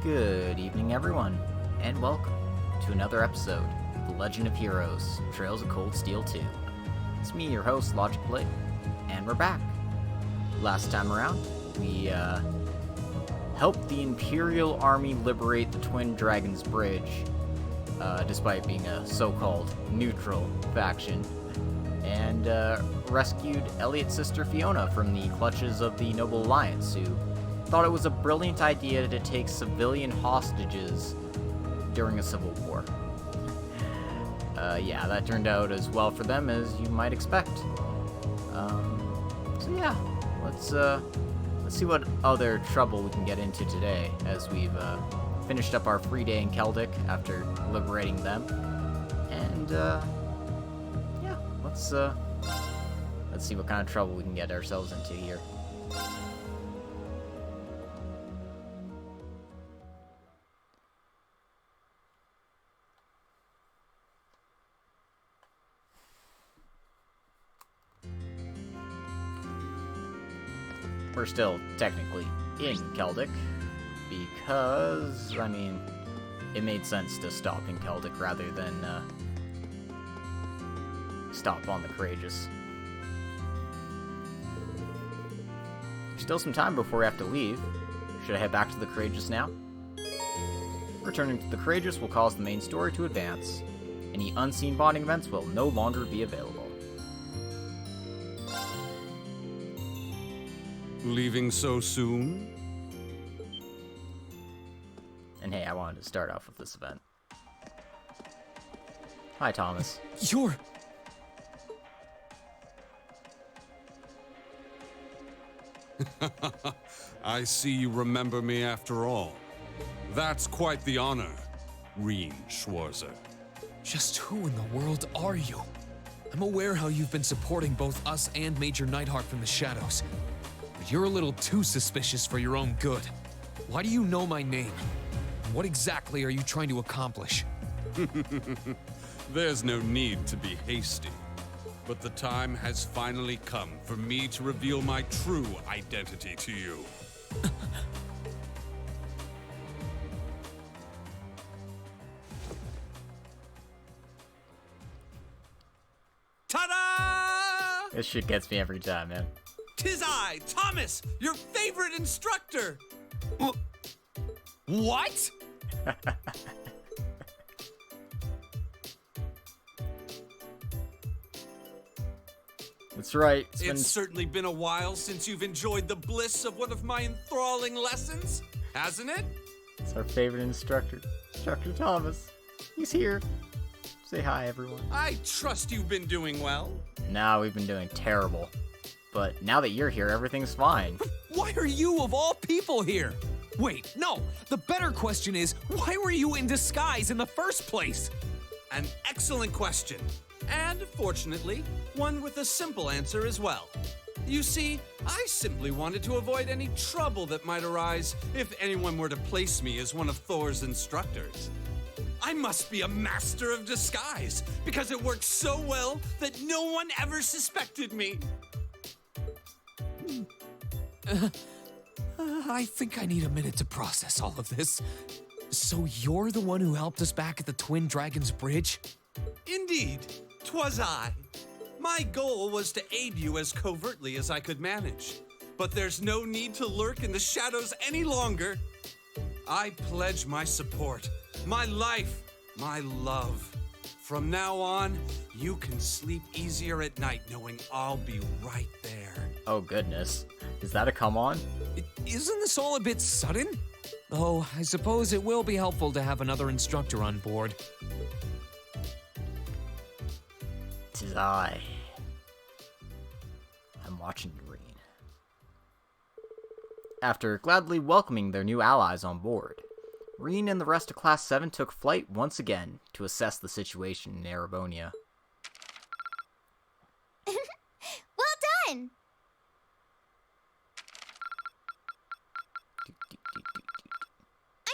Good evening, everyone, and welcome to another episode of The Legend of Heroes, Trails of Cold Steel 2. It's me, your host, Logic Blade, and we're back. Last time around, we helped the Imperial Army liberate the Twin Dragons Bridge, despite being a so-called neutral faction, and rescued Elliot's sister Fiona from the clutches of the Noble Alliance, who thought it was a brilliant idea to take civilian hostages during a civil war. Yeah, that turned out as well for them as you might expect. So yeah, let's see what other trouble we can get into today, as we've finished up our free day in Celtic after liberating them. And yeah, let's see what kind of trouble we can get ourselves into here. We're still technically in Celtic, because, I mean, it made sense to stop in Celtic rather than stop on the Courageous. Still some time before we have to leave. Should I head back to the Courageous now? Returning to the Courageous will cause the main story to advance. Any unseen bonding events will no longer be available. Leaving so soon? And hey, I wanted to start off with this event. Hi, Thomas. You're... I see you remember me after all. That's quite the honor, Reen Schwarzer. Just who in the world are you? I'm aware how you've been supporting both us and Major Nighthawk from the shadows. But you're a little too suspicious for your own good. Why do you know my name? And what exactly are you trying to accomplish? There's no need to be hasty. But the time has finally come for me to reveal my true identity to you. Ta-da! This shit gets me every time, man. 'Tis I, Thomas, your favorite instructor! What? That's right. It's certainly been a while since you've enjoyed the bliss of one of my enthralling lessons, hasn't it? It's our favorite instructor, Instructor Thomas. He's here. Say hi, everyone. I trust you've been doing well. Nah, we've been doing terrible. But now that you're here, everything's fine. Why are you, of all people, here? Wait, no. The better question is, why were you in disguise in the first place? An excellent question. And, fortunately, one with a simple answer as well. You see, I simply wanted to avoid any trouble that might arise if anyone were to place me as one of Thor's instructors. I must be a master of disguise, because it worked so well that no one ever suspected me. I think I need a minute to process all of this. So you're the one who helped us back at the Twin Dragons Bridge? Indeed, 'twas I. My goal was to aid you as covertly as I could manage. But there's no need to lurk in the shadows any longer. I pledge my support, my life, my love. From now on, you can sleep easier at night knowing I'll be right there. Oh, goodness. Is that a come on? Isn't this all a bit sudden? Though, I suppose it will be helpful to have another instructor on board. 'Tis I. I'm watching you, Reen. After gladly welcoming their new allies on board, Reen and the rest of Class 7 took flight once again to assess the situation in Erebonia. Well done!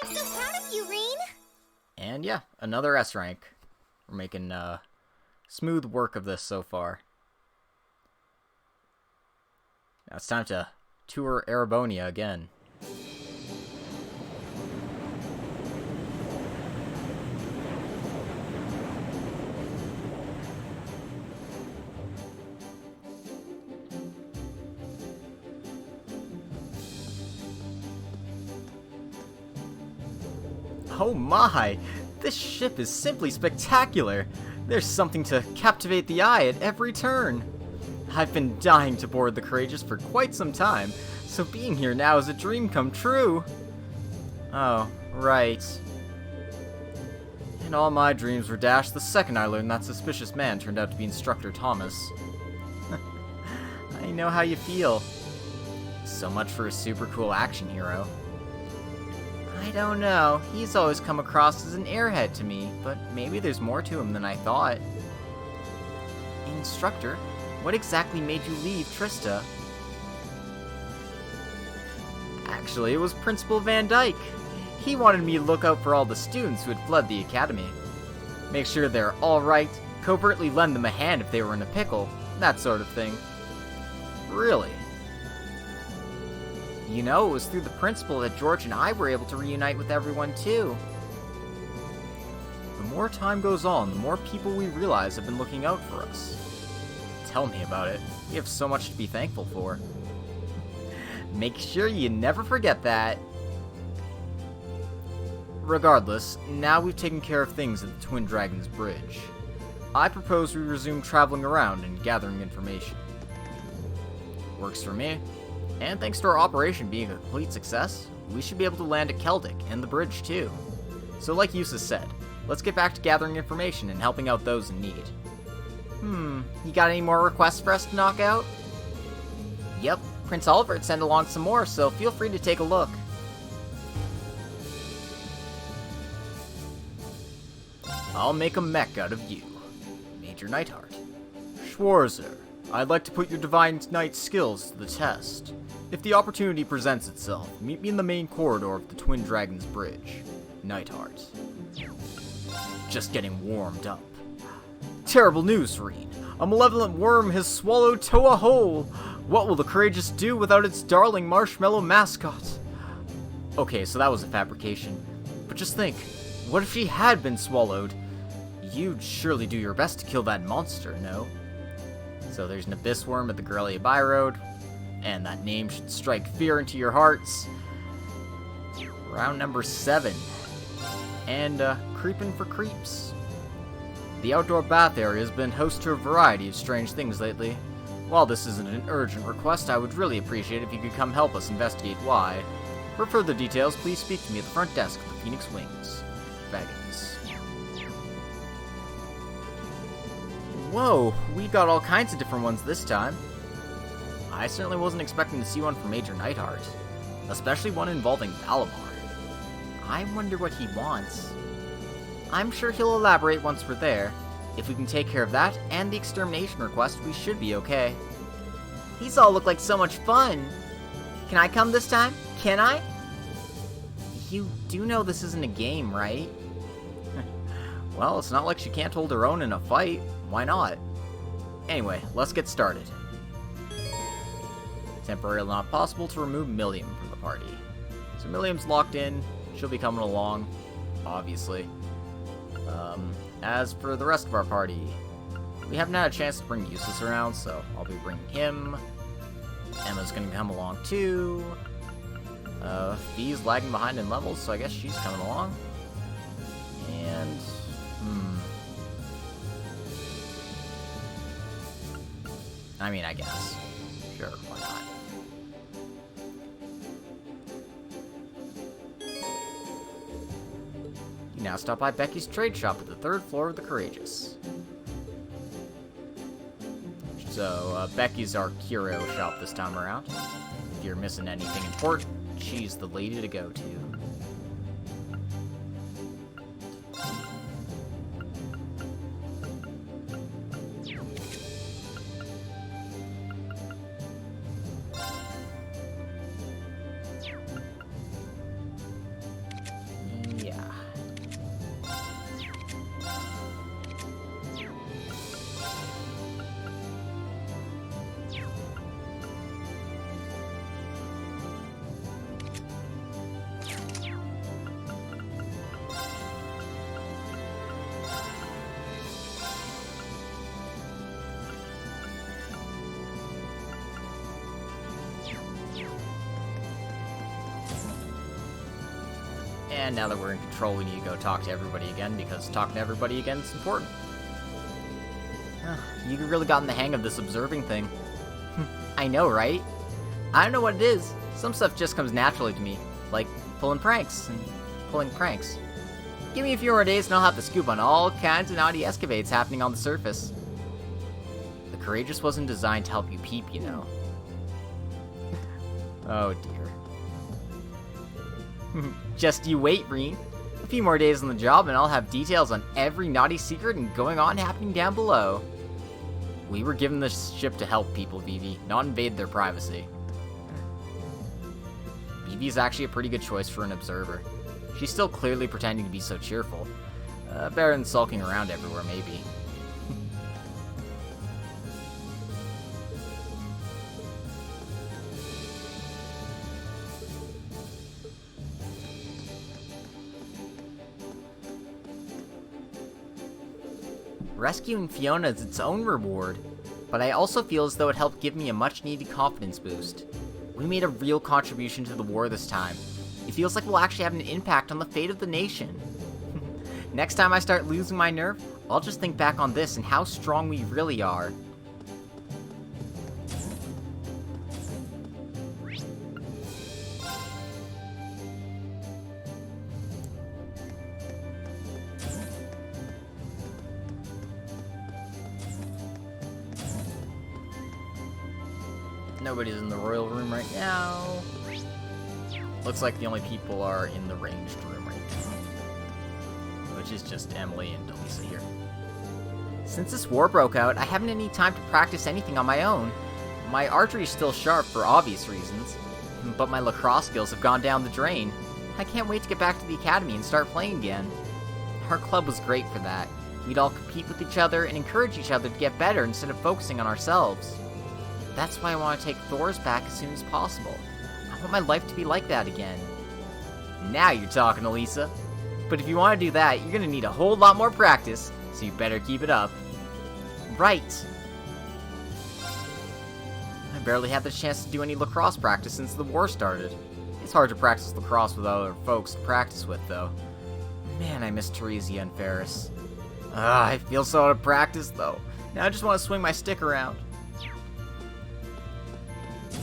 I'm so proud of you, Reen! And yeah, another S rank. We're making smooth work of this so far. Now it's time to tour Erebonia again. Oh my! This ship is simply spectacular! There's something to captivate the eye at every turn! I've been dying to board the Courageous for quite some time, so being here now is a dream come true! Oh, right. And all my dreams were dashed the second I learned that suspicious man turned out to be Instructor Thomas. I know how you feel. So much for a super cool action hero. I don't know. He's always come across as an airhead to me, but maybe there's more to him than I thought. Instructor, what exactly made you leave Trista? Actually, it was Principal Van Dyke. He wanted me to look out for all the students who had fled the academy. Make sure they're alright, covertly lend them a hand if they were in a pickle, that sort of thing. Really? You know, it was through the principal that George and I were able to reunite with everyone, too. The more time goes on, the more people we realize have been looking out for us. Tell me about it. We have so much to be thankful for. Make sure you never forget that. Regardless, now we've taken care of things at the Twin Dragons Bridge. I propose we resume traveling around and gathering information. Works for me. And thanks to our operation being a complete success, we should be able to land at Celtic and the bridge too. So like Yusa said, let's get back to gathering information and helping out those in need. You got any more requests for us to knock out? Yep, Prince Oliver sent along some more, so feel free to take a look. I'll make a mech out of you, Major Neidhart. Schwarzer, I'd like to put your Divine Knight skills to the test. If the opportunity presents itself, meet me in the main corridor of the Twin Dragons Bridge. Neidhart. Just getting warmed up. Terrible news, Reen. A malevolent worm has swallowed Toa whole. What will the Courageous do without its darling marshmallow mascot? Okay, so that was a fabrication. But just think, what if she had been swallowed? You'd surely do your best to kill that monster, no? So there's an abyss worm at the Corellia Byroad, and that name should strike fear into your hearts. Round number 7. And, creepin' for creeps. The outdoor bath area has been host to a variety of strange things lately. While this isn't an urgent request, I would really appreciate if you could come help us investigate why. For further details, please speak to me at the front desk of the Phoenix Wings. Baggins. Whoa, we got all kinds of different ones this time. I certainly wasn't expecting to see one from Major Neidhart, especially one involving Valimar. I wonder what he wants. I'm sure he'll elaborate once we're there. If we can take care of that and the extermination request, we should be okay. These all look like so much fun. Can I come this time? Can I? You do know this isn't a game, right? Well, it's not like she can't hold her own in a fight. Why not? Anyway, let's get started. Temporarily not possible to remove Millium from the party. So Millium's locked in. She'll be coming along, obviously. As for the rest of our party, we haven't had a chance to bring Eustace around, so I'll be bringing him. Emma's gonna come along too. Fee's lagging behind in levels, so I guess she's coming along. And, I mean, I guess. Sure, why not? You now stop by Becky's trade shop at the 3rd floor of the Courageous. So, Becky's our curio shop this time around. If you're missing anything important, she's the lady to go to. And now that we're in control, we need to go talk to everybody again, because talking to everybody again is important. You really gotten the hang of this observing thing. I know, right? I don't know what it is. Some stuff just comes naturally to me, like pulling pranks and pulling pranks. Give me a few more days and I'll have the scoop on all kinds of naughty escapades happening on the surface. The Courageous wasn't designed to help you peep, you know. Oh dear. Just you wait, Reen. A few more days on the job and I'll have details on every naughty secret and going on happening down below. We were given this ship to help people, Vivi, not invade their privacy. Vivi's actually a pretty good choice for an observer. She's still clearly pretending to be so cheerful. Better than sulking around everywhere, maybe. Rescuing Fiona is its own reward, but I also feel as though it helped give me a much-needed confidence boost. We made a real contribution to the war this time. It feels like we'll actually have an impact on the fate of the nation. Next time I start losing my nerve, I'll just think back on this and how strong we really are. Nobody's in the royal room right now. Looks like the only people are in the ranged room right now, which is just Emily and Elisa here. Since this war broke out, I haven't any time to practice anything on my own. My archery is still sharp for obvious reasons, but my lacrosse skills have gone down the drain. I can't wait to get back to the academy and start playing again. Our club was great for that. We'd all compete with each other and encourage each other to get better instead of focusing on ourselves. That's why I want to take Thor's back as soon as possible. I want my life to be like that again. Now you're talking, Elisa. But if you want to do that, you're going to need a whole lot more practice, so you better keep it up. Right. I barely had the chance to do any lacrosse practice since the war started. It's hard to practice lacrosse with other folks to practice with, though. Man, I miss Teresia and Ferris. I feel so out of practice, though. Now I just want to swing my stick around.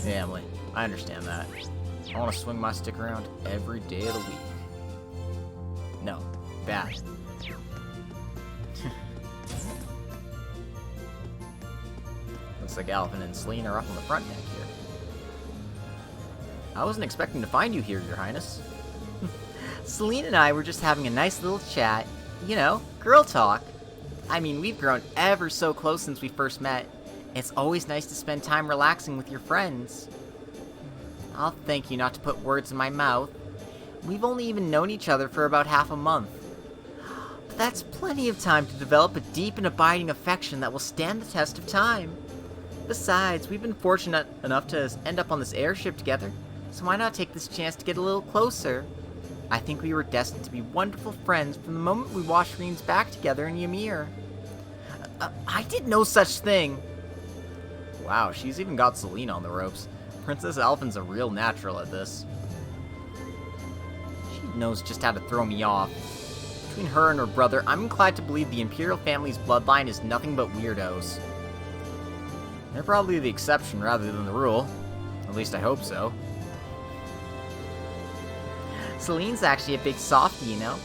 Yeah, Emily, I understand that. I want to swing my stick around every day of the week. No, bad. Looks like Alvin and Celine are up on the front deck here. I wasn't expecting to find you here, Your Highness. Celine and I were just having a nice little chat. You know, girl talk. I mean, we've grown ever so close since we first met. It's always nice to spend time relaxing with your friends. I'll thank you not to put words in my mouth. We've only even known each other for about half a month. But that's plenty of time to develop a deep and abiding affection that will stand the test of time. Besides, we've been fortunate enough to end up on this airship together, so why not take this chance to get a little closer? I think we were destined to be wonderful friends from the moment we washed Reen's back together in Ymir. I did no such thing. Wow, she's even got Celine on the ropes. Princess Alphen's a real natural at this. She knows just how to throw me off. Between her and her brother, I'm inclined to believe the Imperial family's bloodline is nothing but weirdos. They're probably the exception rather than the rule. At least I hope so. Celine's actually a big softie, you know.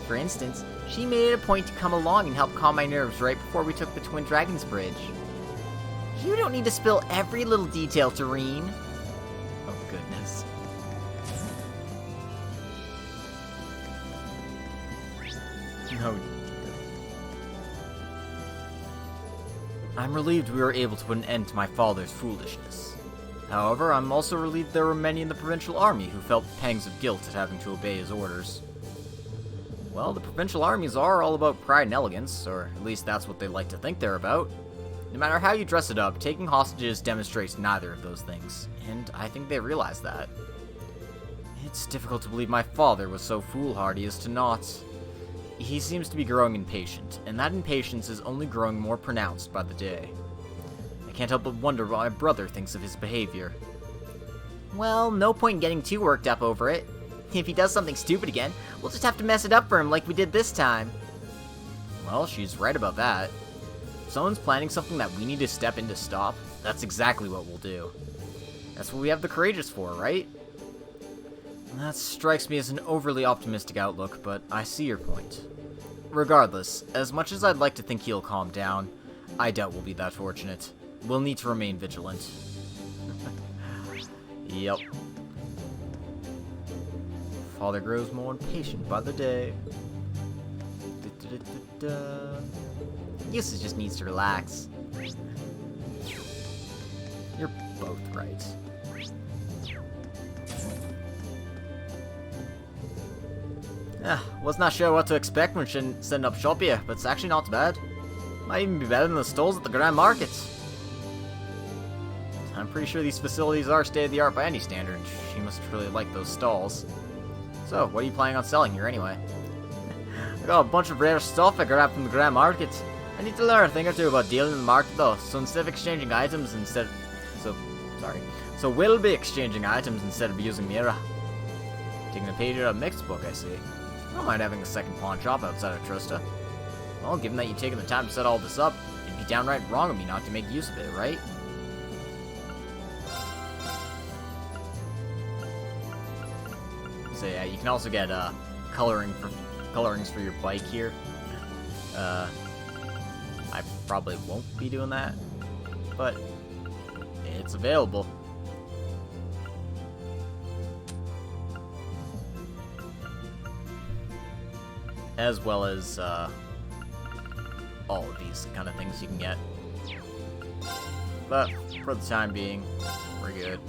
For instance, she made it a point to come along and help calm my nerves right before we took the Twin Dragons Bridge. You don't need to spill every little detail to Reen. Oh, goodness. Oh, dear. I'm relieved we were able to put an end to my father's foolishness. However, I'm also relieved there were many in the provincial army who felt pangs of guilt at having to obey his orders. Well, the provincial armies are all about pride and elegance, or at least that's what they like to think they're about. No matter how you dress it up, taking hostages demonstrates neither of those things, and I think they realize that. It's difficult to believe my father was so foolhardy as to not. He seems to be growing impatient, and that impatience is only growing more pronounced by the day. I can't help but wonder what my brother thinks of his behavior. Well, no point in getting too worked up over it. If he does something stupid again, we'll just have to mess it up for him like we did this time. Well, she's right about that. If someone's planning something that we need to step in to stop, that's exactly what we'll do. That's what we have the Courageous for, right? That strikes me as an overly optimistic outlook, but I see your point. Regardless, as much as I'd like to think he'll calm down, I doubt we'll be that fortunate. We'll need to remain vigilant. Yep. Father grows more impatient by the day. Eustace just needs to relax. You're both right. Was not sure what to expect when setting up shop here, but it's actually not bad. Might even be better than the stalls at the Grand Markets. I'm pretty sure these facilities are state-of-the-art by any standard. She must really like those stalls. So, what are you planning on selling here anyway? I got a bunch of rare stuff I grabbed from the Grand Markets. I need to learn a thing or two about dealing in the market though, so instead of exchanging items So we'll be exchanging items instead of using Mira. Taking a page out of Mick's book, I see. I don't mind having a second pawn shop outside of Trista. Well, given that you've taken the time to set all this up, it'd be downright wrong of me not to make use of it, right? So yeah, you can also get colorings for your bike here. I probably won't be doing that, but it's available. As well as all of these kind of things you can get. But for the time being, we're good.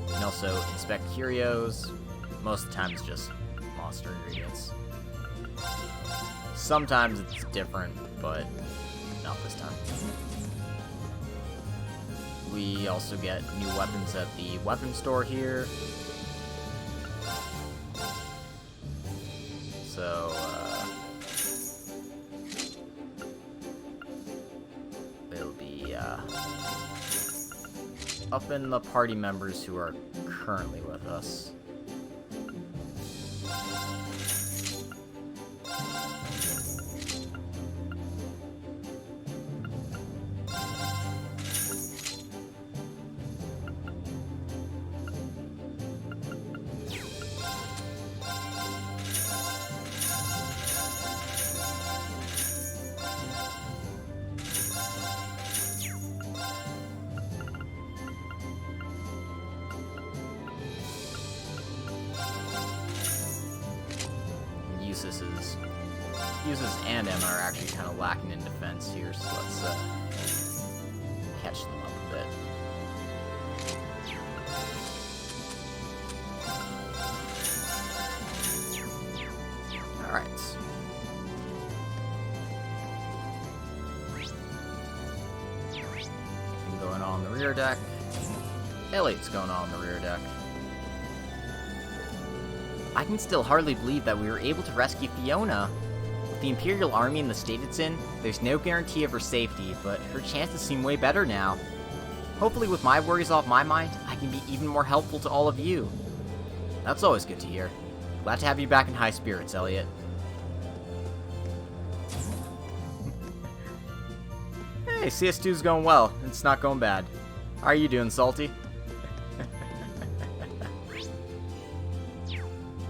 You can also inspect curios. Most of the time it's just monster ingredients. Sometimes it's different, but not this time. We also get new weapons at the weapon store here. So, it'll be, up in the party members who are currently with us. Eustace and Emma are actually kind of lacking in defense here, so let's catch them up a bit. Alright. Going on the rear deck. Elliot's going on the rear deck. I can still hardly believe that we were able to rescue Fiona. With the Imperial Army in the state it's in, there's no guarantee of her safety, but her chances seem way better now. Hopefully with my worries off my mind, I can be even more helpful to all of you. That's always good to hear. Glad to have you back in high spirits, Elliot. Hey, CS2's going well. It's not going bad. How are you doing, Salty?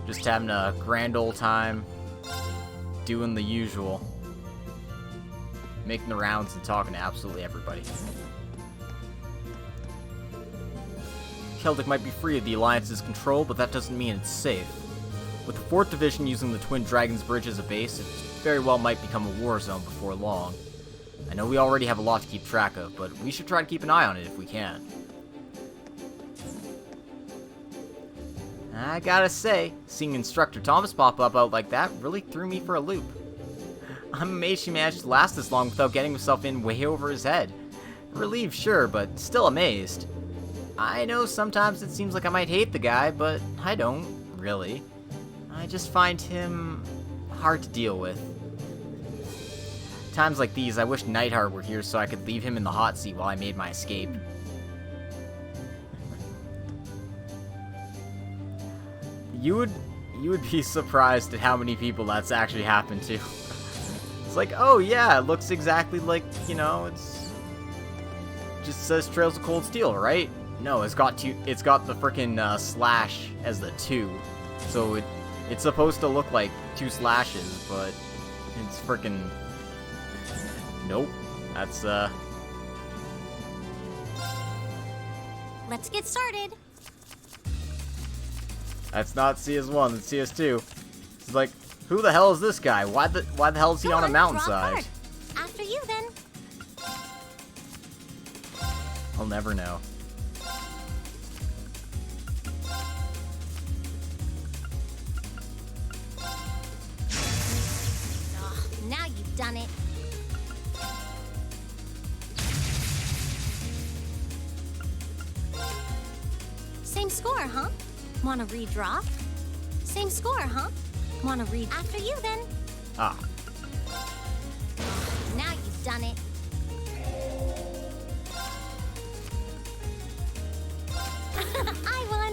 Just having a grand old time, doing the usual, making the rounds and talking to absolutely everybody. Celtic might be free of the Alliance's control, but that doesn't mean it's safe. With the 4th Division using the Twin Dragons Bridge as a base, it very well might become a war zone before long. I know we already have a lot to keep track of, but we should try to keep an eye on it if we can. I gotta say, seeing Instructor Thomas pop up out like that really threw me for a loop. I'm amazed she managed to last this long without getting himself in way over his head. Relieved, sure, but still amazed. I know sometimes it seems like I might hate the guy, but I don't, really. I just find him hard to deal with. Times like these, I wish Neidhart were here so I could leave him in the hot seat while I made my escape. You would you would be surprised at how many people that's actually happened to. It's like, oh yeah, it looks exactly like, you know, it's just says Trails of Cold Steel, right? No, it's got the frickin' slash as the 2. So it's supposed to look like 2 slashes, but it's frickin' nope. That's Let's get started. That's not CS1, that's CS2. It's like, who the hell is this guy? Why the hell is he Go on a on, draw a mountainside? card. After you, then. I'll never know. Ugh, now you've done it. Same score, huh? Wanna redraw? Same score, huh? Wanna read after you, then? Ah. Now you've done it. I won.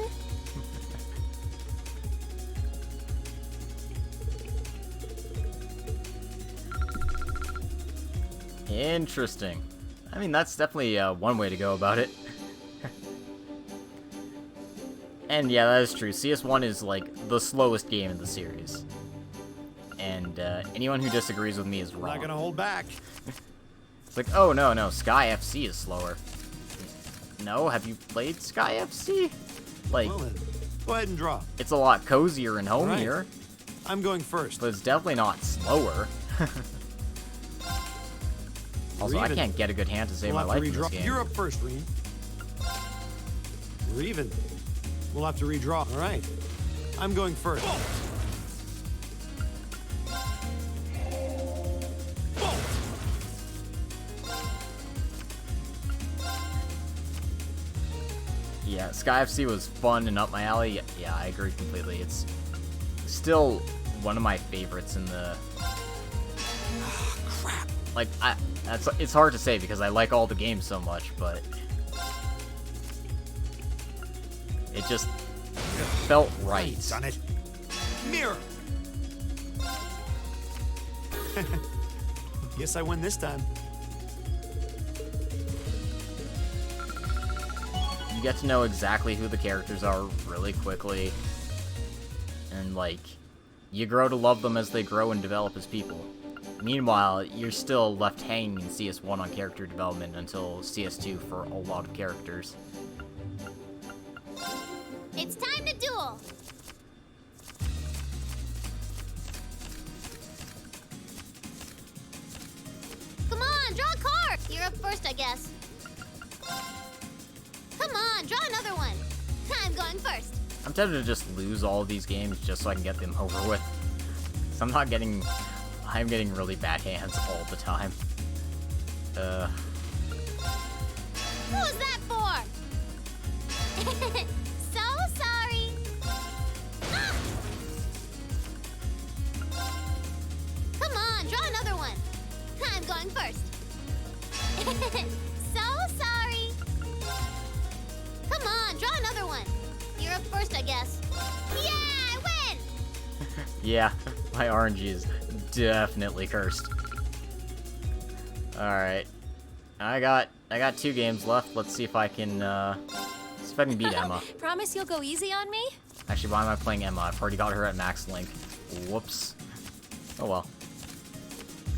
Interesting. I mean, that's definitely one way to go about it. And yeah, that is true. CS1 is like the slowest game in the series. And anyone who disagrees with me is wrong. Not gonna hold back. It's like, oh no, Sky FC is slower. No, have you played Sky FC? Like, Well then, go ahead and draw. it's a lot cozier and homier, Right. I'm going first. but it's definitely not slower. Also, We're I even. can't get a good hand to save We'll my have life to in this redraw. game. You're up first, Reen. We're even. We'll have to redraw. All right. I'm going first. Yeah, Sky FC was fun and up my alley. Yeah, I agree completely. It's still one of my favorites in the... Crap. Like, it's hard to say because I like all the games so much, but... It just felt right. Done it. Mirror. Guess I win this time. You get to know exactly who the characters are really quickly. And, like, you grow to love them as they grow and develop as people. Meanwhile, you're still left hanging in CS1 on character development until CS2 for a lot of characters. It's time to duel. Come on, draw a card. You're up first, I guess. Come on, draw another one. I'm going first. I'm tempted to just lose all of these games just so I can get them over with. So I'm getting really bad hands all the time. Who was that for? So sorry. Ah! Come on, draw another one. I'm going first. So sorry. Come on, draw another one. You're up first, I guess. Yeah, I win! Yeah, my RNG is definitely cursed. Alright. I got 2 games left. Let's see if I can beat Emma. Promise you'll go easy on me? Actually, why am I playing Emma? I've already got her at max link. Whoops. Oh well.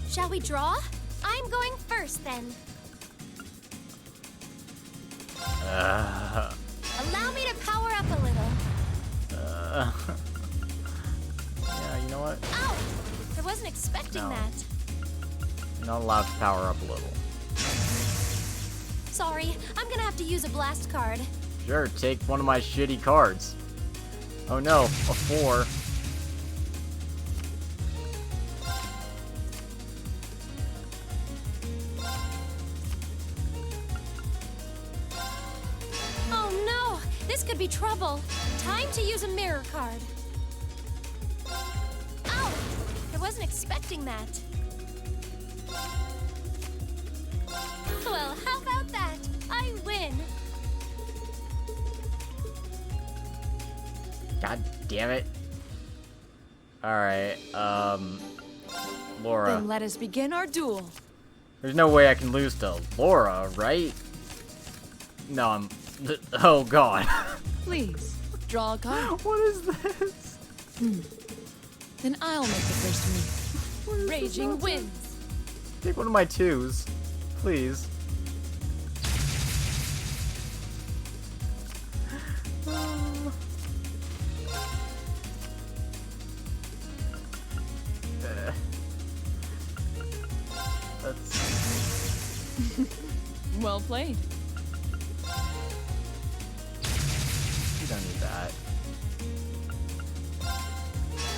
Shall we draw? I'm going first, then. Allow me to power up a little. Yeah, you know what? Ow! I wasn't expecting No. that. You're not allowed to power up a little. Sorry, I'm gonna have to use a blast card. Sure, take one of my shitty cards. Oh no, a 4. Oh no! This could be trouble. Time to use a mirror card. Ow! I wasn't expecting that. Well, how about that? I win. God damn it. Alright, Laura. Then let us begin our duel. There's no way I can lose to Laura, right? No, I'm... Oh, God. Please, draw a card. What is this? Then I'll make the first move. Raging Winds. Take one of my 2s. Please. Well played. You don't need that.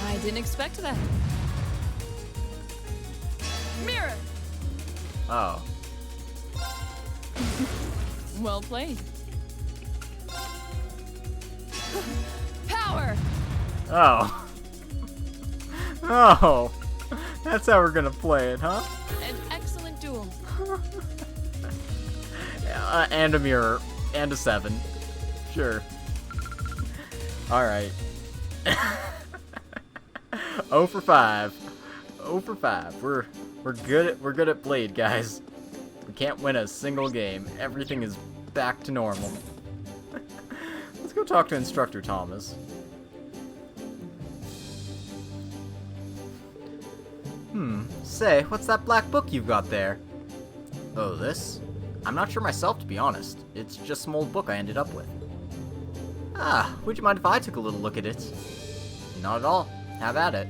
I didn't expect that. Mirror. Oh. Well played. Power. Oh. Oh. That's how we're gonna play it, huh? An excellent duel. And a mirror. And a 7. Sure. Alright. 0 for 5. 0 for 5. We're good at Blade, guys. We can't win a single game. Everything is back to normal. Let's go talk to Instructor Thomas. Say, what's that black book you've got there? Oh, this? I'm not sure myself, to be honest. It's just some old book I ended up with. Ah, would you mind if I took a little look at it? Not at all. Have at it.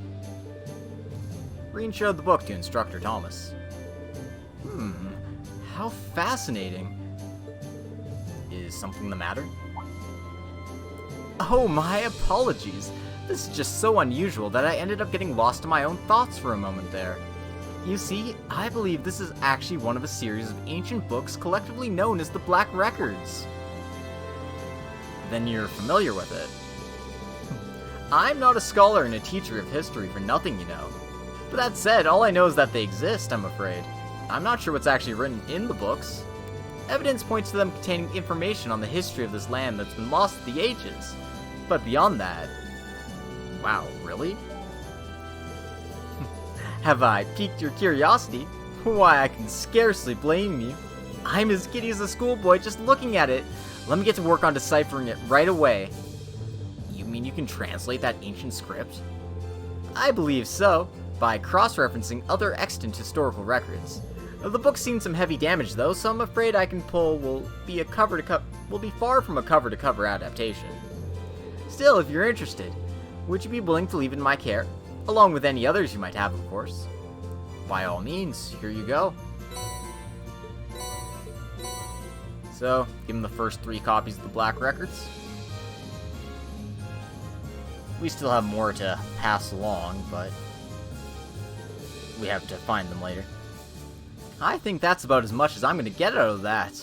Reen showed the book to Instructor Thomas. How fascinating. Is something the matter? Oh, my apologies. This is just so unusual that I ended up getting lost in my own thoughts for a moment there. You see, I believe this is actually one of a series of ancient books collectively known as the Black Records. Then you're familiar with it. I'm not a scholar and a teacher of history for nothing, you know. But that said, all I know is that they exist, I'm afraid. I'm not sure what's actually written in the books. Evidence points to them containing information on the history of this land that's been lost through the ages. But beyond that... Wow, really? Have I piqued your curiosity? Why, I can scarcely blame you. I'm as giddy as a schoolboy just looking at it. Let me get to work on deciphering it right away. You mean you can translate that ancient script? I believe so, by cross-referencing other extant historical records. The book's seen some heavy damage though, so I'm afraid I can pull will be far from a cover-to-cover adaptation. Still, if you're interested, would you be willing to leave it in my care? Along with any others you might have, of course. By all means, here you go. So, give him the first 3 copies of the Black Records. We still have more to pass along, but we have to find them later. I think that's about as much as I'm going to get out of that.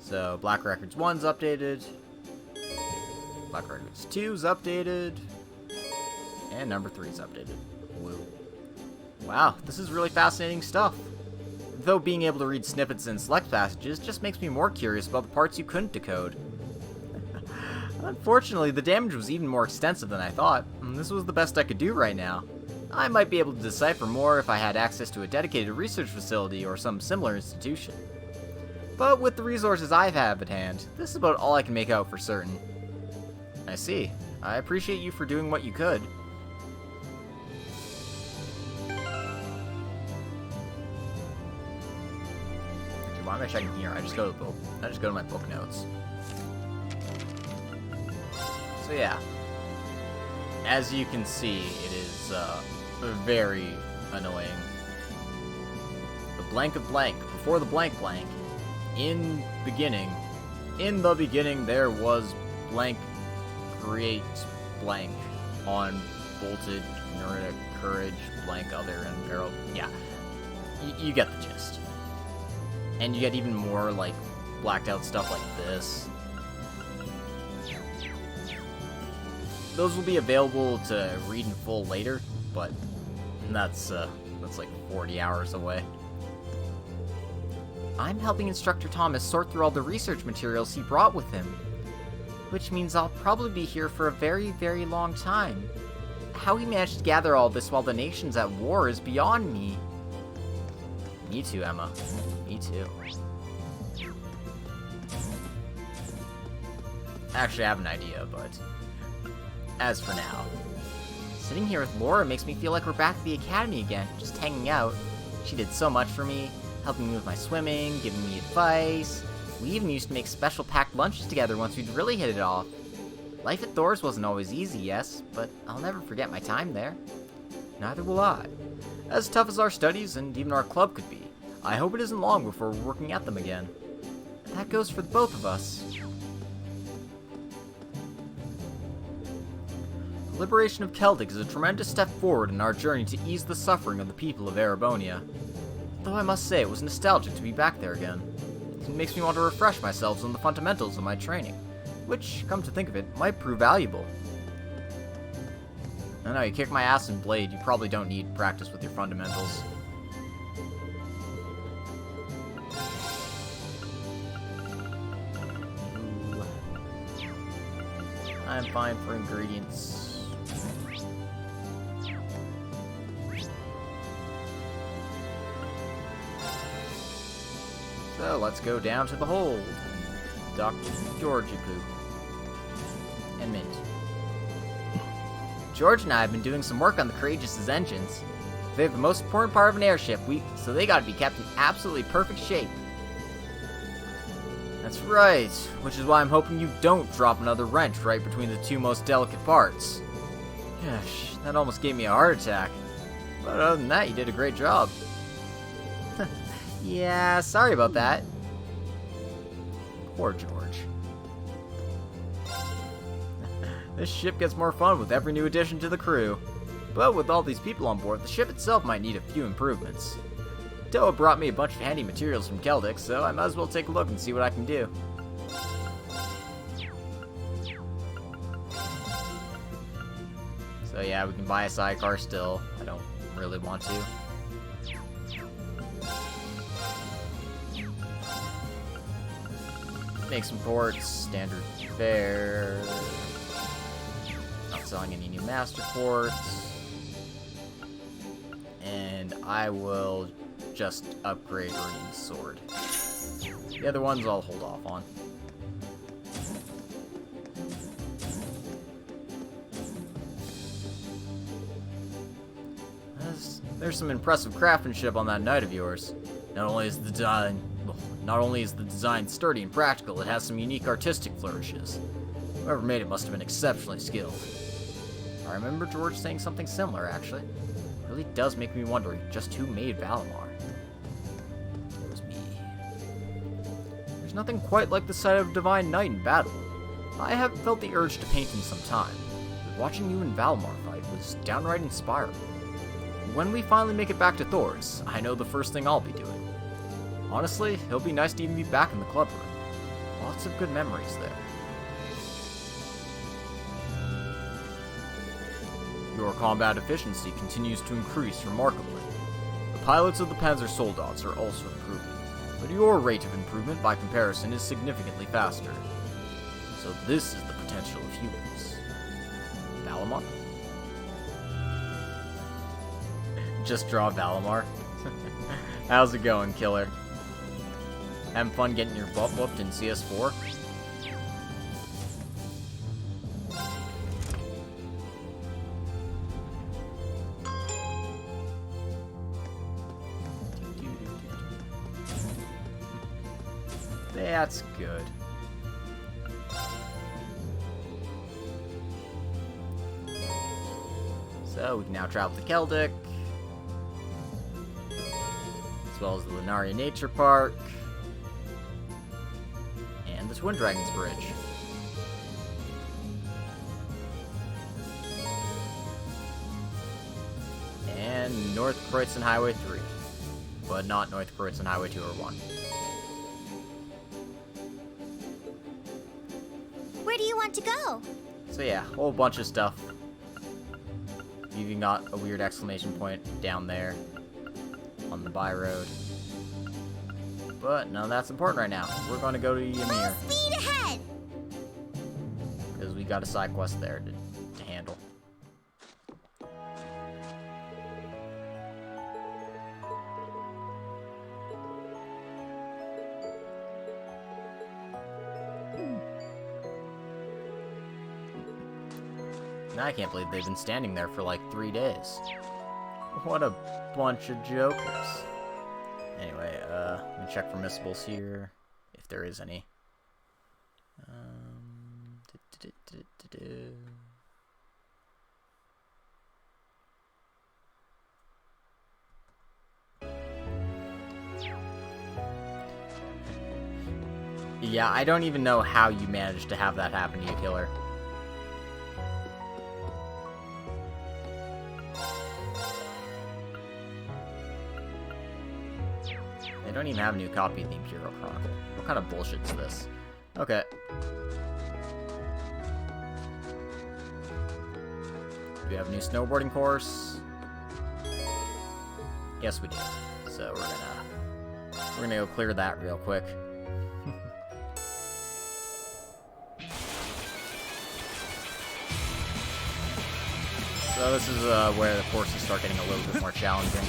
So, Black Records 1's updated. Black Records 2's updated. And number 3's updated. Woo. Wow, this is really fascinating stuff. Though being able to read snippets and select passages just makes me more curious about the parts you couldn't decode. Unfortunately, the damage was even more extensive than I thought, and this was the best I could do right now. I might be able to decipher more if I had access to a dedicated research facility or some similar institution. But with the resources I have at hand, this is about all I can make out for certain. I see. I appreciate you for doing what you could. Actually, why am I checking here? I just go to my book notes. So yeah, as you can see, it is very annoying. The blank of blank, before the blank blank, in the beginning there was blank create blank on bolted neurotic courage blank other and barrel. Yeah, you get the gist. And you get even more like blacked out stuff like this. Those will be available to read in full later, but that's like 40 hours away. I'm helping Instructor Thomas sort through all the research materials he brought with him. which means I'll probably be here for a very, very long time. How he managed to gather all this while the nation's at war is beyond me. Me too, Emma. Me too. Actually, I have an idea, but as for now, sitting here with Laura makes me feel like we're back at the academy again, just hanging out. She did so much for me, helping me with my swimming, giving me advice. We even used to make special packed lunches together once we'd really hit it off. Life at Thor's wasn't always easy, yes, but I'll never forget my time there. Neither will I. As tough as our studies and even our club could be, I hope it isn't long before we're working at them again. That goes for the both of us. The liberation of Celtic is a tremendous step forward in our journey to ease the suffering of the people of Erebonia. Though I must say it was nostalgic to be back there again. It makes me want to refresh myself on the fundamentals of my training, which, come to think of it, might prove valuable. I know, you kick my ass in Blade, you probably don't need practice with your fundamentals. Ooh. I'm fine for ingredients. So, let's go down to the hold. Dr. Georgie Poop. And Mint. George and I have been doing some work on the Courageous' engines. They're the most important part of an airship, so they gotta be kept in absolutely perfect shape. That's right, which is why I'm hoping you don't drop another wrench right between the two most delicate parts. Gosh, that almost gave me a heart attack. But other than that, you did a great job. Yeah, sorry about that. Poor George. This ship gets more fun with every new addition to the crew. But with all these people on board, the ship itself might need a few improvements. Toa brought me a bunch of handy materials from Celtic, so I might as well take a look and see what I can do. So yeah, we can buy a sidecar still. I don't really want to. Make some ports, standard fare. Not selling any new master ports. And I will just upgrade Rin's sword. The other ones I'll hold off on. There's some impressive craftsmanship on that knight of yours. Not only is the design sturdy and practical, it has some unique artistic flourishes. Whoever made it must have been exceptionally skilled. I remember George saying something similar, actually. It really does make me wonder just who made Valimar. It was me. There's nothing quite like the sight of a divine knight in battle. I have felt the urge to paint in some time, but watching you and Valimar fight was downright inspiring. When we finally make it back to Thor's, I know the first thing I'll be doing. Honestly, it'll be nice to even be back in the club room. Lots of good memories there. Your combat efficiency continues to increase remarkably. The pilots of the Panzer Soldats are also improving, but your rate of improvement by comparison is significantly faster. So this is the potential of humans. Valimar? Just draw Valimar. How's it going, killer? Having fun getting your butt whooped in CS4? That's good. So we can now travel to Celtic, as well as the Lunaria Nature Park, and the Twin Dragons Bridge. And North Kreutzen Highway 3, but not North Kreutzen Highway 2 or 1. Where do you want to go? So yeah, a whole bunch of stuff. You even got a weird exclamation point down there on the by road. But none of that's important right now. We're going to go to Ymir. Full speed ahead! got a side quest there to handle. Now I can't believe they've been standing there for like 3 days. What a bunch of jokers. Anyway, let me check for missables here, if there is any. Yeah, I don't even know how you managed to have that happen to you, Killer. They don't even have a new copy of the Imperial Chronicle. What kind of bullshit's this? Okay. Do we have a new snowboarding course? Yes, we do. So we're gonna go clear that real quick. So this is where the courses start getting a little bit more challenging.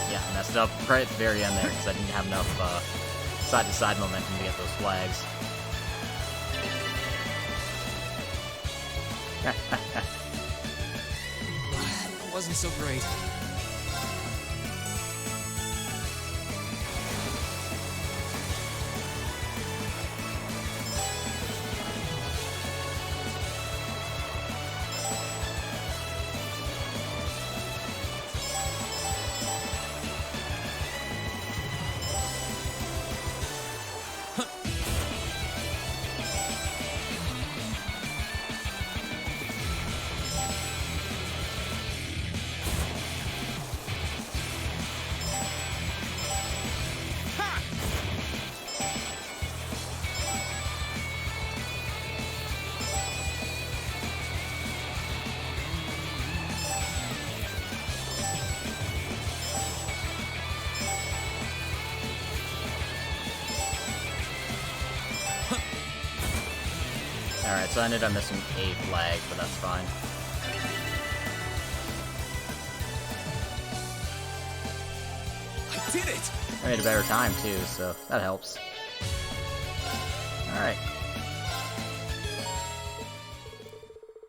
Yeah, I messed up right at the very end there because I didn't have enough side-to-side momentum to get those flags. It wasn't so great. Alright, so I ended up missing a flag, but that's fine. I did it! I made a better time too, so that helps. Alright.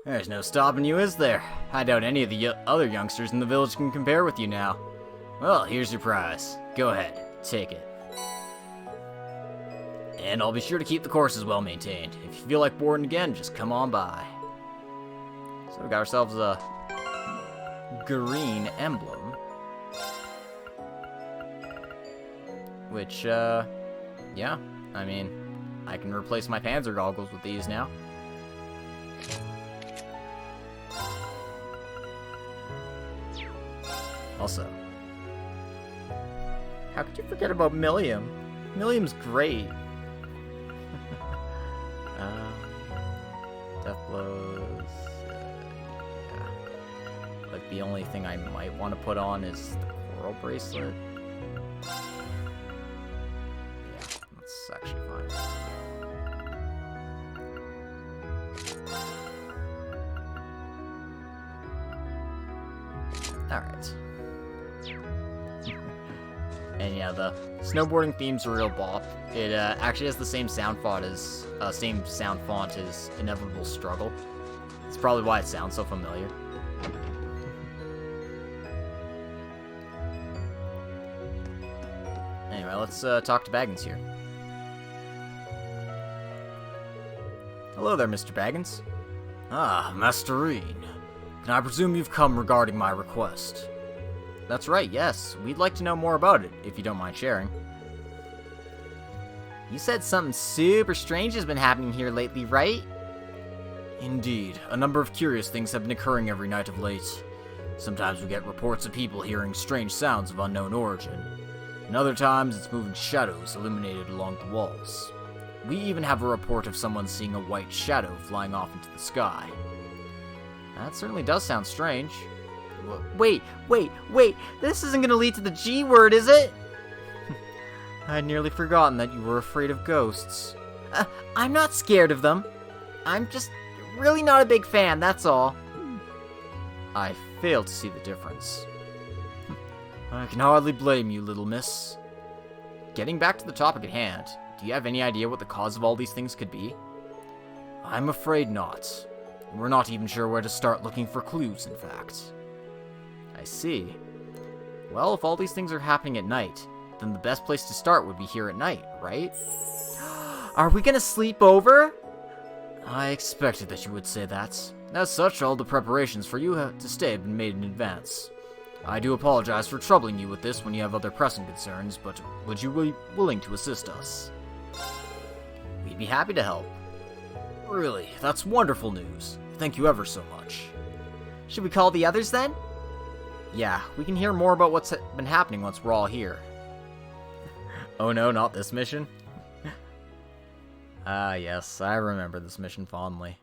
There's no stopping you, is there? I doubt any of the other youngsters in the village can compare with you now. Well, here's your prize. Go ahead, take it. And I'll be sure to keep the courses well maintained. If you feel like boarding again, just come on by. So we got ourselves a green emblem. Which, yeah, I mean, I can replace my Panzer goggles with these now. Also, how could you forget about Millium? Millium's great. Death blows. Yeah. Like, the only thing I might want to put on is the coral bracelet. Yeah, that's actually fine. Alright. And yeah, the snowboarding theme's a real bop. It actually has the same sound font as Inevitable Struggle. It's probably why it sounds so familiar. Anyway, let's talk to Baggins here. Hello there, Mr. Baggins. Ah, Masterine. Can I presume you've come regarding my request? That's right, yes. We'd like to know more about it, if you don't mind sharing. You said something super strange has been happening here lately, right? Indeed. A number of curious things have been occurring every night of late. Sometimes we get reports of people hearing strange sounds of unknown origin. And other times it's moving shadows illuminated along the walls. We even have a report of someone seeing a white shadow flying off into the sky. That certainly does sound strange. Wait, this isn't gonna lead to the G word, is it? I'd nearly forgotten that you were afraid of ghosts. I'm not scared of them. I'm just really not a big fan, that's all. I fail to see the difference. I can hardly blame you, little miss. Getting back to the topic at hand, do you have any idea what the cause of all these things could be? I'm afraid not. We're not even sure where to start looking for clues, in fact. I see. Well, if all these things are happening at night, then the best place to start would be here at night, right? Are we gonna sleep over? I expected that you would say that. As such, all the preparations for you to stay have been made in advance. I do apologize for troubling you with this when you have other pressing concerns, but would you be willing to assist us? We'd be happy to help. Really, that's wonderful news. Thank you ever so much. Should we call the others then? Yeah, we can hear more about what's been happening once we're all here. Oh no, not this mission? Yes, I remember this mission fondly.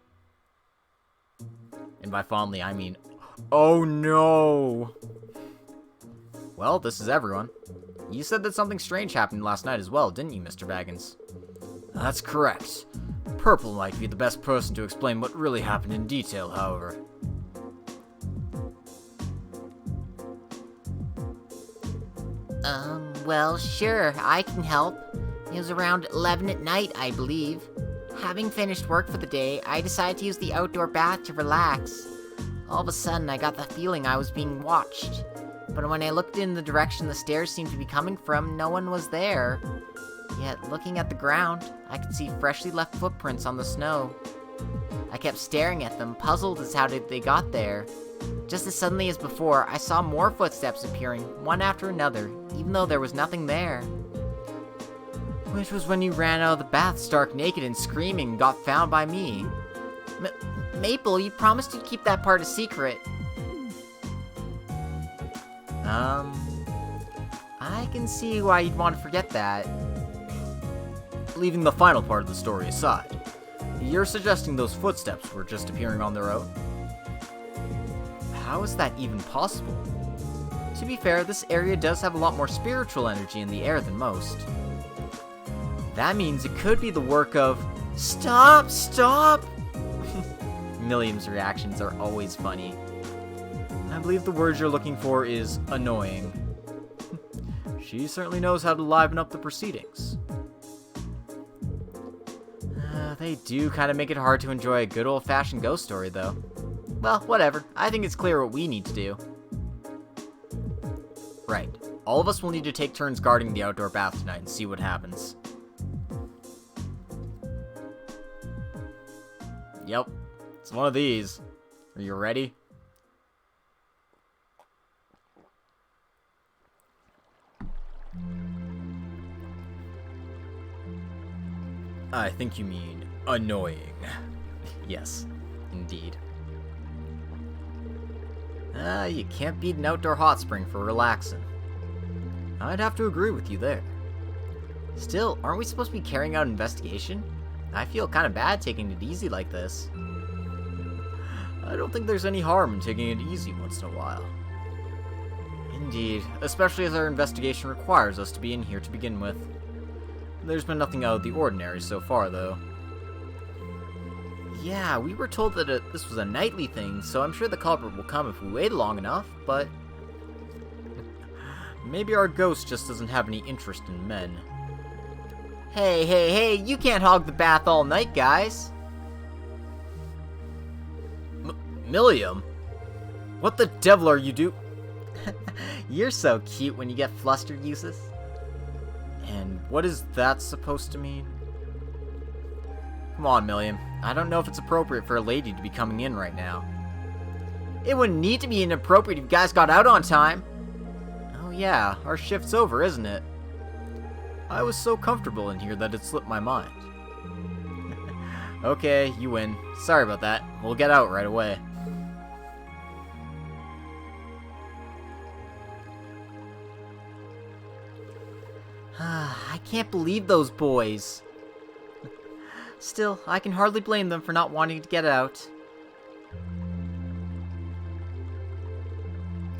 And by fondly, I mean, oh no! Well, this is everyone. You said that something strange happened last night as well, didn't you, Mr. Baggins? That's correct. Purple might be the best person to explain what really happened in detail, however. Well, sure, I can help. It was around 11 at night, I believe. Having finished work for the day, I decided to use the outdoor bath to relax. All of a sudden, I got the feeling I was being watched. But when I looked in the direction the stairs seemed to be coming from, no one was there. Yet, looking at the ground, I could see freshly left footprints on the snow. I kept staring at them, puzzled as how they got there. Just as suddenly as before, I saw more footsteps appearing, one after another, even though there was nothing there. Which was when you ran out of the bath stark naked and screaming and got found by me. Maple, you promised you'd keep that part a secret. I can see why you'd want to forget that. Leaving the final part of the story aside, you're suggesting those footsteps were just appearing on their own? How is that even possible? To be fair, this area does have a lot more spiritual energy in the air than most. That means it could be the work of... Stop! Milliam's reactions are always funny. I believe the word you're looking for is annoying. She certainly knows how to liven up the proceedings. They do kind of make it hard to enjoy a good old-fashioned ghost story, though. Well, whatever. I think it's clear what we need to do. Right. All of us will need to take turns guarding the outdoor bath tonight and see what happens. Yep. It's one of these. Are you ready? I think you mean annoying. Yes, indeed. You can't beat an outdoor hot spring for relaxing. I'd have to agree with you there. Still, aren't we supposed to be carrying out an investigation? I feel kind of bad taking it easy like this. I don't think there's any harm in taking it easy once in a while. Indeed, especially as our investigation requires us to be in here to begin with. There's been nothing out of the ordinary so far, though. Yeah, we were told that this was a nightly thing, so I'm sure the culprit will come if we wait long enough, but... maybe our ghost just doesn't have any interest in men. Hey, you can't hog the bath all night, guys! Milliam? What the devil are you do? You're so cute when you get flustered, Eustace. And what is that supposed to mean? Come on, Milliam. I don't know if it's appropriate for a lady to be coming in right now. It wouldn't need to be inappropriate if you guys got out on time. Oh yeah, our shift's over, isn't it? I was so comfortable in here that it slipped my mind. Okay, you win. Sorry about that. We'll get out right away. I can't believe those boys. Still, I can hardly blame them for not wanting to get out.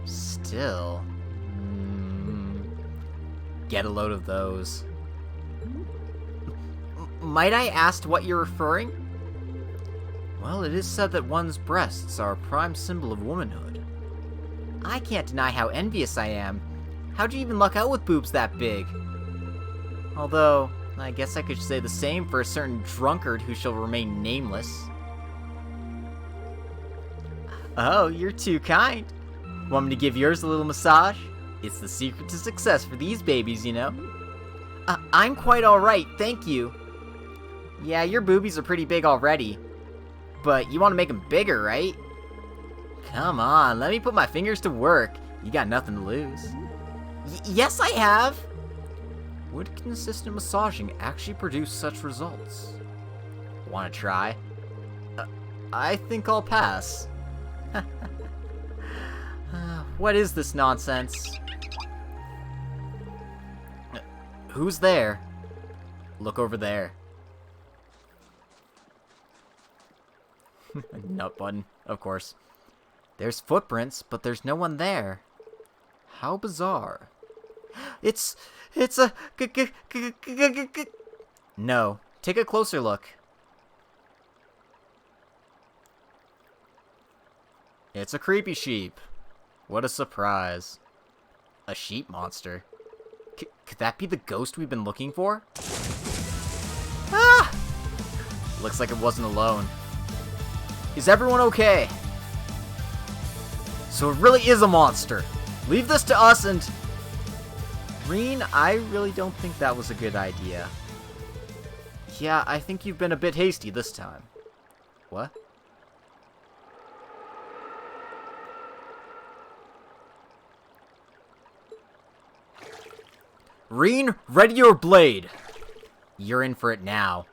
Still... Get a load of those. Might I ask what you're referring? Well, it is said that one's breasts are a prime symbol of womanhood. I can't deny how envious I am. How'd you even luck out with boobs that big? Although, I guess I could say the same for a certain drunkard who shall remain nameless. Oh, you're too kind. Want me to give yours a little massage? It's the secret to success for these babies, you know. I'm quite alright, thank you. Yeah, your boobies are pretty big already. But you want to make them bigger, right? Come on, let me put my fingers to work. You got nothing to lose. Yes, I have! Would consistent massaging actually produce such results? Want to try? I think I'll pass. What is this nonsense? Who's there? Look over there. Nut button, of course. There's footprints, but there's no one there. How bizarre. It's a... No, take a closer look. It's a creepy sheep. What a surprise. A sheep monster. Could that be the ghost we've been looking for? Ah! Looks like it wasn't alone. Is everyone okay? So it really is a monster. Leave this to us and... Reen, I really don't think that was a good idea. Yeah, I think you've been a bit hasty this time. What? Reen, ready your blade! You're in for it now.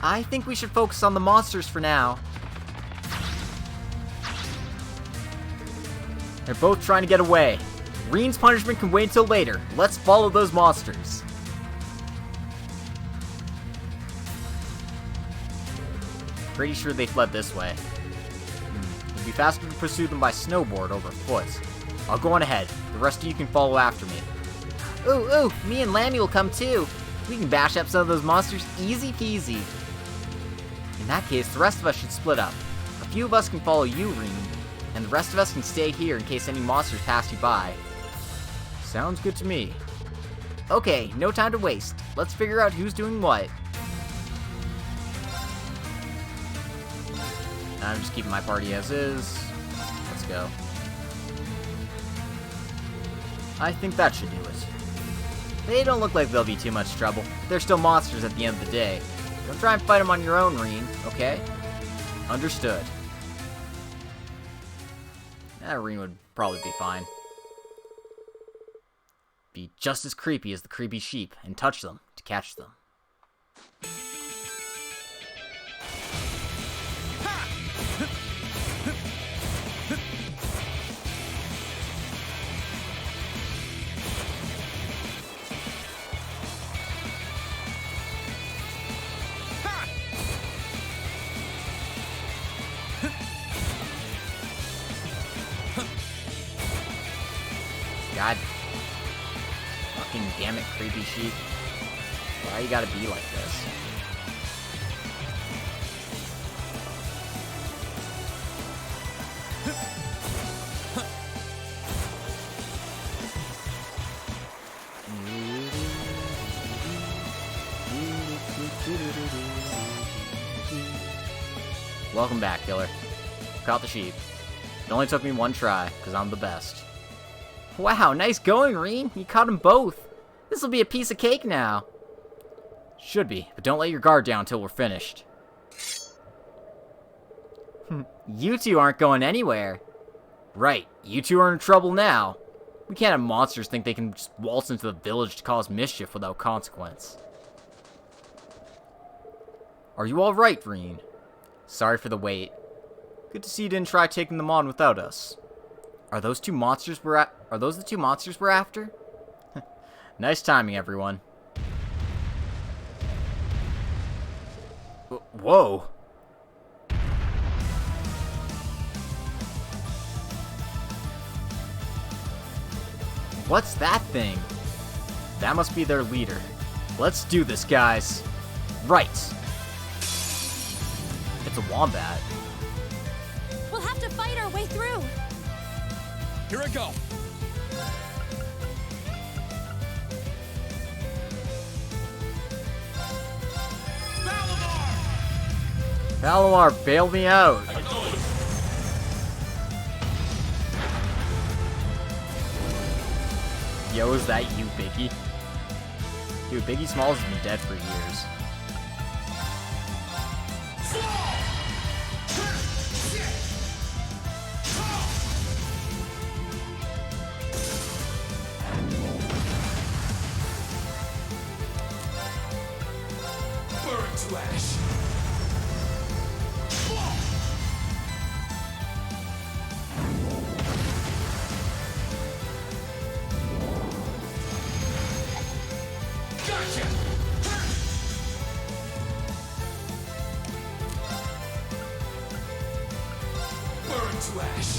I think we should focus on the monsters for now. They're both trying to get away. Reen's punishment can wait until later. Let's follow those monsters. Pretty sure they fled this way. It'd be faster to pursue them by snowboard over foot. I'll go on ahead. The rest of you can follow after me. Ooh, me and Lammy will come too. We can bash up some of those monsters easy peasy. In that case, the rest of us should split up. A few of us can follow you, Reen, and the rest of us can stay here in case any monsters pass you by. Sounds good to me. Okay, no time to waste. Let's figure out who's doing what. I'm just keeping my party as is. Let's go. I think that should do it. They don't look like they'll be too much trouble. They're still monsters at the end of the day. Don't try and fight them on your own, Reen, okay? Understood. Reen would probably be fine. Be just as creepy as the creepy sheep and touch them to catch them. God. Fucking damn it, creepy sheep. Why you gotta be like this? Welcome back, killer. Caught the sheep. It only took me one try, because I'm the best. Wow, nice going, Reen. You caught them both. This'll be a piece of cake now. Should be, but don't let your guard down until we're finished. You two aren't going anywhere. Right, you two are in trouble now. We can't have monsters think they can just waltz into the village to cause mischief without consequence. Are you alright, Reen? Sorry for the wait. Good to see you didn't try taking them on without us. Are those the two monsters we're after? Nice timing, everyone. Whoa. What's that thing? That must be their leader. Let's do this, guys. Right. It's a wombat. We'll have to fight our way through. Here I go. Valimar, bail me out. Yo, is that you, Biggie? Dude, Biggie Smalls has been dead for years. Burn to ash. Gotcha. Burn to ash.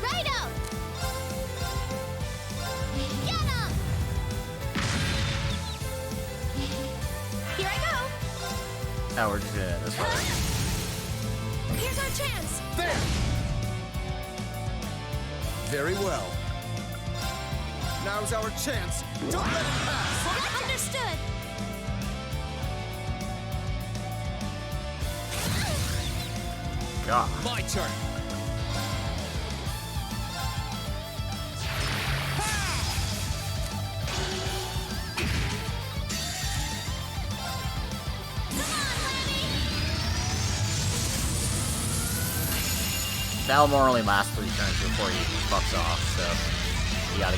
Righto! Get him! Here I go! Oh, we're just gonna this way. Here's our chance. There. Very well. Now's our chance. Don't let it pass. Understood. God. My turn. Valimar only lasts 3 turns before he fucks off, so you gotta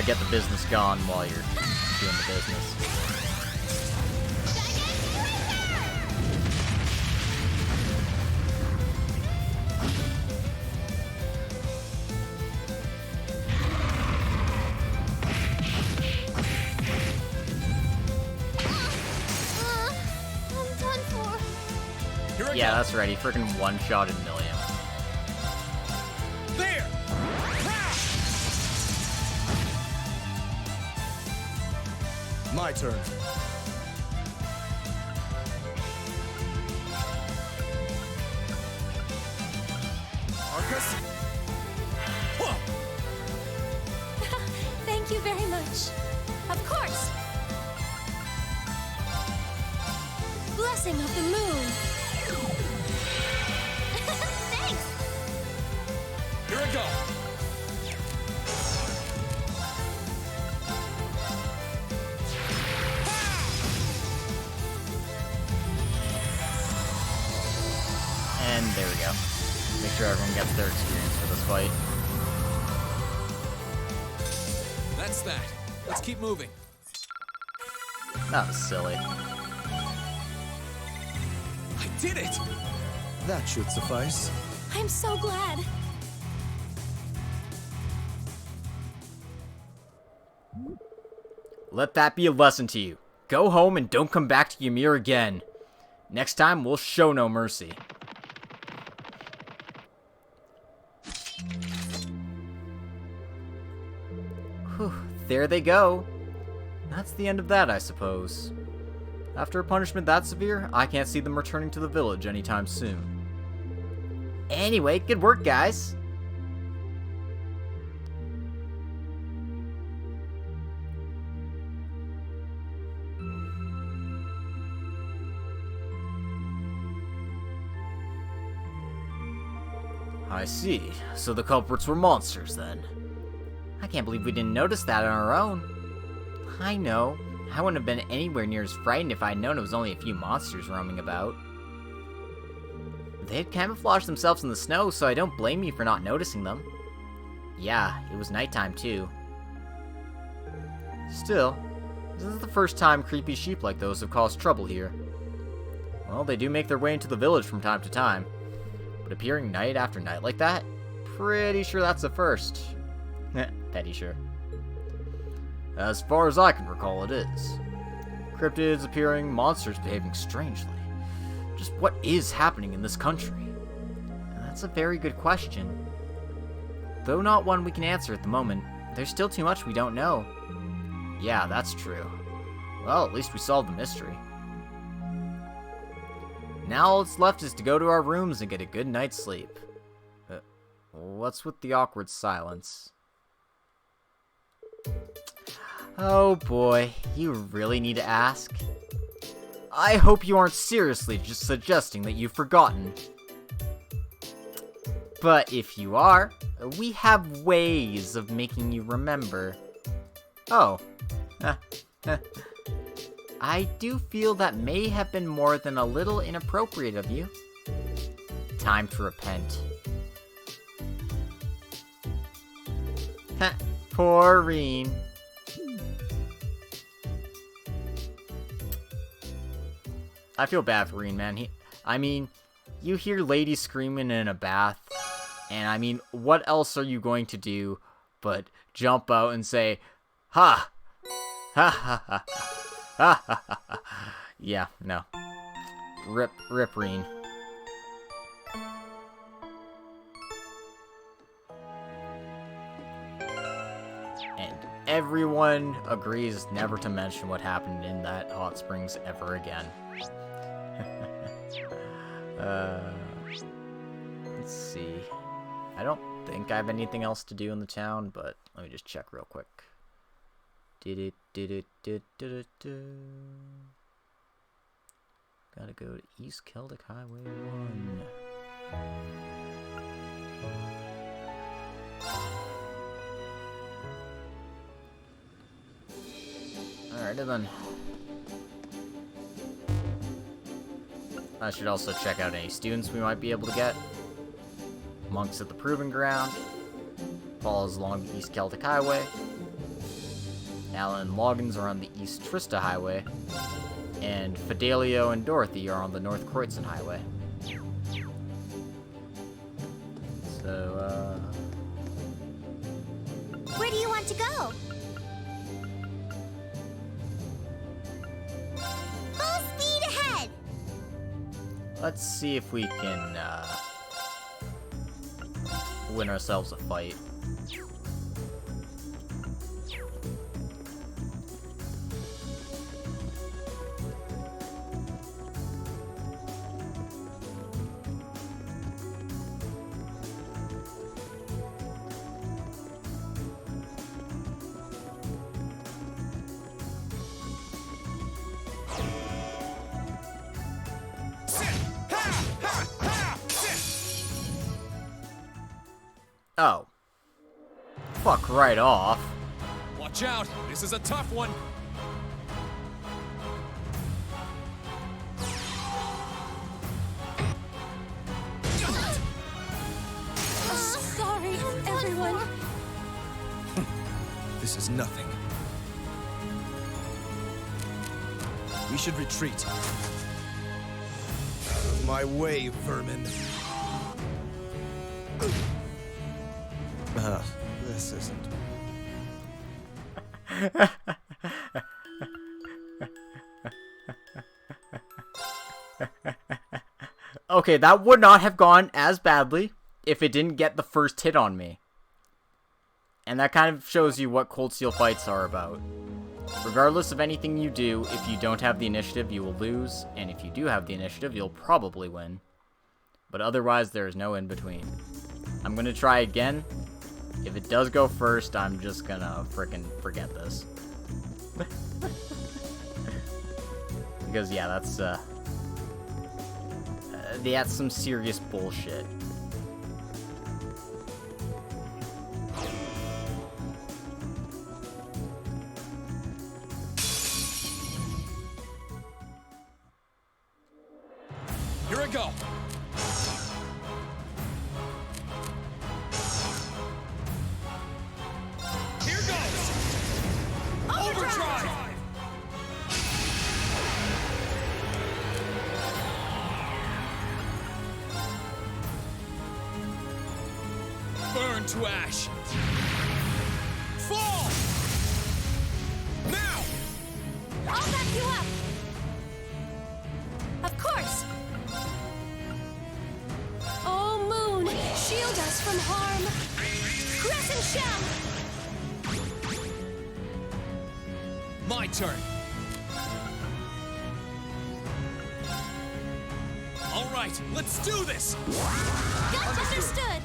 get the business gone while you're doing the business. I'm done for. Here I Yeah, go. that's right. He freaking one-shotted Milliam. There. My turn. Arcus. Whoa. Thank you very much. Of course. Blessing of the moon. Thanks! Here I go. And there we go. Make sure everyone gets their experience for this fight. That's that. Let's keep moving. That was silly. I did it. That should suffice. I'm so glad. Let that be a lesson to you. Go home and don't come back to Ymir again. Next time, we'll show no mercy. Whew, there they go. That's the end of that, I suppose. After a punishment that severe, I can't see them returning to the village anytime soon. Anyway, good work, guys. I see. So the culprits were monsters, then. I can't believe we didn't notice that on our own. I know. I wouldn't have been anywhere near as frightened if I'd known it was only a few monsters roaming about. They had camouflaged themselves in the snow, so I don't blame you for not noticing them. Yeah, it was nighttime too. Still, this is the first time creepy sheep like those have caused trouble here. Well, they do make their way into the village from time to time, but appearing night after night like that? Pretty sure that's the first. Petty sure. As far as I can recall, it is. Cryptids appearing, monsters behaving strangely. Just what is happening in this country? That's a very good question. Though not one we can answer at the moment, there's still too much we don't know. Yeah, that's true. Well, at least we solved the mystery. Now all that's left is to go to our rooms and get a good night's sleep. What's with the awkward silence? Oh boy, you really need to ask? I hope you aren't seriously just suggesting that you've forgotten. But if you are, we have ways of making you remember. Oh. I do feel that may have been more than a little inappropriate of you. Time to repent. Poor Reen. I feel bad for Reen, man. I mean, you hear ladies screaming in a bath, and I mean, what else are you going to do but jump out and say, ha! Ha ha ha ha ha ha ha. Yeah, no. Rip Reen. And everyone agrees never to mention what happened in that hot springs ever again. Let's see. I don't think I have anything else to do in the town, but let me just check real quick. Gotta go to East Celtic Highway 1. Alrighty then. I should also check out any students we might be able to get. Monks at the Proving Ground. Follows along the East Celtic Highway. Alan and Loggins are on the East Trista Highway. And Fidelio and Dorothy are on the North Kreutzen Highway. So, Where do you want to go? Full speed ahead! let's see if we can, win ourselves a fight. Oh. Fuck right off. Watch out! This is a tough one! Sorry, everyone. This is nothing. We should retreat. Out of my way, vermin. This isn't. Okay, that would not have gone as badly if it didn't get the first hit on me. And that kind of shows you what Cold Steel fights are about. Regardless of anything you do, if you don't have the initiative, you will lose, and if you do have the initiative, you'll probably win. But otherwise, there is no in-between. I'm gonna try again. If it does go first, I'm just gonna frickin' forget this. Because, yeah, that's some serious bullshit. go! Here goes! Overdrive! Burn to ash! Fall! Now! I'll back you up. Of course. Oh, Moon, shield us from harm. Crescent shell. My turn. All right, let's do this! Got understood.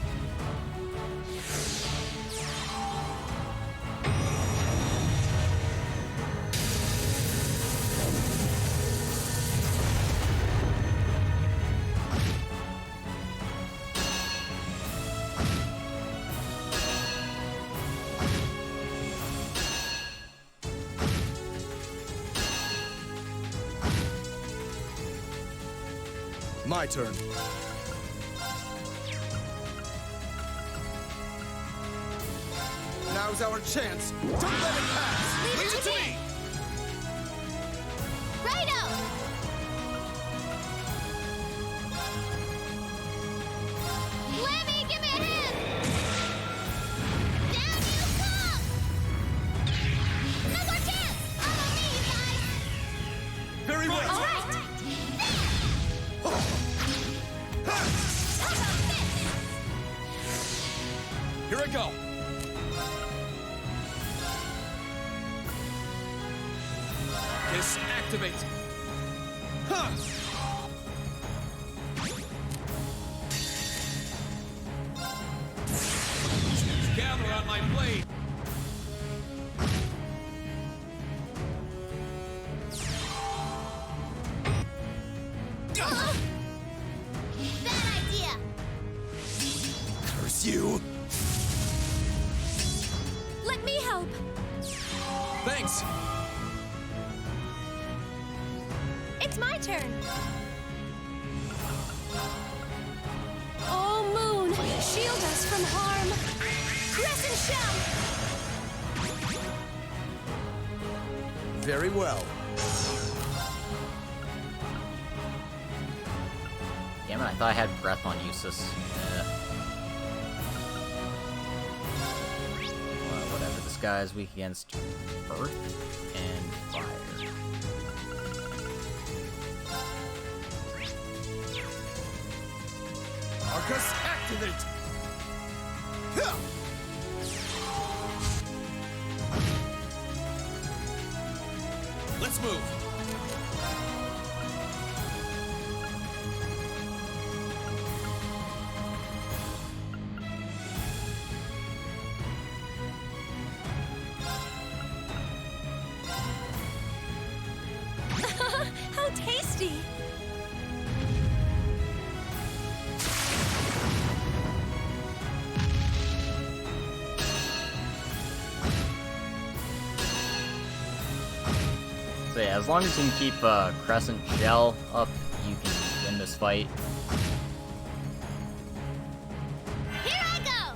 My turn. Now's our chance. Don't let it pass. Leave it to me. Righto. Lemmy, give me a hand. Down you come. No more chance. Follow me, you guys. Very well. All right. Here I go. Kiss activate. Huh. Gather on my blade. Bad idea. Curse you. Let me help. Thanks. It's my turn. Oh, Moon, shield us from harm. Crescent shell. Very well. Damn it, I thought I had breath on Eustace. Well, whatever, this guy is weak against earth and fire. Arcus activate. Huh. Let's move. How tasty. So yeah, as long as you can keep Crescent Shell up, you can win this fight. Here I go.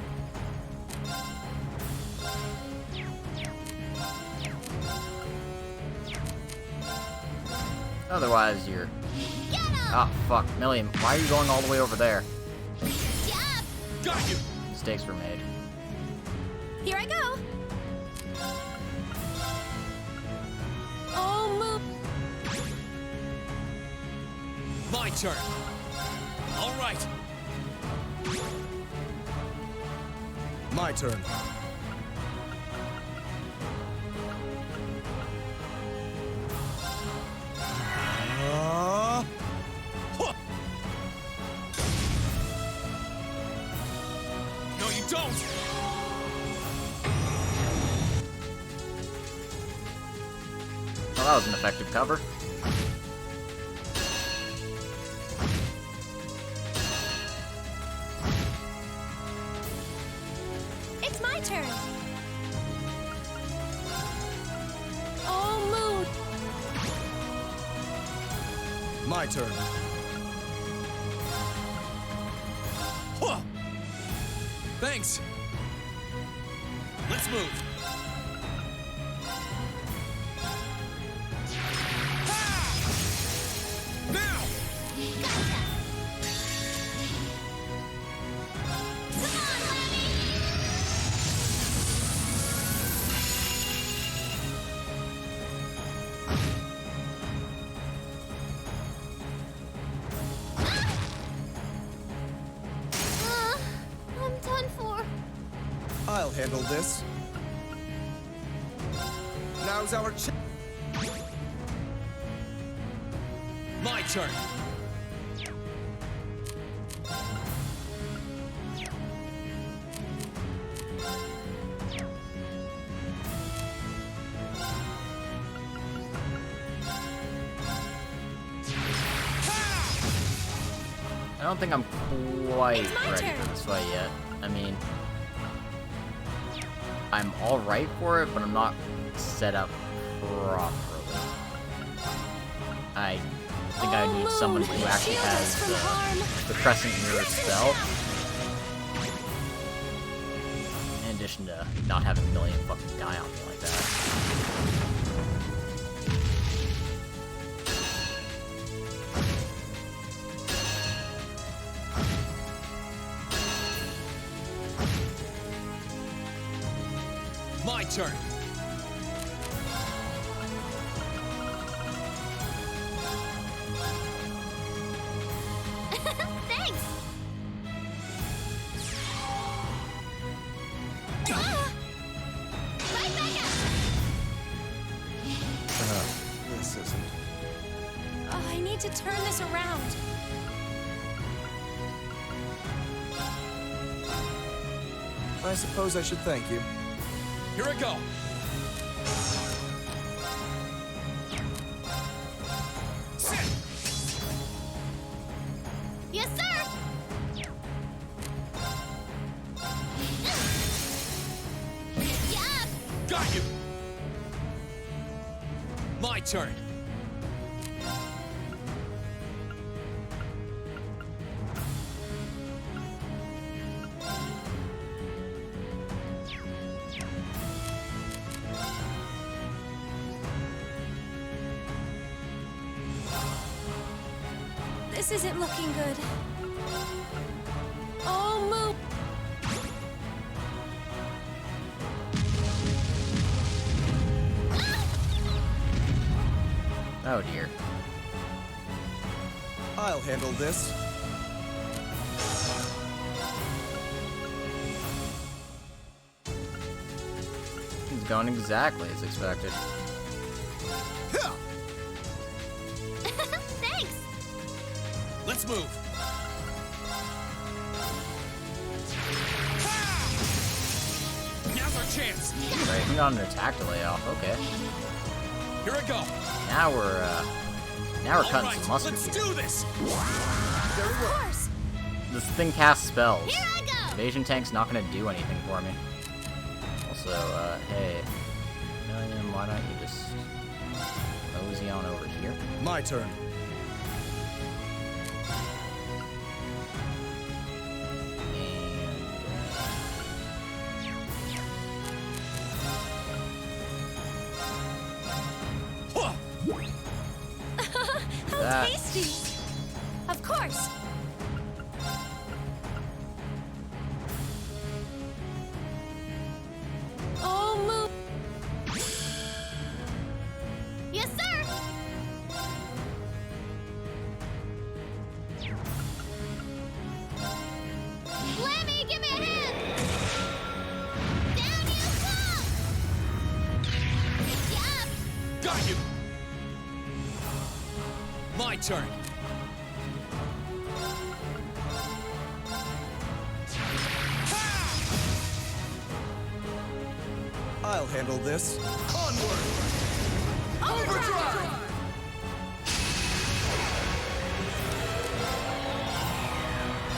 Otherwise, you're... Get him. Ah, fuck. Milliam, why are you going all the way over there? Yup. Got you. Mistakes were made. Here I go. Oh, Moon. My turn. All right. My turn. Huh. No, you don't. Well, that was an effective cover. It's my turn. Oh, Moon. My turn. Thanks. Let's move. Now! Gotcha! Come on, Lemmy! I'm done for. I'll handle this. Now's our chance. My turn. I don't think I'm quite It's my ready turn. for this fight yet. I mean, I'm alright for it, but I'm not set up properly. I think I need someone who actually shield us has from harm. the Crescent Mirror spell. In addition to not having a million fucking die on me like that. My turn. Thanks! Ah! Right back up! This isn't. Oh, I need to turn this around. I suppose I should thank you. Here I go. Yes, sir! Yup! Got you. My turn. This isn't looking good. Oh, move! Oh dear. I'll handle this. It's going exactly as expected. Huh. Thanks! Let's move. Now's our chance. Right, we got an attack delay off. Okay. Here I go. Now we're All cutting right, some mustard let's here. do this. Very Of well. course! This thing casts spells. Here I go! Evasion tank's not gonna do anything for me. Also, hey, Million, why don't you just mosey on over here? My turn. Huh. How That- tasty! Of course! Oh, move! Yes, sir! Lemmy, give me a hand! Down you come! Yup! Got you. My turn. I'll handle this. Onward! Overdrive!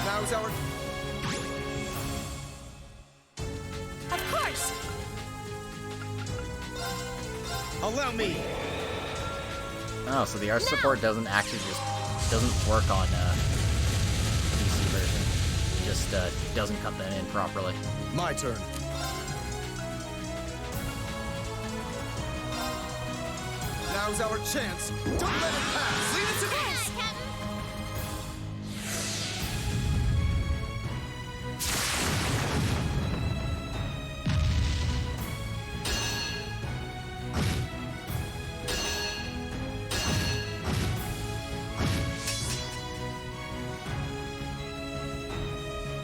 Now's our. Of course! Allow me. Oh, so the art support doesn't actually doesn't work on PC version. It just doesn't cut that in properly. My turn. Now's our chance. Don't let it pass. Leave it to me. Hey, Captain.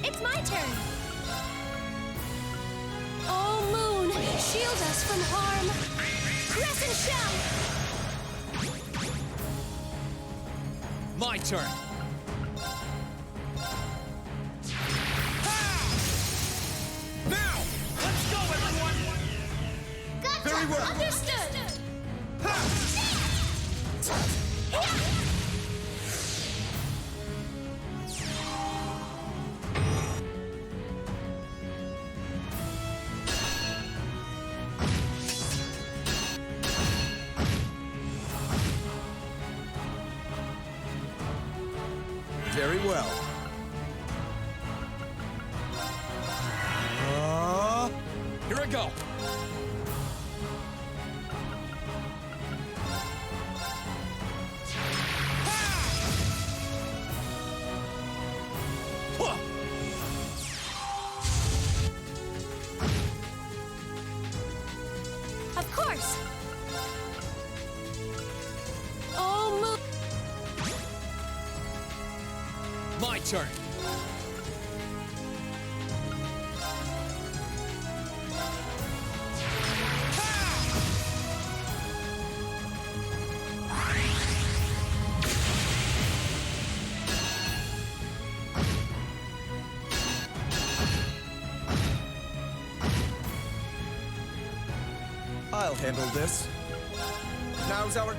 It's my turn. Oh, Moon, shield us from harm. Crescent shell. My turn. Now, let's go, everyone. Gotcha. Very well. Understood. Very well. Here I go. Of course. Oh, Moon. My turn. I'll handle this. Now's our...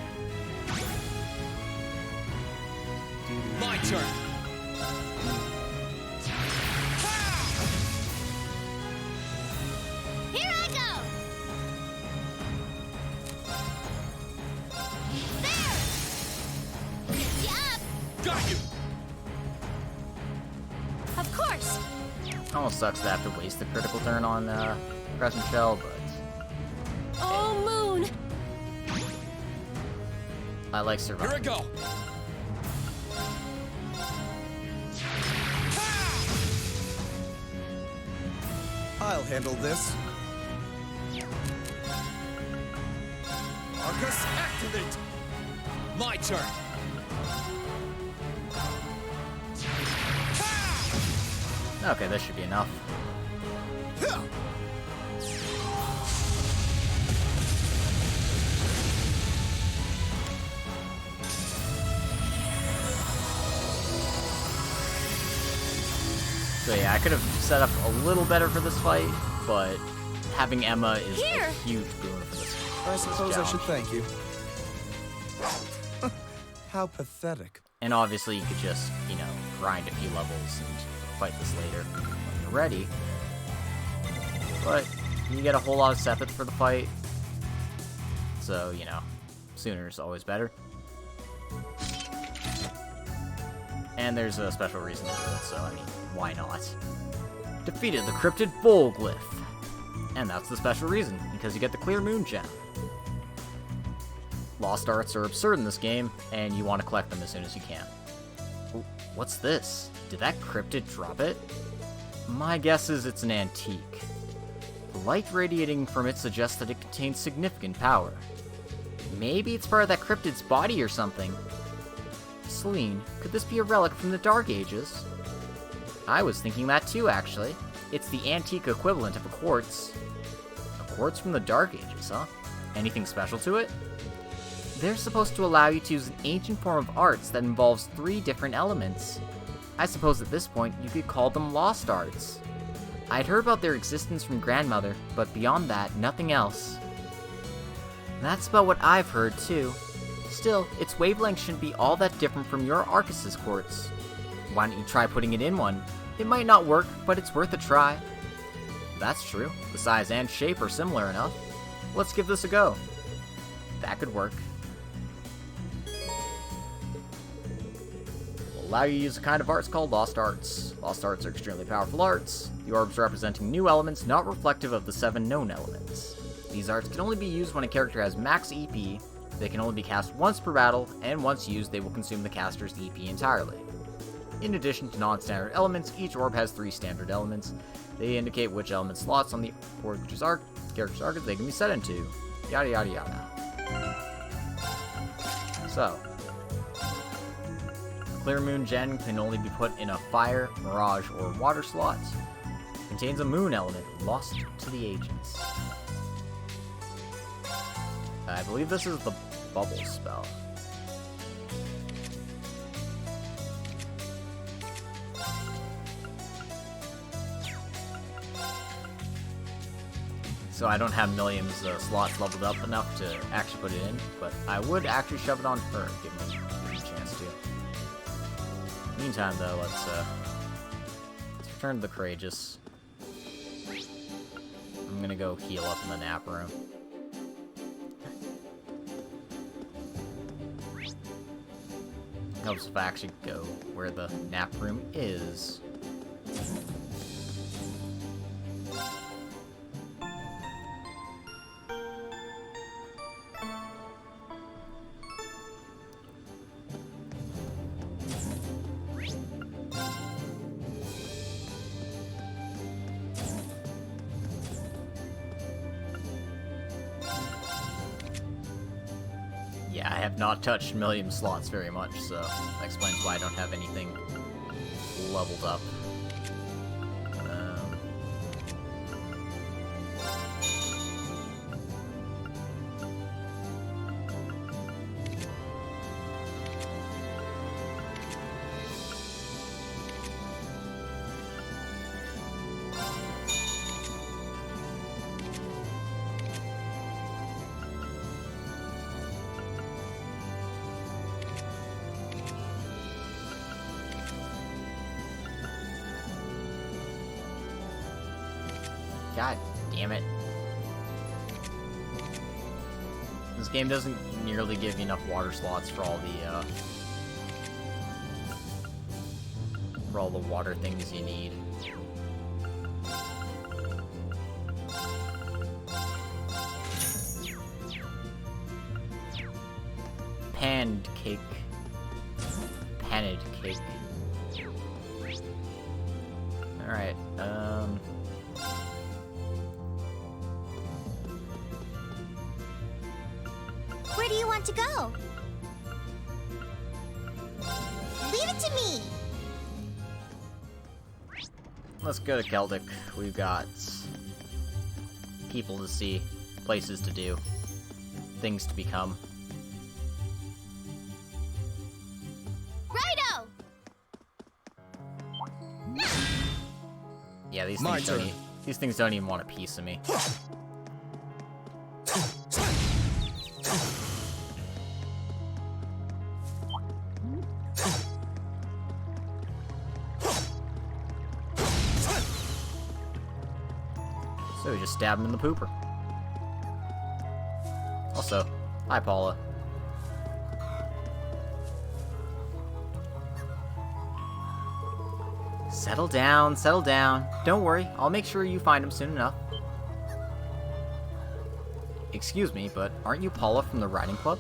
My turn. Here I go. There. Lift you up. Got you. Of course. Almost sucks to have to waste the critical turn on Crescent Shell, but Oh, Moon. I like Here I surviving. go. I'll handle this. Arcus, activate! My turn. Okay, this should be enough. So yeah, I could have set up a little better for this fight, but having Emma is Here. a huge boon for this. I suppose I should challenge. thank you. How pathetic. And obviously you could just, you know, grind a few levels and fight this later when you're ready. But you get a whole lot of sepith for the fight. So, you know, sooner is always better. And there's a special reason to do it, so I mean, why not? Defeated the cryptid Volglyph. And that's the special reason, because you get the clear moon gem. Lost arts are absurd in this game, and you want to collect them as soon as you can. Ooh, what's this? Did that cryptid drop it? My guess is it's an antique. The light radiating from it suggests that it contains significant power. Maybe it's part of that cryptid's body or something. Celine, could this be a relic from the Dark Ages? I was thinking that too, actually. It's the antique equivalent of a quartz. A quartz from the Dark Ages, huh? Anything special to it? They're supposed to allow you to use an ancient form of arts that involves 3 different elements. I suppose at this point you could call them lost arts. I'd heard about their existence from Grandmother, but beyond that, nothing else. That's about what I've heard too. Still, its wavelength shouldn't be all that different from your Arcus's quartz. Why don't you try putting it in one? It might not work, but it's worth a try. That's true. The size and shape are similar enough. Let's give this a go. That could work. allow you to use a kind of arts called Lost Arts. Lost Arts are extremely powerful arts, the orbs representing new elements not reflective of the 7 known elements. These arts can only be used when a character has max EP, they can only be cast once per battle, and once used they will consume the caster's EP entirely. In addition to non-standard elements, each orb has 3 standard elements. They indicate which element slots on the character's arc they can be set into. Yada yada yada. So, Clear Moon Gen can only be put in a fire, mirage, or water slot. Contains a moon element lost to the ages. I believe this is the bubble spell. So I don't have Millium's slots leveled up enough to actually put it in, but I would actually shove it on her, give me a chance to. Meantime, though, let's return to the Courageous. I'm gonna go heal up in the nap room. Helps if I actually go where the nap room is. Yeah, I have not touched Millium slots very much, so that explains why I don't have anything leveled up. God damn it. This game doesn't nearly give you enough water slots for all the water things you need. Pancake. Panid cake. Alright, Where do you want to go? Leave it to me! let's go to Celtic. We've got people to see, places to do, things to become. Righto! Yeah, these My things don't even want a piece of me. So we just stab him in the pooper. Also, hi Paula. Settle down, settle down. Don't worry, I'll make sure you find him soon enough. Excuse me, but aren't you Paula from the riding club?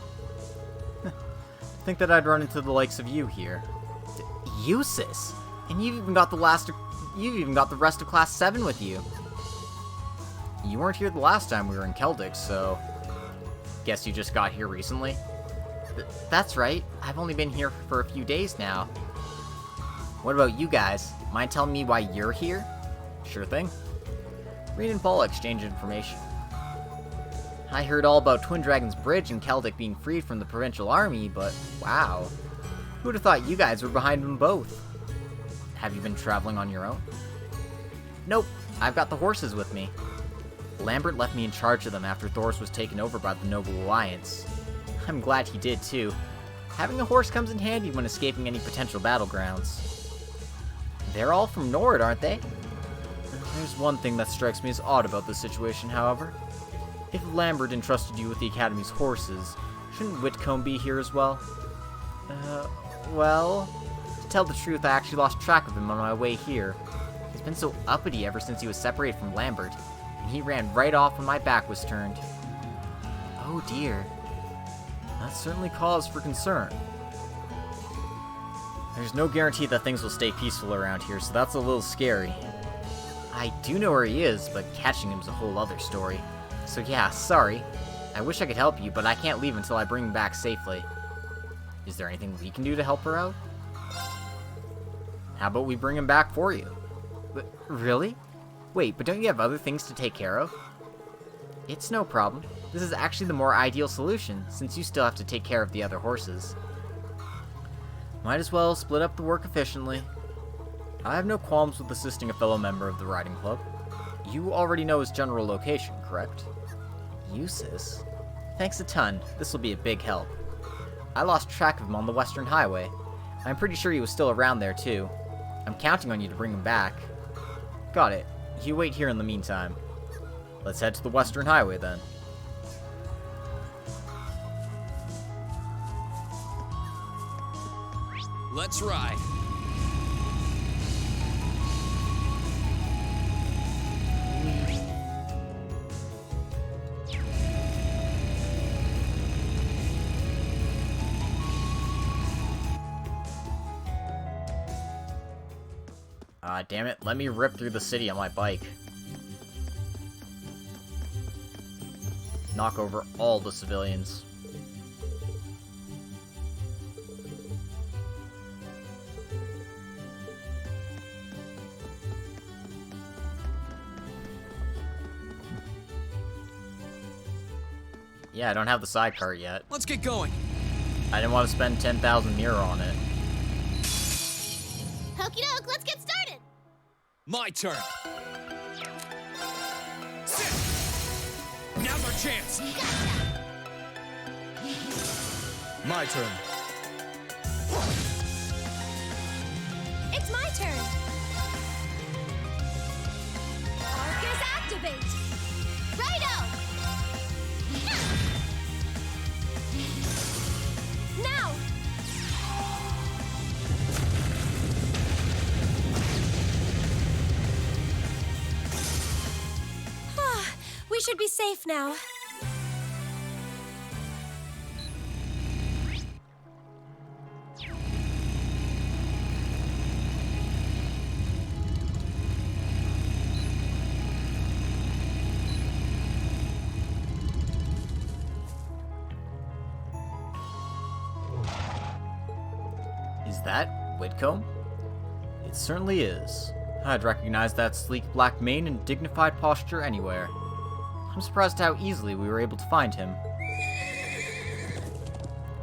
Think that I'd run into the likes of you here. You, sis? And you've even got the rest of class 7 with you. You weren't here the last time we were in Celtic, so guess you just got here recently? That's right. I've only been here for a few days now. What about you guys? Mind telling me why you're here? Sure thing. Reed and Paula exchange information. I heard all about Twin Dragon's Bridge and Celtic being freed from the provincial army, but wow. Who'd have thought you guys were behind them both? Have you been traveling on your own? Nope, I've got the horses with me. Lambert left me in charge of them after Thoris was taken over by the Noble Alliance. I'm glad he did too. Having a horse comes in handy when escaping any potential battlegrounds. They're all from Nord, aren't they? There's one thing that strikes me as odd about this situation, however. If Lambert entrusted you with the Academy's horses, shouldn't Whitcomb be here as well? Well... tell the truth, I actually lost track of him on my way here. He's been so uppity ever since he was separated from Lambert, and he ran right off when my back was turned. Oh dear. That's certainly cause for concern. There's no guarantee that things will stay peaceful around here, so that's a little scary. I do know where he is, but catching him's a whole other story. So yeah, sorry. I wish I could help you, but I can't leave until I bring him back safely. Is there anything we can do to help her out? How about we bring him back for you? But, really? Wait, but don't you have other things to take care of? It's no problem. This is actually the more ideal solution, since you still have to take care of the other horses. Might as well split up the work efficiently. I have no qualms with assisting a fellow member of the riding club. You already know his general location, correct? Uses? Thanks a ton. This will be a big help. I lost track of him on the Western Highway. I'm pretty sure he was still around there, too. I'm counting on you to bring him back. Got it. You wait here in the meantime. Let's head to the Western Highway, then. Let's ride. Damn it, let me rip through the city on my bike. Knock over all the civilians. Yeah, I don't have the sidecar yet. Let's get going. I didn't want to spend 10,000 mirror on it. Okie doke, let's get started! My turn. Sit. Now's our chance. Gotcha! My turn. It's my turn. Arcus activate. Righto! Now. We should be safe now. Is that Whitcomb? It certainly is. I'd recognize that sleek black mane and dignified posture anywhere. I'm surprised how easily we were able to find him.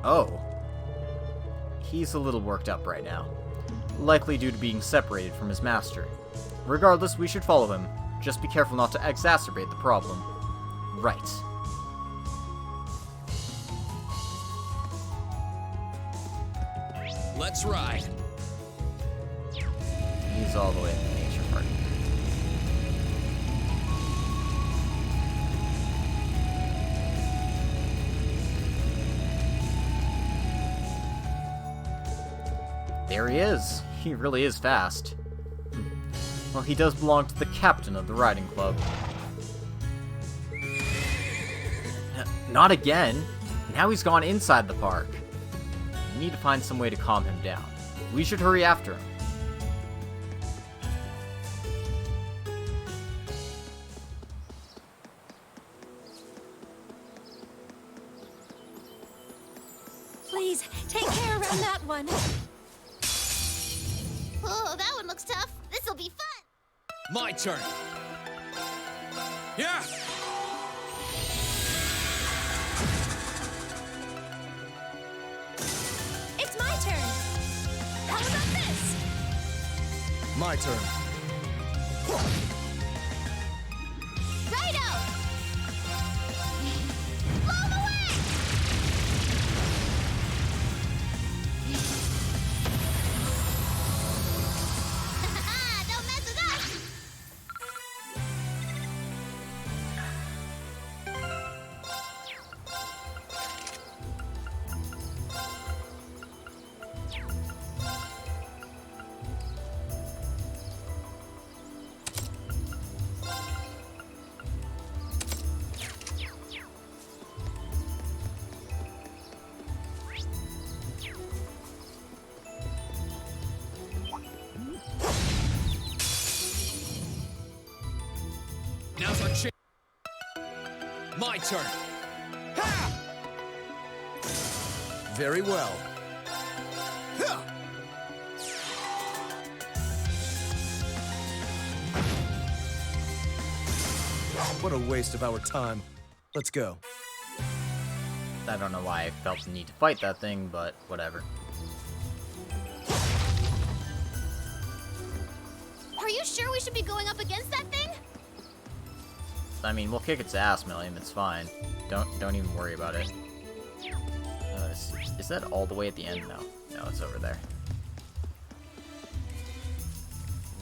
Oh. He's a little worked up right now. Likely due to being separated from his master. Regardless, we should follow him. Just be careful not to exacerbate the problem. Right. Let's ride. He's all the way in the nature park. There he is. He really is fast. Well, he does belong to the captain of the riding club. Not again! Now he's gone inside the park. We need to find some way to calm him down. We should hurry after him. Please, take care around that one. Oh, that one looks tough. This'll be fun! My turn. Yeah. It's my turn. How about this? My turn. Righto! Blow him away! Don't mess with us! another chance. My turn. Ha! Very well. Ha! What a waste of our time. Let's go. I don't know why I felt the need to fight that thing, but whatever. Are you sure we should be going up against that thing? I mean, we'll kick its ass, Milliam. It's fine. Don't even worry about it. Is that all the way at the end? No, it's over there.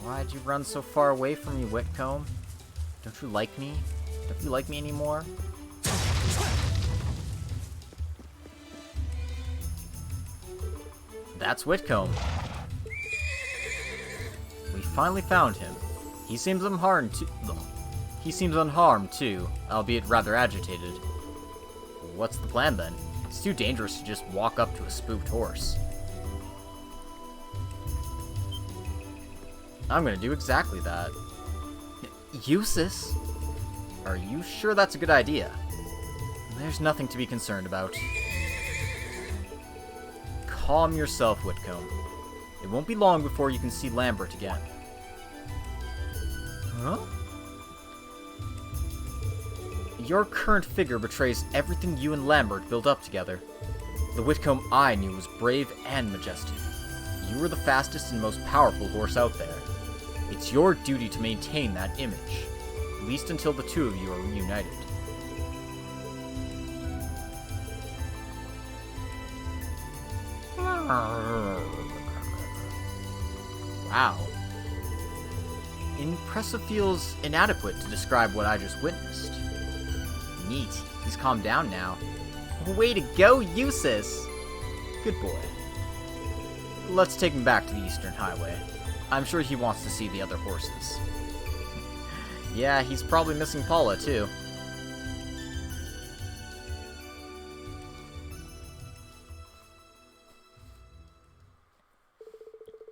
Why'd you run so far away from me, Whitcomb? Don't you like me? Don't you like me anymore? That's Whitcomb. We finally found him. He seems unharmed too, albeit rather agitated. What's the plan then? It's too dangerous to just walk up to a spooked horse. I'm gonna do exactly that. Eustace? Are you sure that's a good idea? There's nothing to be concerned about. Calm yourself, Whitcomb. It won't be long before you can see Lambert again. Huh? Your current figure betrays everything you and Lambert built up together. The Whitcomb I knew was brave and majestic. You were the fastest and most powerful horse out there. It's your duty to maintain that image, at least until the two of you are reunited. Wow. Impressive feels inadequate to describe what I just witnessed. Neat. He's calmed down now. Way to go, Eustace! Good boy. Let's take him back to the Eastern Highway. I'm sure he wants to see the other horses. Yeah, he's probably missing Paula, too.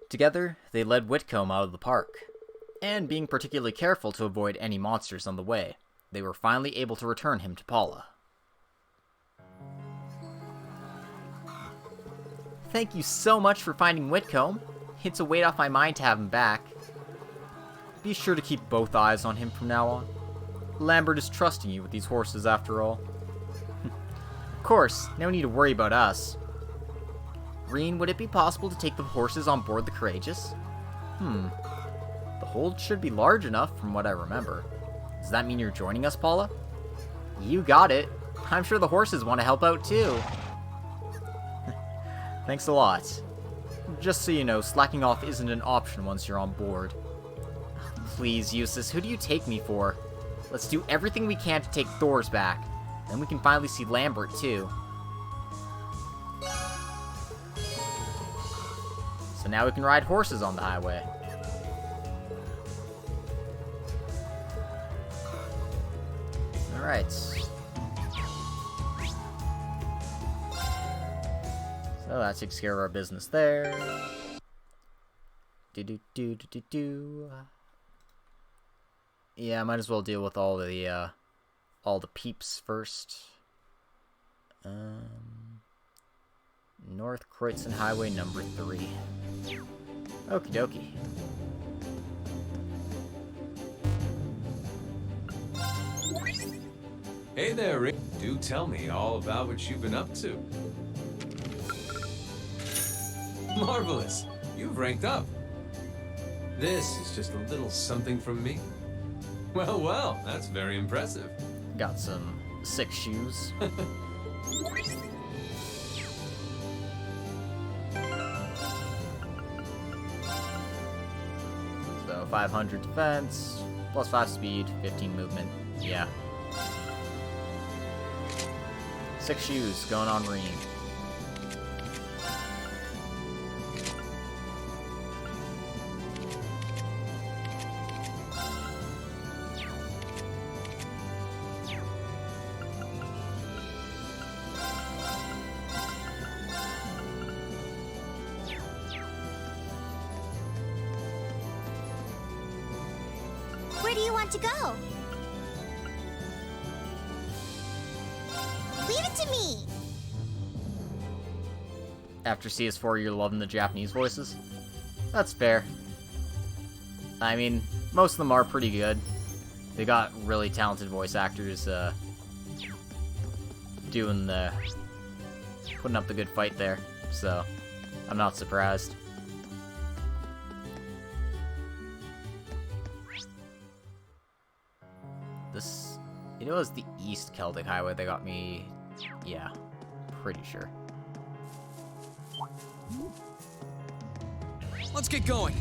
Together, they led Whitcomb out of the park, and being particularly careful to avoid any monsters on the way, they were finally able to return him to Paula. Thank you so much for finding Whitcomb. It's a weight off my mind to have him back. Be sure to keep both eyes on him from now on. Lambert is trusting you with these horses after all. Of course, no need to worry about us. Green, would it be possible to take the horses on board the Courageous? The hold should be large enough from what I remember. Does that mean you're joining us, Paula? You got it. I'm sure the horses want to help out too. Thanks a lot. Just so you know, slacking off isn't an option once you're on board. Please, Eustace, who do you take me for? Let's do everything we can to take Thor's back. Then we can finally see Lambert too. So now we can ride horses on the highway. Alright. So that takes care of our business there. Yeah, I might as well deal with all the peeps first. North Kreutzen Highway number 3. Okie dokie. Hey there, Rick. Do tell me all about what you've been up to. Marvelous. You've ranked up. This is just a little something from me. Well, that's very impressive. Got some 6 shoes. So 500 defense, plus 5 speed, 15 movement. Yeah. 6 shoes going on Reen. Where do you want to go? After CS4, you're loving the Japanese voices? That's fair. I mean, most of them are pretty good. They got really talented voice actors, putting up the good fight there, so I'm not surprised. This, it was the East Celtic Highway that got me, yeah, pretty sure. Let's get going.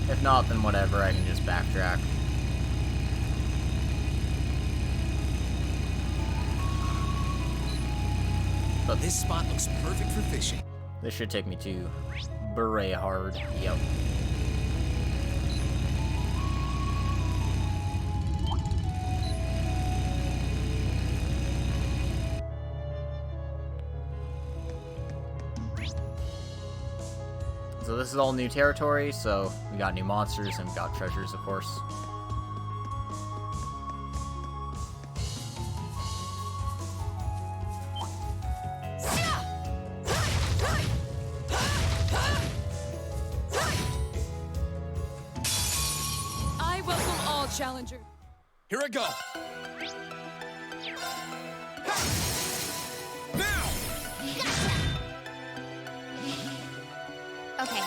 If not, then whatever, I can just backtrack. But This spot looks perfect for fishing. this should take me to Berehard. Yep. So this is all new territory, so we got new monsters and we got treasures, of course. I welcome all challengers. Here I go. Now! Okay.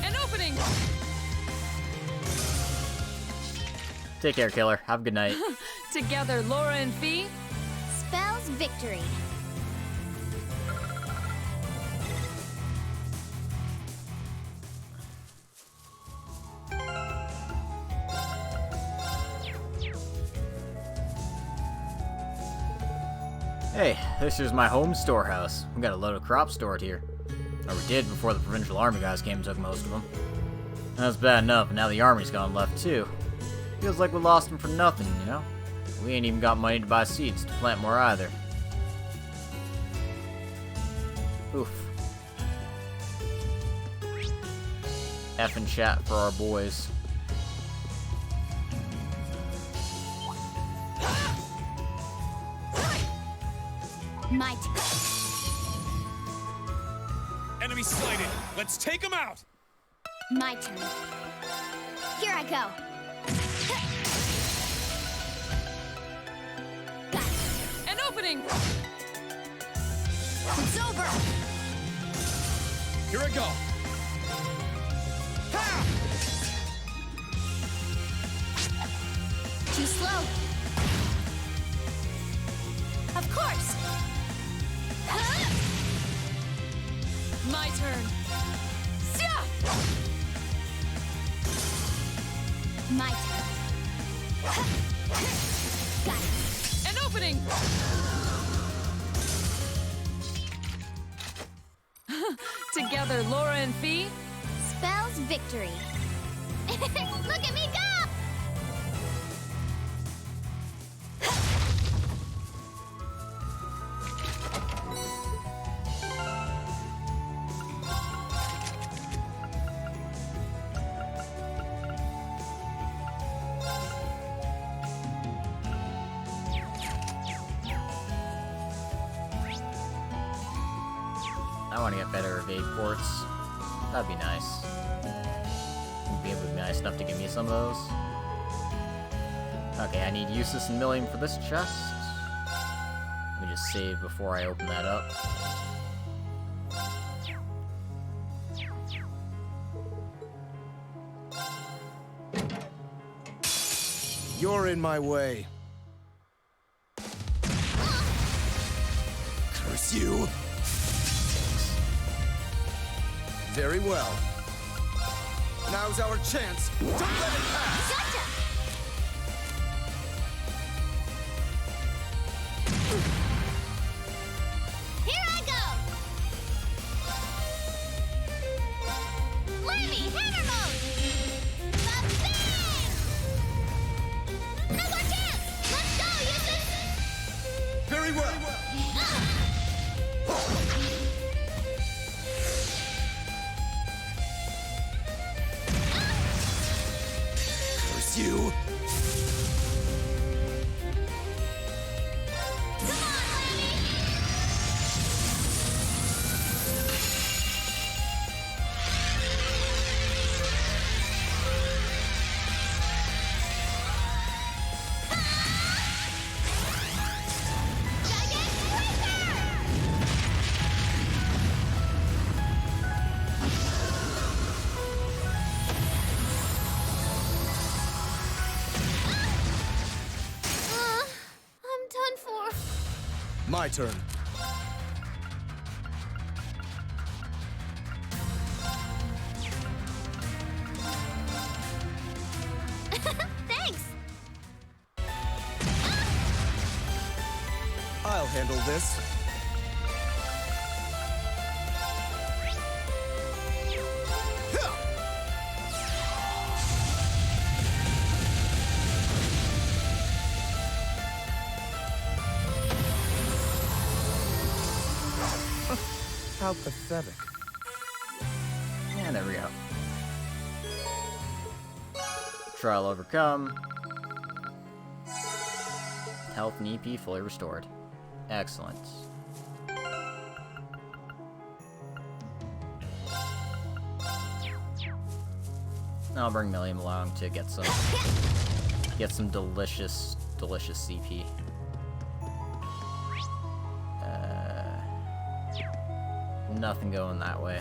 An opening! Take care, killer. Have a good night. Together, Laura and Fee. Spells victory. Hey, this is my home storehouse. We got a load of crops stored here. Or we did before the provincial army guys came and took most of them. That's bad enough, but now the army's gone left too. Feels like we lost them for nothing, you know? We ain't even got money to buy seeds to plant more either. Oof. Effing chat for our boys. My turn. Enemy sighted. Let's take him out. My turn. Here I go. Got it. An opening! It's over. Here I go. Too slow. Of course. My turn. My turn. Got it. An opening! Together, Laura and Fee. Spells victory. Look at me go! I want to get better evade ports. That'd be nice. You'd be able to be nice enough to give me some of those. Okay, I need Eustace and Millium for this chest. Let me just save before I open that up. You're in my way. Curse you. Very well. Now's our chance. Don't let it pass. Gotcha! Here I go! Lammy, hammer mode! Ba-bang! No more chance! Let's go, Eustace! Very well. Curse you. Come My turn. Thanks! I'll handle this. How pathetic. And there we go. Trial overcome. Health and EP fully restored. Excellent. I'll bring Milliam along to get some delicious CP. Nothing going that way.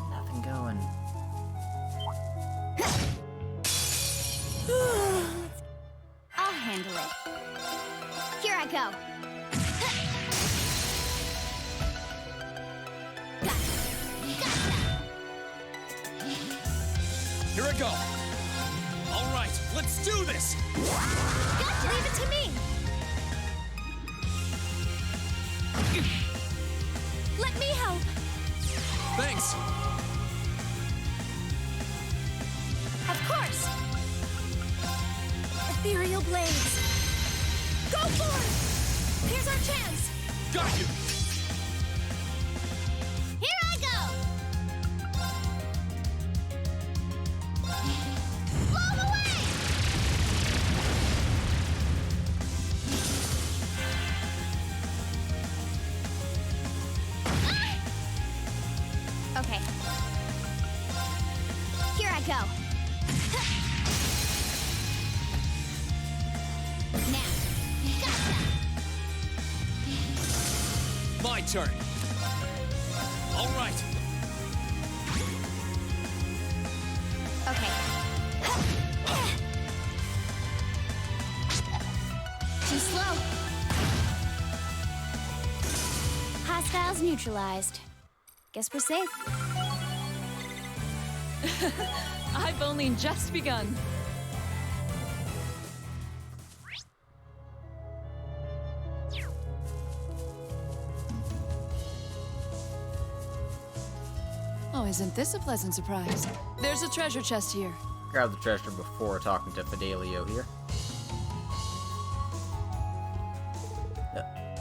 Nothing going. I'll handle it. Here I go. Here I go. All right, let's do this. Gotcha! Leave it to me! Let me help! Thanks. Of course! Ethereal blades! Go for it! Here's our chance! Got you. Here I go! Blow them away! Okay. Here I go. Now. Gotcha. My turn. All right. Okay. Too slow. Hostiles neutralized. Guess we're safe. I've only just begun. Oh, isn't this a pleasant surprise? There's a treasure chest here. Grab the treasure before talking to Fidelio here.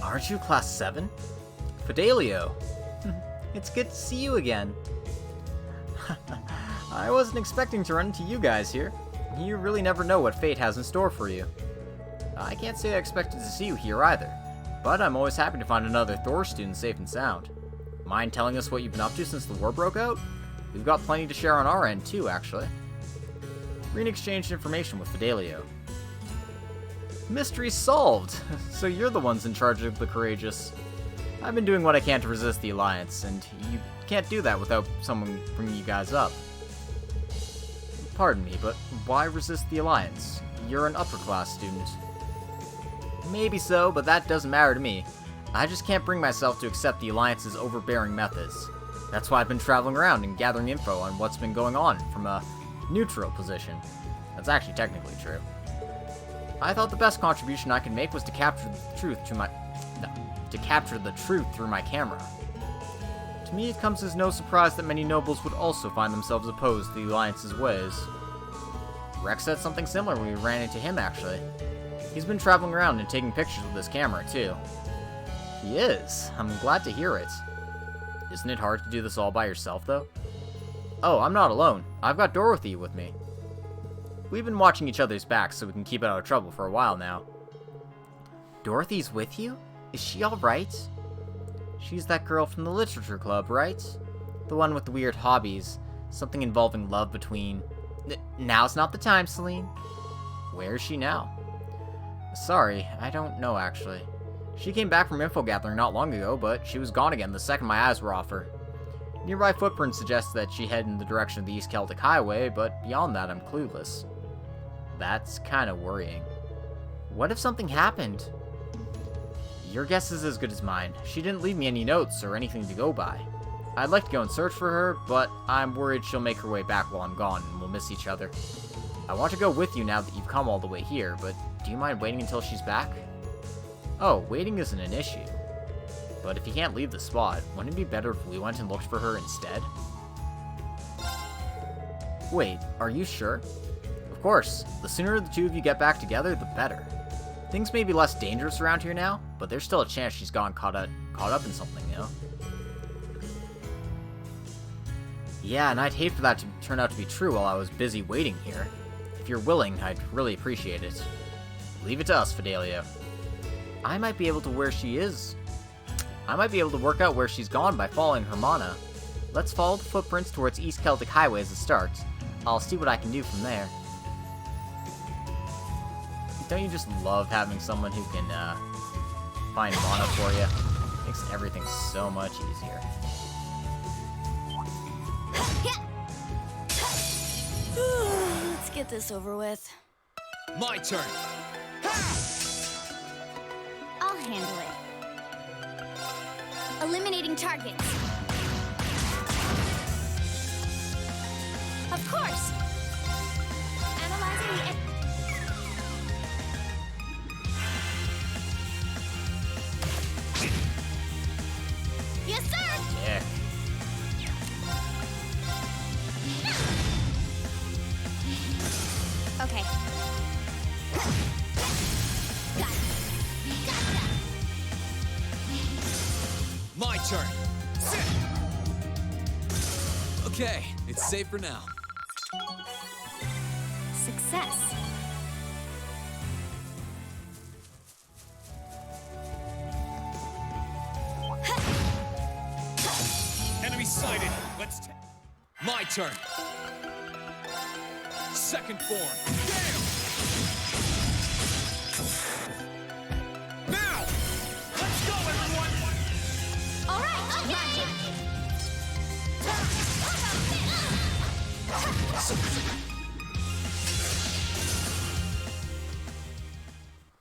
Aren't you class 7? Fidelio! It's good to see you again. I wasn't expecting to run into you guys here. You really never know what fate has in store for you. I can't say I expected to see you here either, but I'm always happy to find another Thor student safe and sound. Mind telling us what you've been up to since the war broke out? We've got plenty to share on our end too, actually. Reen exchanged information with Fidelio. Mystery solved! So you're the ones in charge of the Courageous. I've been doing what I can to resist the Alliance, and you can't do that without someone bringing you guys up. Pardon me, but why resist the Alliance? You're an upper-class student. Maybe so, but that doesn't matter to me. I just can't bring myself to accept the Alliance's overbearing methods. That's why I've been traveling around and gathering info on what's been going on from a neutral position. That's actually technically true. I thought the best contribution I could make was to capture the truth through my camera. To me, it comes as no surprise that many nobles would also find themselves opposed to the Alliance's ways. Rex said something similar when we ran into him, actually. He's been traveling around and taking pictures with his camera, too. He is. I'm glad to hear it. Isn't it hard to do this all by yourself, though? Oh, I'm not alone. I've got Dorothy with me. We've been watching each other's backs so we can keep out of trouble for a while now. Dorothy's with you? Is she alright? She's that girl from the literature club, right? The one with the weird hobbies. Something involving love between... Now's not the time, Celine. Where is she now? Sorry, I don't know, actually. She came back from info gathering not long ago, but she was gone again the second my eyes were off her. Nearby footprints suggest that she headed in the direction of the East Celtic Highway, but beyond that, I'm clueless. That's kind of worrying. What if something happened? Your guess is as good as mine. She didn't leave me any notes or anything to go by. I'd like to go and search for her, but I'm worried she'll make her way back while I'm gone and we'll miss each other. I want to go with you now that you've come all the way here, but do you mind waiting until she's back? Oh, waiting isn't an issue. But if you can't leave the spot, wouldn't it be better if we went and looked for her instead? Wait, are you sure? Of course, the sooner the two of you get back together, the better. Things may be less dangerous around here now, but there's still a chance she's gone caught up in something, you know? Yeah, and I'd hate for that to turn out to be true while I was busy waiting here. If you're willing, I'd really appreciate it. Leave it to us, Fidelio. I might be able to work out where she's gone by following her mana. Let's follow the footprints towards East Celtic Highway as a start. I'll see what I can do from there. Don't you just love having someone who can find mana for you? Makes everything so much easier. Let's get this over with. My turn. I'll handle it. Eliminating targets. Of course. Analyzing the... Yes, sir! Yeah. Okay. Got it. Gotcha. My turn. Okay, it's safe for now. Success. Enemy sighted. Let's take. My turn. Second form. Damn! Now! Let's go, everyone! All right, okay.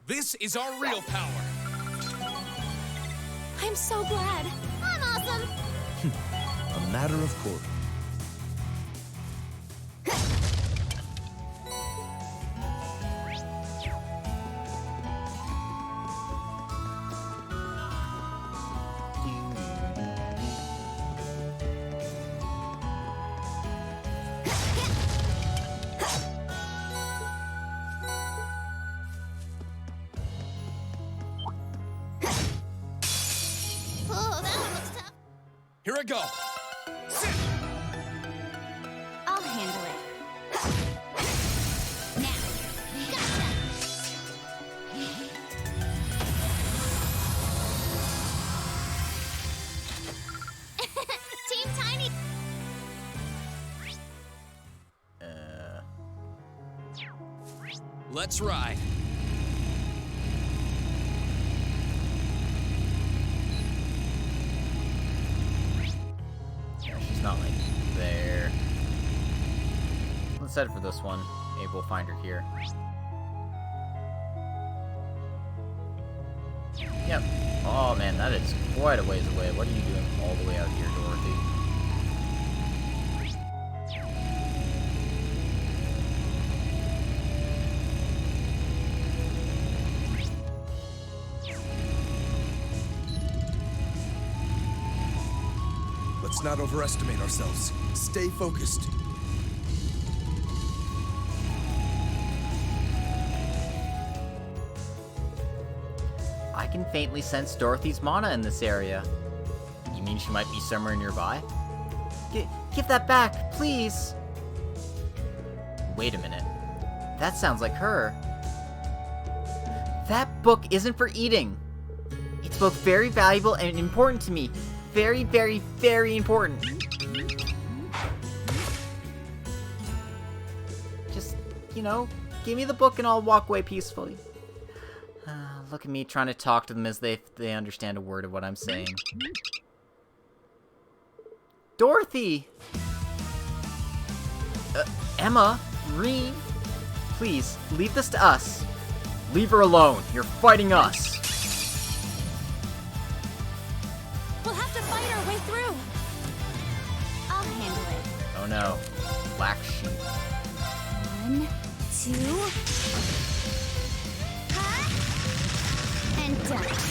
This is our real power. I'm so glad. I'm awesome. A matter of course. Oh, that one looks tough. Here I go. I'll handle it. Now. Gotcha. Team Tiny. Let's ride. Yeah, she's not like there. Let's head for this one. Maybe we'll find her here. Yep. Oh man, that is quite a ways away. What are you doing all the way out here, Dorothy? Let's not overestimate ourselves. Stay focused. I can faintly sense Dorothy's mana in this area. You mean she might be somewhere nearby? Give that back, please! Wait a minute. That sounds like her. That book isn't for eating. It's both very valuable and important to me. Very, very, very important. Just, you know, give me the book and I'll walk away peacefully. Look at me trying to talk to them as they understand a word of what I'm saying. Dorothy! Emma, Reeve, Please, leave this to us. Leave her alone. You're fighting us. We'll have to fight our way through. I'll handle it. Oh no. Black sheep. 1, 2. And done. Got it.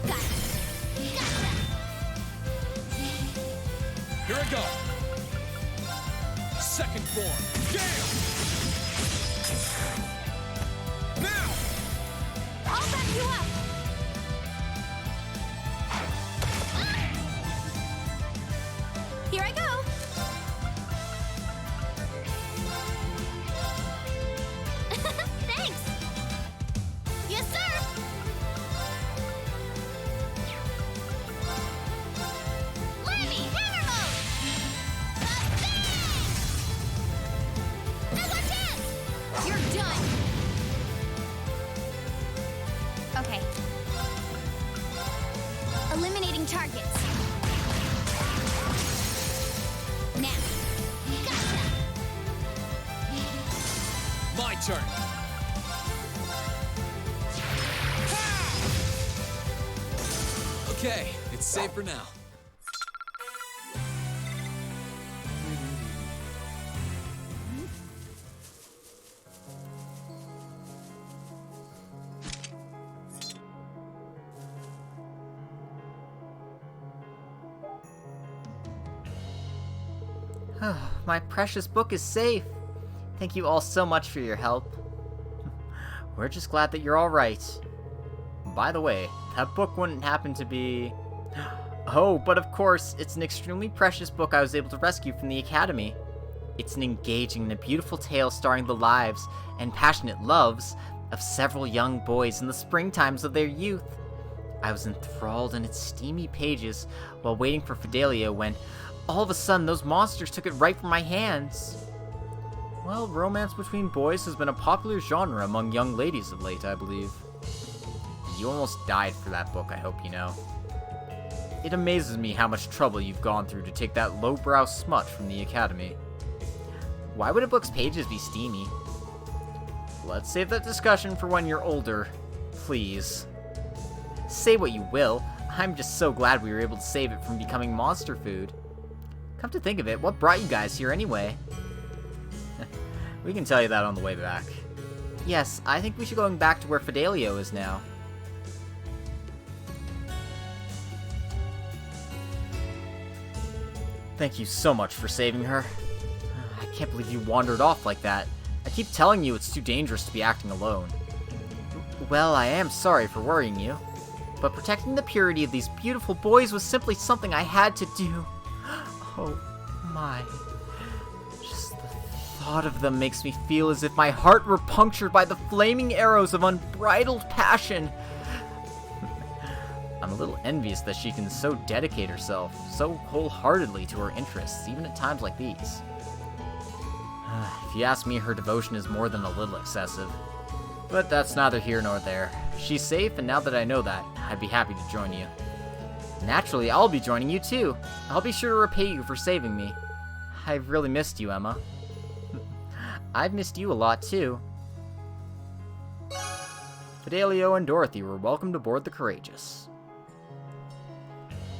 Gotcha. Here I go. Second form. Gale! Now! I'll back you up. Here I go. Thanks. Yes, sir. Lemmy, hammer mode. Now's our chance. You're done. Okay. Eliminating targets. Now. Gotcha. My turn. Okay, it's safe for now. My precious book is safe. Thank you all so much for your help. We're just glad that you're all right. By the way, that book wouldn't happen to be... Oh, but of course, it's an extremely precious book I was able to rescue from the Academy. It's an engaging and a beautiful tale starring the lives and passionate loves of several young boys in the springtimes of their youth. I was enthralled in its steamy pages while waiting for Fidelio when, all of a sudden, those monsters took it right from my hands. Well, romance between boys has been a popular genre among young ladies of late, I believe. You almost died for that book, I hope you know. It amazes me how much trouble you've gone through to take that lowbrow smut from the Academy. Why would a book's pages be steamy? Let's save that discussion for when you're older, please. Say what you will, I'm just so glad we were able to save it from becoming monster food. Come to think of it, what brought you guys here anyway? We can tell you that on the way back. Yes, I think we should go back to where Fidelio is now. Thank you so much for saving her. I can't believe you wandered off like that. I keep telling you it's too dangerous to be acting alone. Well, I am sorry for worrying you, but protecting the purity of these beautiful boys was simply something I had to do. Oh my. Just the thought of them makes me feel as if my heart were punctured by the flaming arrows of unbridled passion. I'm a little envious that she can so dedicate herself so wholeheartedly to her interests, even at times like these. If you ask me, her devotion is more than a little excessive. But that's neither here nor there. She's safe, and now that I know that, I'd be happy to join you. Naturally, I'll be joining you too. I'll be sure to repay you for saving me. I've really missed you, Emma. I've missed you a lot too. Fidelio and Dorothy were welcomed aboard the Courageous.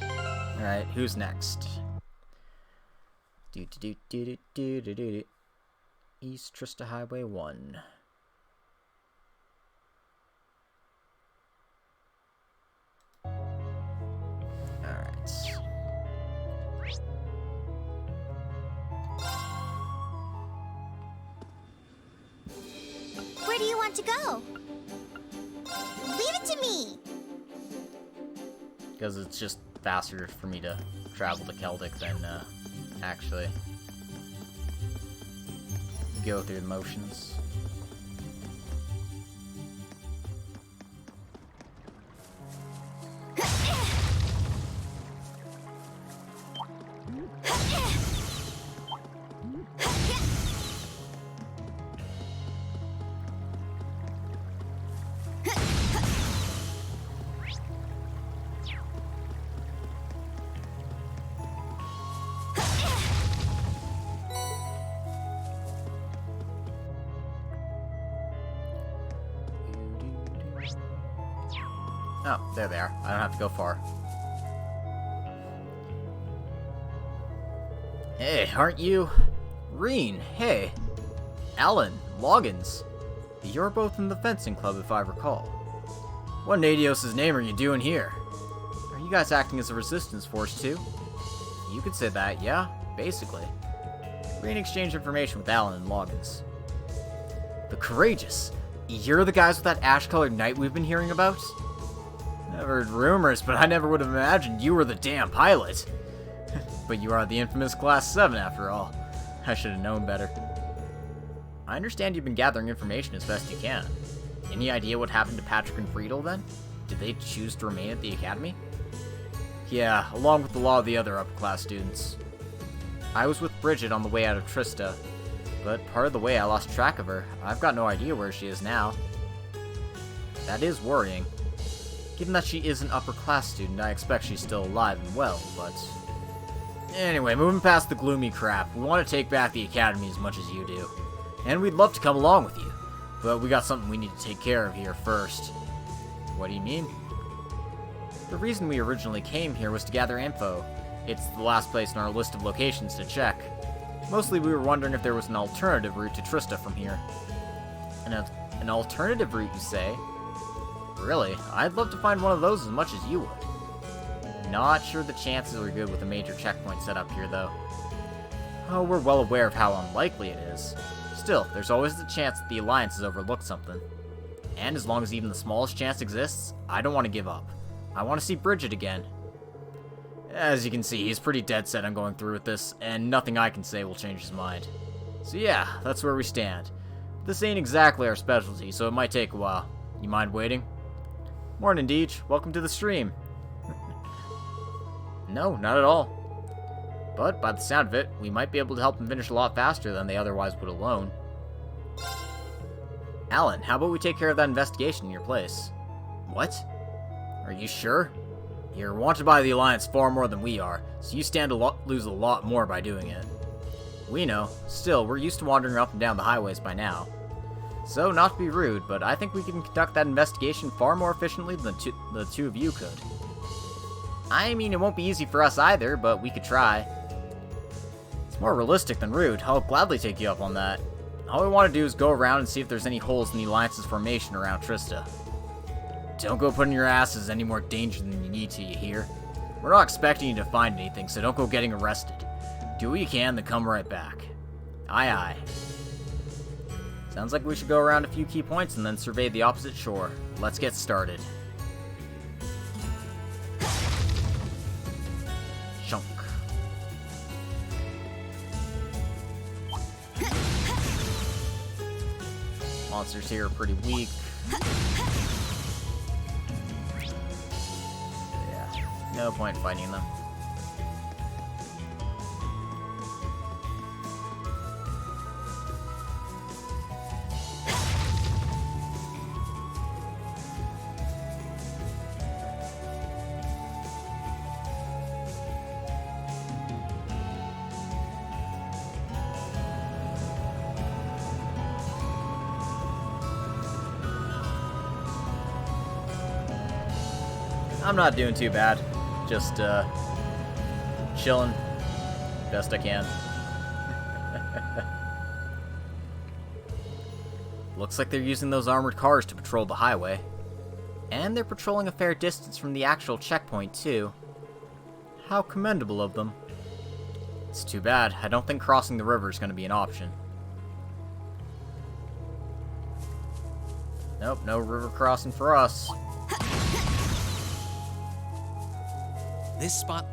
Alright, who's next? East Trista Highway 1. Alright. Where do you want to go? Leave it to me. Because it's just faster for me to travel to Celtic than actually go through the motions. Oh, there they are. I don't have to go far. Hey, aren't you... Reen, hey. Alan, Loggins. You're both in the fencing club, if I recall. What in Adios' name are you doing here? Are you guys acting as a resistance force, too? You could say that, yeah, basically. Reen exchanged information with Alan and Loggins. The Courageous. You're the guys with that ash-colored knight we've been hearing about? I've heard rumors, but I never would have imagined you were the damn pilot. But you are the infamous Class 7, after all. I should have known better. I understand you've been gathering information as best you can. Any idea what happened to Patrick and Friedel, then? Did they choose to remain at the academy? Yeah, along with a lot of the other upper-class students. I was with Bridget on the way out of Trista, but part of the way I lost track of her. I've got no idea where she is now. That is worrying. Given that she is an upper-class student, I expect she's still alive and well, but... Anyway, moving past the gloomy crap, we want to take back the academy as much as you do. And we'd love to come along with you, but we got something we need to take care of here first. What do you mean? The reason we originally came here was to gather info. It's the last place in our list of locations to check. Mostly we were wondering if there was an alternative route to Trista from here. An alternative route, you say? Really? I'd love to find one of those as much as you would. Not sure the chances are good with a major checkpoint set up here, though. Oh, we're well aware of how unlikely it is. Still, there's always the chance that the Alliance has overlooked something. And as long as even the smallest chance exists, I don't want to give up. I want to see Bridget again. As you can see, he's pretty dead set on going through with this, and nothing I can say will change his mind. So yeah, that's where we stand. This ain't exactly our specialty, so it might take a while. You mind waiting? Morning, Deej. Welcome to the stream. No, not at all. But, by the sound of it, we might be able to help them finish a lot faster than they otherwise would alone. Alan, how about we take care of that investigation in your place? What? Are you sure? You're wanted by the Alliance far more than we are, so you stand to lose a lot more by doing it. We know. Still, we're used to wandering up and down the highways by now. So, not to be rude, but I think we can conduct that investigation far more efficiently than the two of you could. I mean, it won't be easy for us either, but we could try. It's more realistic than rude. I'll gladly take you up on that. All we want to do is go around and see if there's any holes in the Alliance's formation around Trista. Don't go putting your asses any more danger than you need to, you hear? We're not expecting you to find anything, so don't go getting arrested. Do what you can, then come right back. Aye aye. Sounds like we should go around a few key points and then survey the opposite shore. Let's get started. Chunk. Monsters here are pretty weak. Yeah, no point fighting them. I'm not doing too bad. Just, chilling. Best I can. Looks like they're using those armored cars to patrol the highway. And they're patrolling a fair distance from the actual checkpoint, too. How commendable of them. It's too bad. I don't think crossing the river is going to be an option. Nope, no river crossing for us. This spot...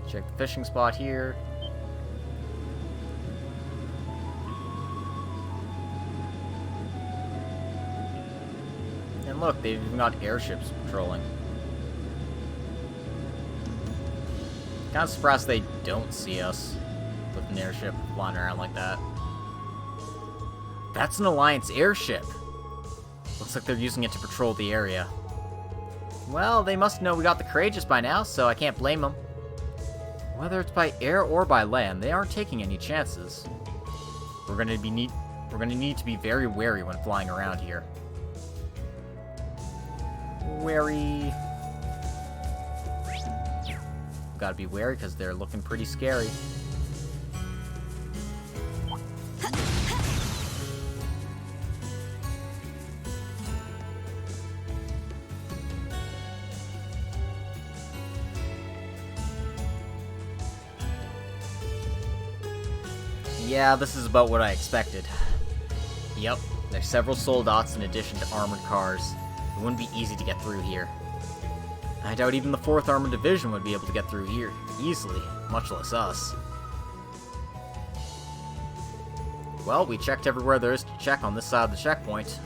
Check the fishing spot here. And look, they've even got airships patrolling. Kind of surprised they don't see us with an airship flying around like that. That's an Alliance airship. Looks like they're using it to patrol the area. Well, they must know we got the Courageous by now, so I can't blame them. Whether it's by air or by land, they aren't taking any chances. We're gonna need to be very wary when flying around here. wary. Gotta be wary because they're looking pretty scary. Yeah, this is about what I expected. Yep, there's several soldats in addition to armored cars. It wouldn't be easy to get through here. I doubt even the 4th Armored Division would be able to get through here easily, much less us. Well, we checked everywhere there is to check on this side of the checkpoint.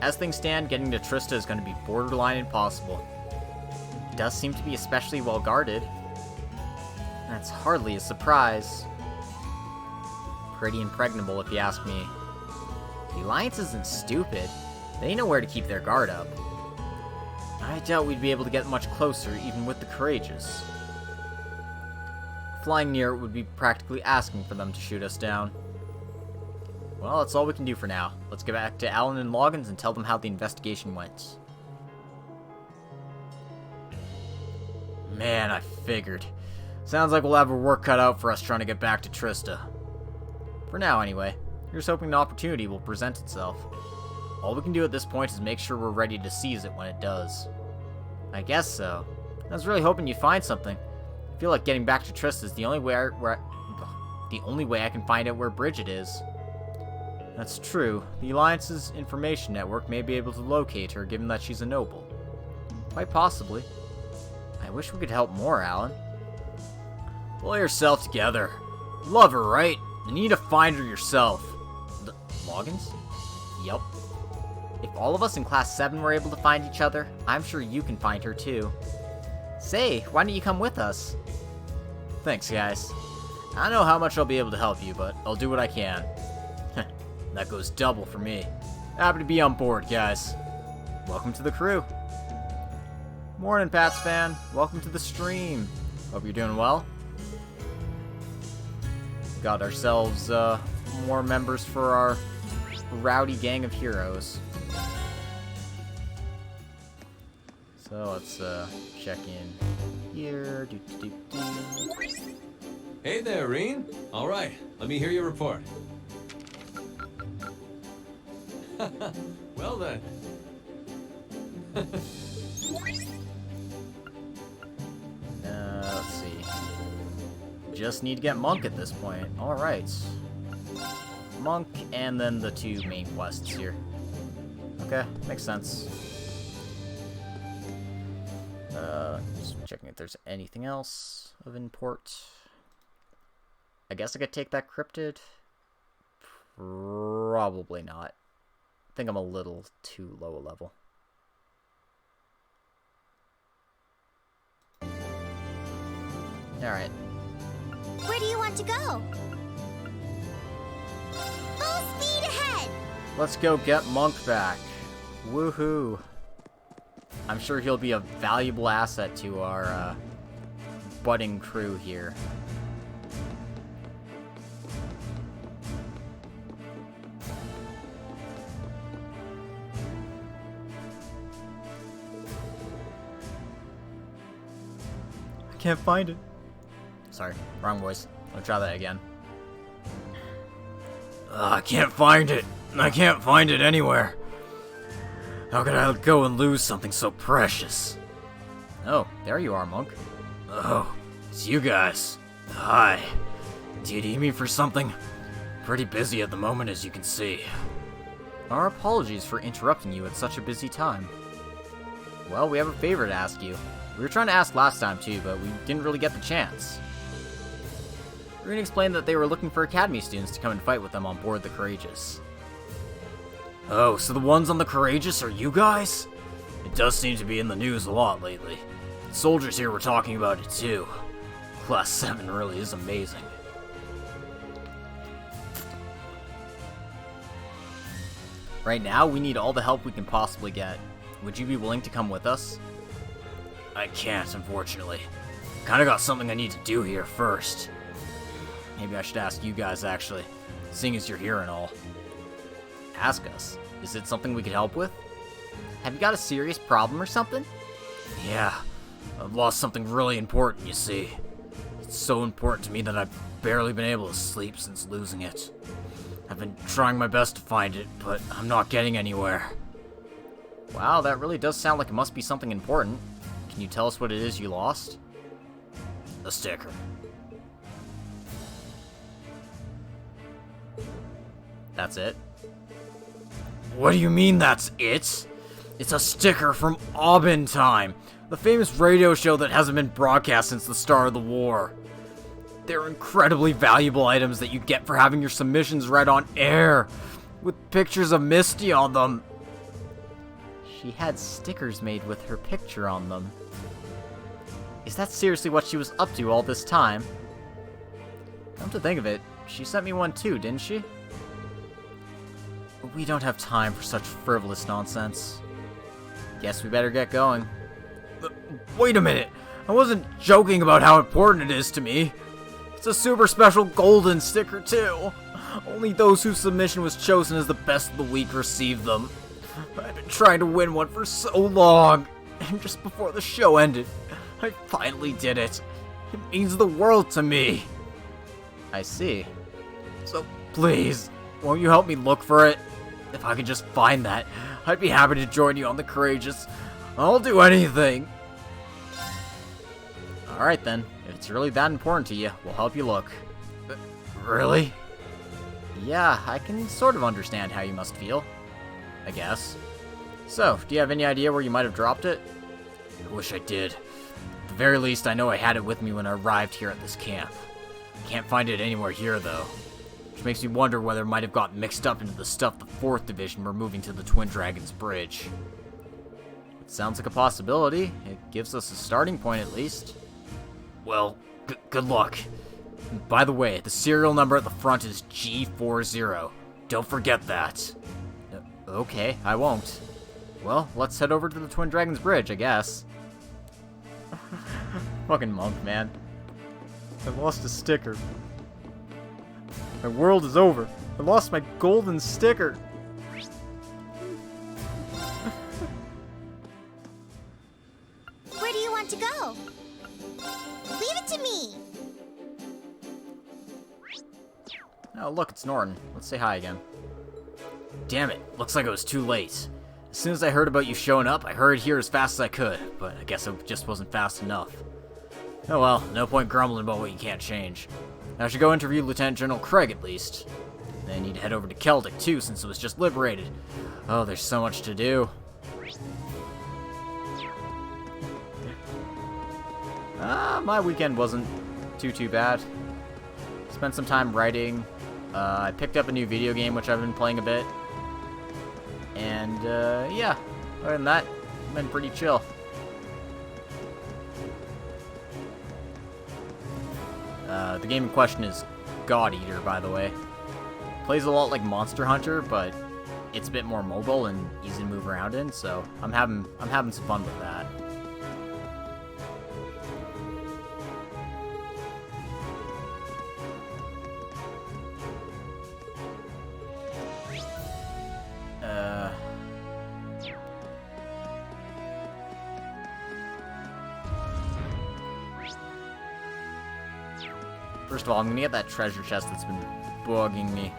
As things stand, getting to Trista is going to be borderline impossible. It does seem to be especially well guarded. That's hardly a surprise. Pretty impregnable, if you ask me. The Alliance isn't stupid. They know where to keep their guard up. I doubt we'd be able to get much closer, even with the Courageous. Flying near it would be practically asking for them to shoot us down. Well, that's all we can do for now. Let's get back to Alan and Loggins and tell them how the investigation went. Man, I figured. Sounds like we'll have our work cut out for us trying to get back to Trista. For now, anyway. Here's hoping an opportunity will present itself. All we can do at this point is make sure we're ready to seize it when it does. I guess so. I was really hoping you'd find something. I feel like getting back to Trista is the only way I can find out where Bridget is. That's true. The Alliance's information network may be able to locate her, given that she's a noble. Quite possibly. I wish we could help more, Alan. Pull yourself together. You love her, right? You need to find her yourself. Loggins? Yup. If all of us in Class 7 were able to find each other, I'm sure you can find her too. Say, why don't you come with us? Thanks, guys. I don't know how much I'll be able to help you, but I'll do what I can. That goes double for me. Happy to be on board, guys. Welcome to the crew. Morning, Pats fan. Welcome to the stream. Hope you're doing well. Got ourselves more members for our rowdy gang of heroes. So let's check in here. Hey there, Reen. All right, let me hear your report. Well then. Let's see. Just need to get Monk at this point. Alright. Monk and then the 2 main quests here. Okay, makes sense. Just checking if there's anything else of import. I guess I could take that cryptid. Probably not. I think I'm a little too low a level. Alright. Where do you want to go? Full speed ahead! Let's go get Monk back. Woohoo. I'm sure he'll be a valuable asset to our budding crew here. I can't find it. Sorry, wrong voice. I'll try that again. I can't find it. I can't find it anywhere. How could I go and lose something so precious? Oh, there you are, Monk. Oh, it's you guys. Hi. Do you need me for something? Pretty busy at the moment, as you can see. Our apologies for interrupting you at such a busy time. Well, we have a favor to ask you. We were trying to ask last time too, but we didn't really get the chance. Reen explained that they were looking for Academy students to come and fight with them on board the Courageous. Oh, so the ones on the Courageous are you guys? It does seem to be in the news a lot lately. The soldiers here were talking about it too. Class 7 really is amazing. Right now, we need all the help we can possibly get. Would you be willing to come with us? I can't, unfortunately. Kinda got something I need to do here first. Maybe I should ask you guys, actually, seeing as you're here and all. Ask us. Is it something we could help with? Have you got a serious problem or something? Yeah, I've lost something really important, you see. It's so important to me that I've barely been able to sleep since losing it. I've been trying my best to find it, but I'm not getting anywhere. Wow, that really does sound like it must be something important. Can you tell us what it is you lost? A sticker. That's it? What do you mean that's it? It's a sticker from Aubin Time, the famous radio show that hasn't been broadcast since the start of the war. They're incredibly valuable items that you get for having your submissions read on air, with pictures of Misty on them. She had stickers made with her picture on them. Is that seriously what she was up to all this time? Come to think of it, she sent me one too, didn't she? We don't have time for such frivolous nonsense. Guess we better get going. Wait a minute! I wasn't joking about how important it is to me. It's a super special golden sticker too. Only those whose submission was chosen as the best of the week receive them. I've been trying to win one for so long, and just before the show ended, I finally did it. It means the world to me. I see. So please, won't you help me look for it? If I could just find that, I'd be happy to join you on the Courageous. I'll do anything. Alright then, if it's really that important to you, we'll help you look. Really? Yeah, I can sort of understand how you must feel. I guess. So, do you have any idea where you might have dropped it? I wish I did. At the very least, I know I had it with me when I arrived here at this camp. Can't find it anywhere here, though. Which makes me wonder whether it might have gotten mixed up into the stuff the 4th Division were moving to the Twin Dragons Bridge. It sounds like a possibility. It gives us a starting point at least. Well, good luck. And by the way, the serial number at the front is G40. Don't forget that. Okay, I won't. Well, let's head over to the Twin Dragons Bridge, I guess. Fucking monk, man. I lost a sticker. My world is over. I lost my golden sticker. Where do you want to go? Leave it to me. Oh, look, it's Norton. Let's say hi again. Damn it, looks like it was too late. As soon as I heard about you showing up, I hurried here as fast as I could, but I guess it just wasn't fast enough. Oh well, no point grumbling about what you can't change. I should go interview Lieutenant General Craig at least. Then I need to head over to Celtic too, since it was just liberated. Oh, there's so much to do. My weekend wasn't too bad. Spent some time writing. I picked up a new video game, which I've been playing a bit. And, yeah. Other than that, I've been pretty chill. The game in question is God Eater, by the way. Plays a lot like Monster Hunter, but it's a bit more mobile and easy to move around in, so I'm having some fun with that. First of all, I'm gonna get that treasure chest that's been bugging me.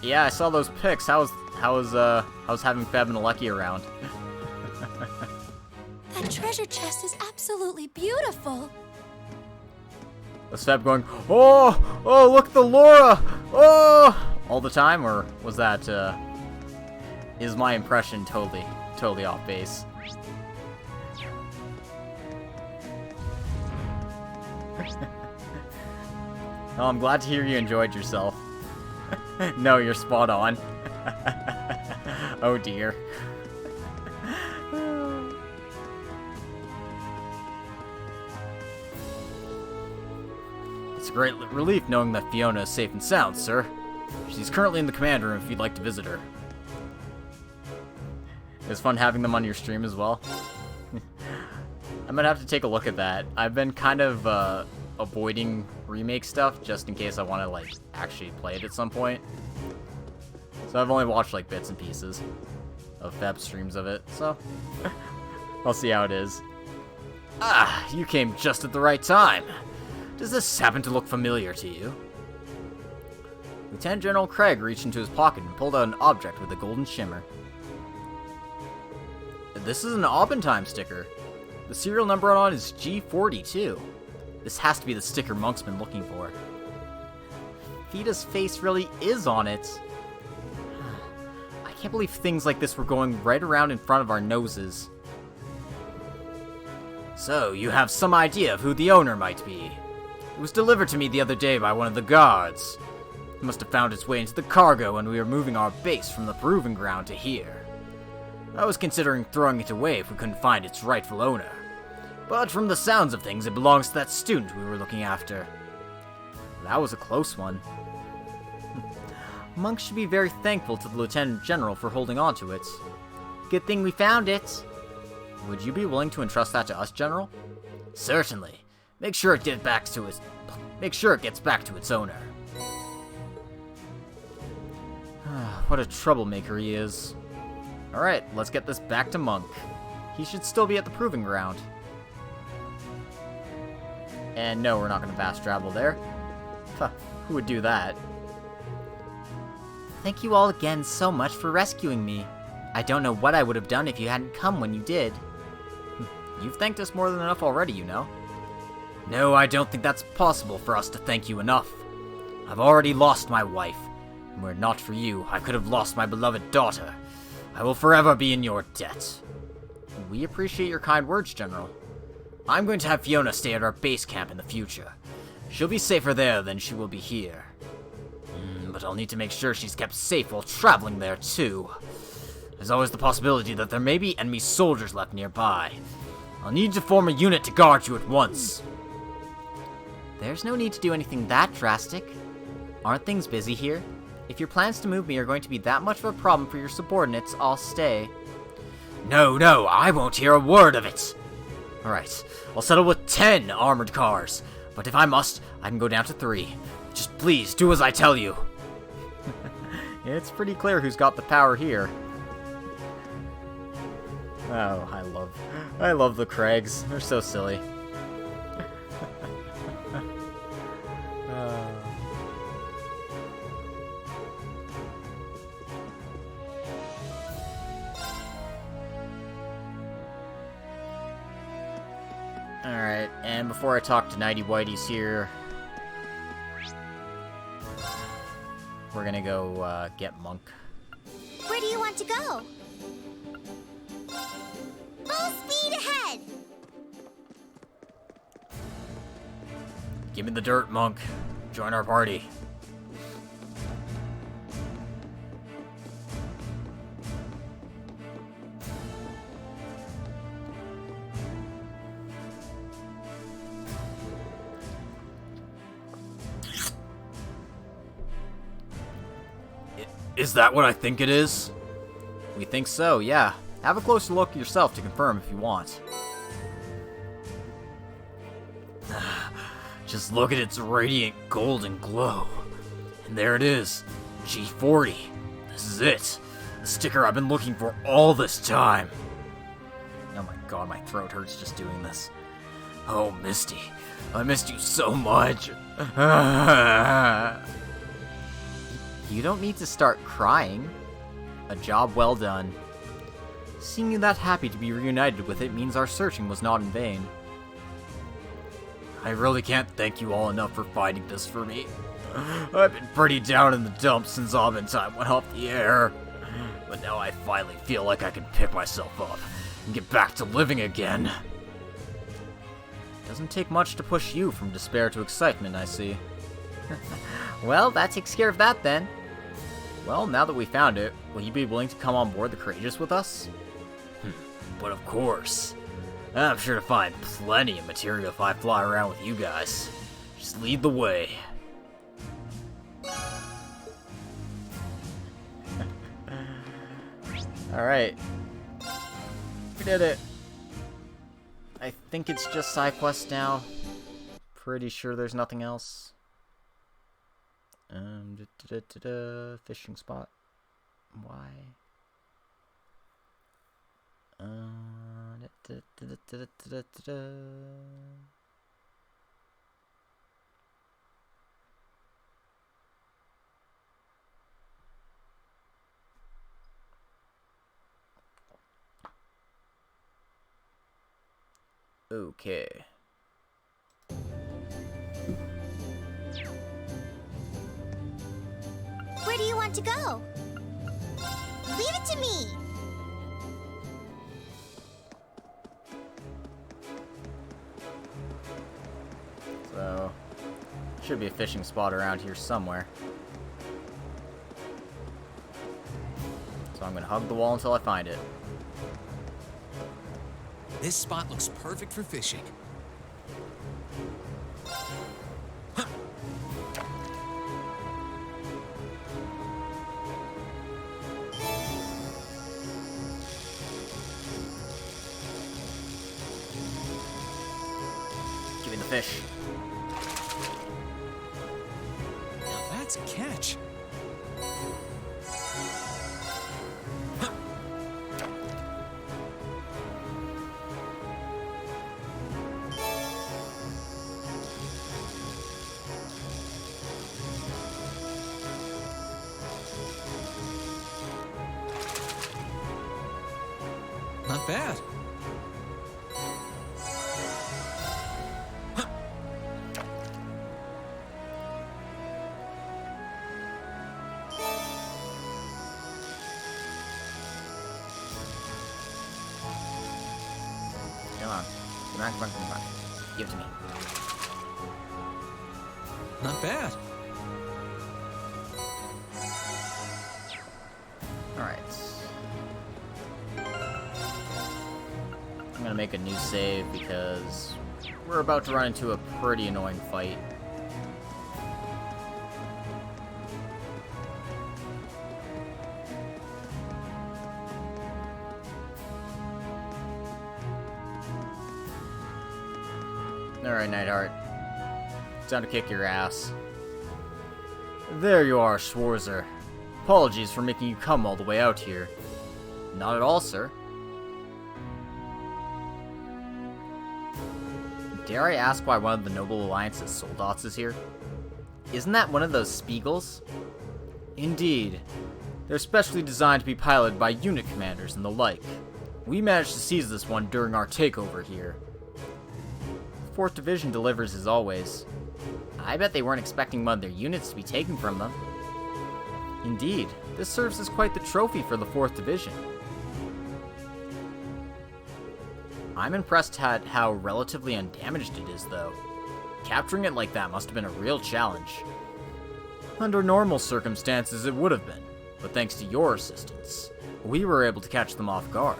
Yeah, I saw those pics. How's having Feb and Aleki around? That treasure chest is absolutely beautiful. Was Feb going, oh, look, the Laura, oh, all the time, or was that, is my impression totally off base? Oh, I'm glad to hear you enjoyed yourself. No, you're spot on. Oh dear. It's a great relief knowing that Fiona is safe and sound, sir. She's currently in the command room if you'd like to visit her. It was fun having them on your stream as well. I'm gonna have to take a look at that. I've been kind of avoiding remake stuff just in case I want to like actually play it at some point. So I've only watched like bits and pieces. of Feb streams of it, so I'll see how it is. Ah, you came just at the right time. Does this happen to look familiar to you? Lieutenant General Craig reached into his pocket and pulled out an object with a golden shimmer. This is an Aubentime sticker. The serial number on it is G42. This has to be the sticker Monk's been looking for. Vita's face really is on it. I can't believe things like this were going right around in front of our noses. So, you have some idea of who the owner might be. It was delivered to me the other day by one of the guards. It must have found its way into the cargo when we were moving our base from the proving ground to here. I was considering throwing it away if we couldn't find its rightful owner. But from the sounds of things, it belongs to that student we were looking after. That was a close one. Monk should be very thankful to the Lieutenant General for holding on to it. Good thing we found it. Would you be willing to entrust that to us, General? Certainly. Make sure it gets back to its owner. What a troublemaker he is. Alright, let's get this back to Monk. He should still be at the proving ground. And no, we're not going to fast travel there. Who would do that? Thank you all again so much for rescuing me. I don't know what I would have done if you hadn't come when you did. You've thanked us more than enough already, you know. No, I don't think that's possible for us to thank you enough. I've already lost my wife, and were it not for you, I could have lost my beloved daughter. I will forever be in your debt. We appreciate your kind words, General. I'm going to have Fiona stay at our base camp in the future. She'll be safer there than she will be here. But I'll need to make sure she's kept safe while traveling there, too. There's always the possibility that there may be enemy soldiers left nearby. I'll need to form a unit to guard you at once. There's no need to do anything that drastic. Aren't things busy here? If your plans to move me are going to be that much of a problem for your subordinates, I'll stay. No, I won't hear a word of it. Alright, I'll settle with 10 armored cars, but if I must, I can go down to 3. Just please, do as I tell you. It's pretty clear who's got the power here. Oh, I love the Craigs. They're so silly. Alright, and before I talk to Nighty Whiteys here, we're gonna go get Monk. Where do you want to go? Full speed ahead! Give me the dirt, Monk. Join our party. Is that what I think it is? We think so, yeah. Have a closer look yourself to confirm if you want. Just look at its radiant golden glow. And there it is, G40. This is it. The sticker I've been looking for all this time. Oh my god, my throat hurts just doing this. Oh, Misty, I missed you so much. You don't need to start crying. A job well done. Seeing you that happy to be reunited with it means our searching was not in vain. I really can't thank you all enough for fighting this for me. I've been pretty down in the dumps since Aubentime went off the air. But now I finally feel like I can pick myself up and get back to living again. Doesn't take much to push you from despair to excitement, I see. Well, that takes care of that then. Well, now that we found it, will you be willing to come on board the Courageous with us? But of course. I'm sure to find plenty of material if I fly around with you guys. Just lead the way. Alright. We did it. I think it's just side quests now. Pretty sure there's nothing else. Fishing spot. Why? Okay. Where do you want to go? Leave it to me. So, should be a fishing spot around here somewhere. So I'm gonna hug the wall until I find it. This spot looks perfect for fishing. Give me the fish. Now that's a catch. Not bad. Come on. Come on, come on, come on. Give it to me. Not bad. Alright. I'm gonna make a new save because we're about to run into a pretty annoying fight. Alright, Nightheart. Time to kick your ass. There you are, Schwarzer. Apologies for making you come all the way out here. Not at all, sir. Dare I ask why one of the Noble Alliance's soldats is here? Isn't that one of those Spiegels? Indeed. They're specially designed to be piloted by unit commanders and the like. We managed to seize this one during our takeover here. 4th Division delivers as always. I bet they weren't expecting one of their units to be taken from them. Indeed, this serves as quite the trophy for the 4th Division. I'm impressed at how relatively undamaged it is, though. Capturing it like that must have been a real challenge. Under normal circumstances, it would have been, but thanks to your assistance, we were able to catch them off guard.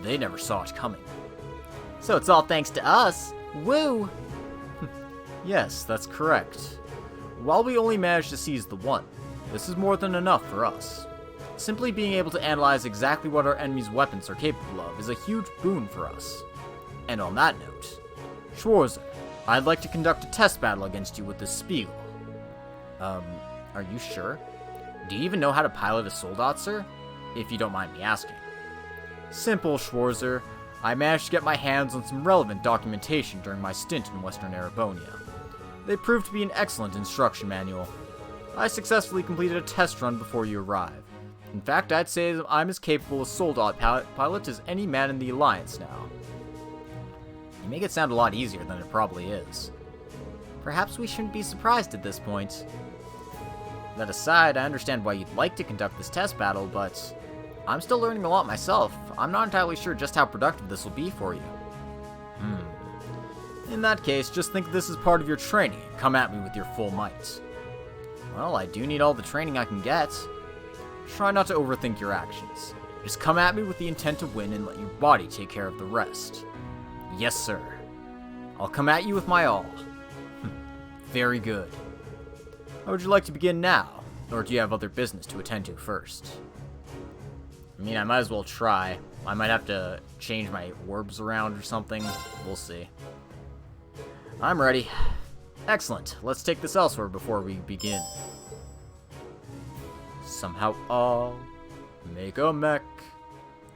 They never saw it coming. So it's all thanks to us? Woo! Yes, that's correct. While we only managed to seize the one, this is more than enough for us. Simply being able to analyze exactly what our enemy's weapons are capable of is a huge boon for us. And on that note, Schwarzer, I'd like to conduct a test battle against you with this Spiegel. Are you sure? Do you even know how to pilot a soldat, sir? If you don't mind me asking. Simple, Schwarzer. I managed to get my hands on some relevant documentation during my stint in Western Erebonia. They proved to be an excellent instruction manual. I successfully completed a test run before you arrived. In fact, I'd say that I'm as capable a soldat pilot as any man in the Alliance now. You make it sound a lot easier than it probably is. Perhaps we shouldn't be surprised at this point. That aside, I understand why you'd like to conduct this test battle, but I'm still learning a lot myself. I'm not entirely sure just how productive this will be for you. In that case, just think this is part of your training and come at me with your full might. Well, I do need all the training I can get. Try not to overthink your actions. Just come at me with the intent to win and let your body take care of the rest. Yes, sir. I'll come at you with my all. Very good. How would you like to begin now? Or do you have other business to attend to first? I mean, I might as well try. I might have to change my orbs around or something. We'll see. I'm ready. Excellent. Let's take this elsewhere before we begin. Somehow I'll make a mech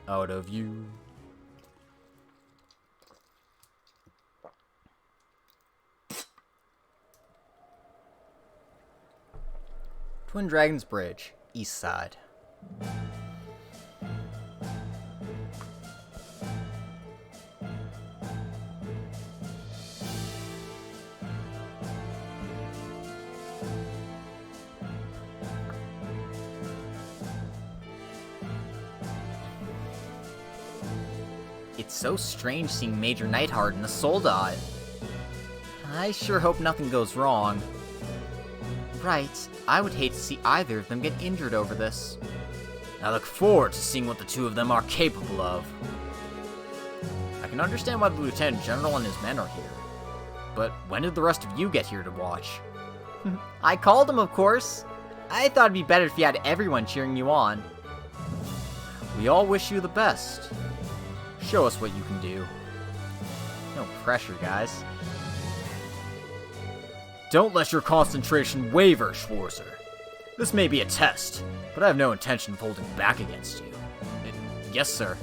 out of you. Twin Dragons Bridge, east side. It's so strange seeing Major Nightheart and the Soldat. I sure hope nothing goes wrong. Right, I would hate to see either of them get injured over this. I look forward to seeing what the two of them are capable of. I can understand why the Lieutenant General and his men are here. But when did the rest of you get here to watch? I called him, of course. I thought it'd be better if you had everyone cheering you on. We all wish you the best. Show us what you can do. No pressure, guys. Don't let your concentration waver, Schwarzer. This may be a test, but I have no intention of holding back against you. Yes, sir.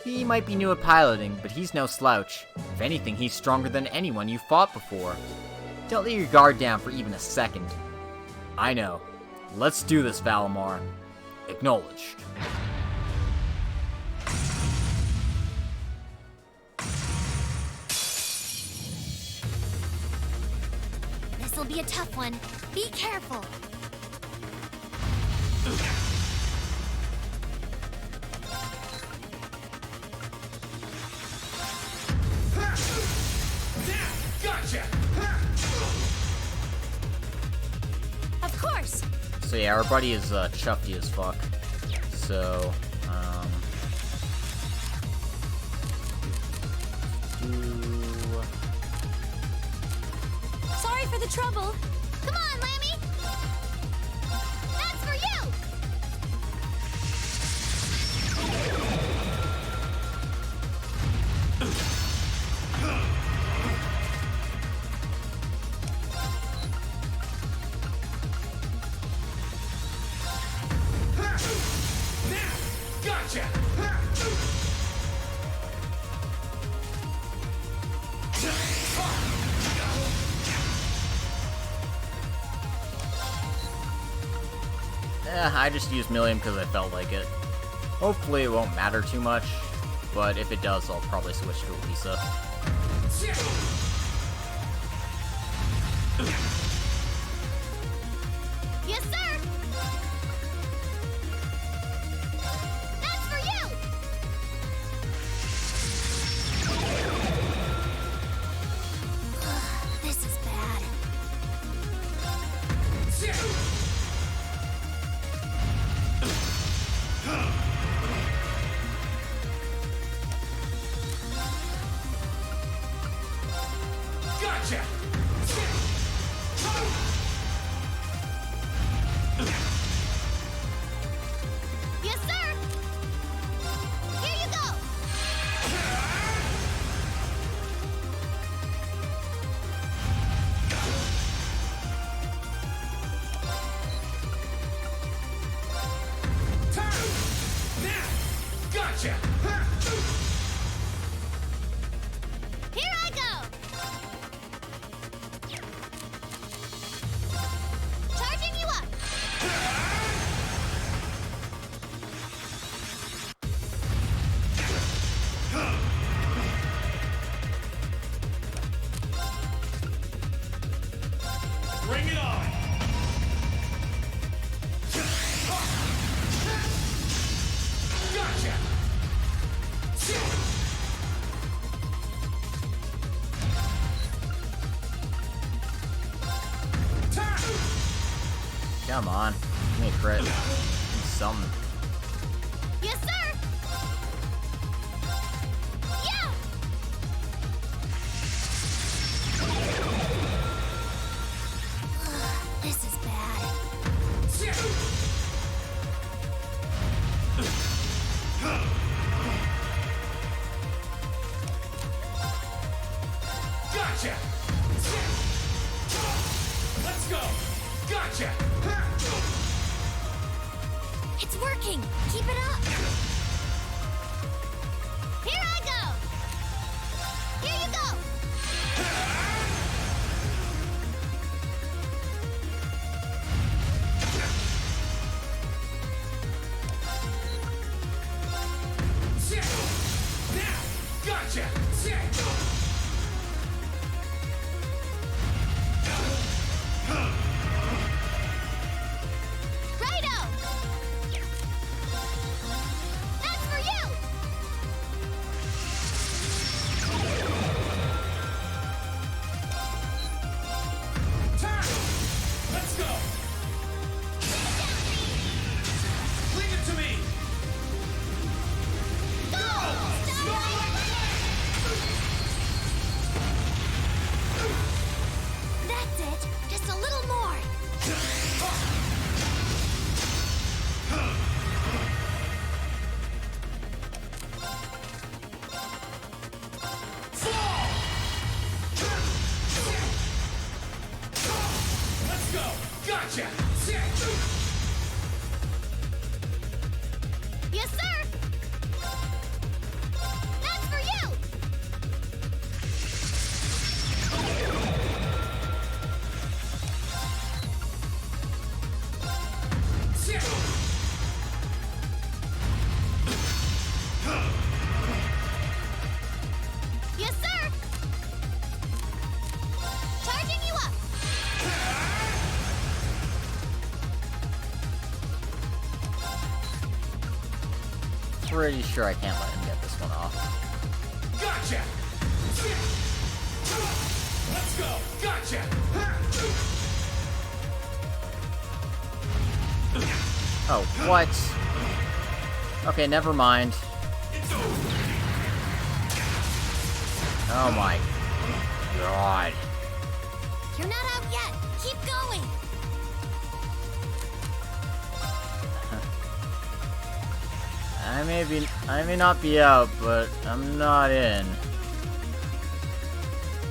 He might be new at piloting, but he's no slouch. If anything, he's stronger than anyone you've fought before. Don't let your guard down for even a second. I know. Let's do this, Valimar. Acknowledged. This'll be a tough one. Be careful. Gotcha! Of course! So yeah, our buddy is chuffy as fuck. So, Sorry for the trouble. Come on, Lammy! That's for you! Gotcha! I just used Millium because I felt like it. Hopefully it won't matter too much, but if it does, I'll probably switch to Elisa. Yes, sir! That's for you! This is bad. Gotcha! Yes, sir! Here you go! Gotcha! Here I go! Charging you up! Bring it on! Gotcha! Come on. Give me a crit. Do something. Yes, sir! Yeah! This is bad. Gotcha! Let's go! Gotcha! It's working! Keep it up! Here I go! Here you go! pretty sure I can't let him get this one off. Gotcha! Let's go! Gotcha! Oh, what? Okay, never mind. Oh my god. You're not out yet. Keep going. I may not be out, but I'm not in. I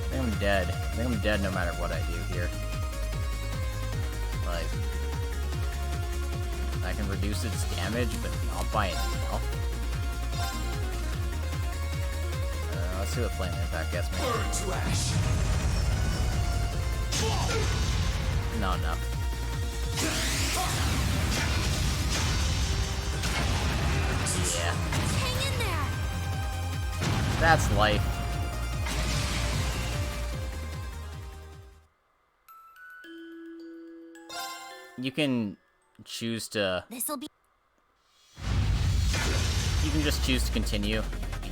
think I'm dead. I think I'm dead no matter what I do here. Like, I can reduce its damage, but not by enough. Let's see what flame impact gets me. Burn to ash. Not enough. Yeah. Hang in there. That's life. You can choose to... This'll be... You can just choose to continue.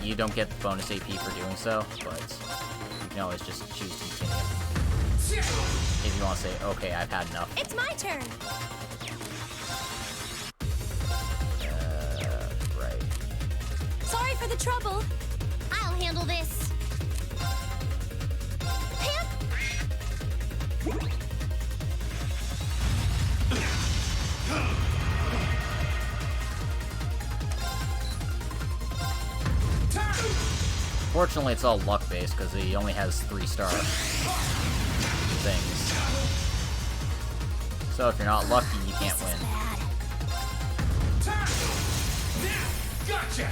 You don't get the bonus AP for doing so, but you can always just choose to continue. If you want to say, okay, I've had enough. It's my turn. Right. Sorry for the trouble. I'll handle this. Fortunately, it's all luck-based, because he only has 3-star things. So if you're not lucky, you can't win. Gotcha!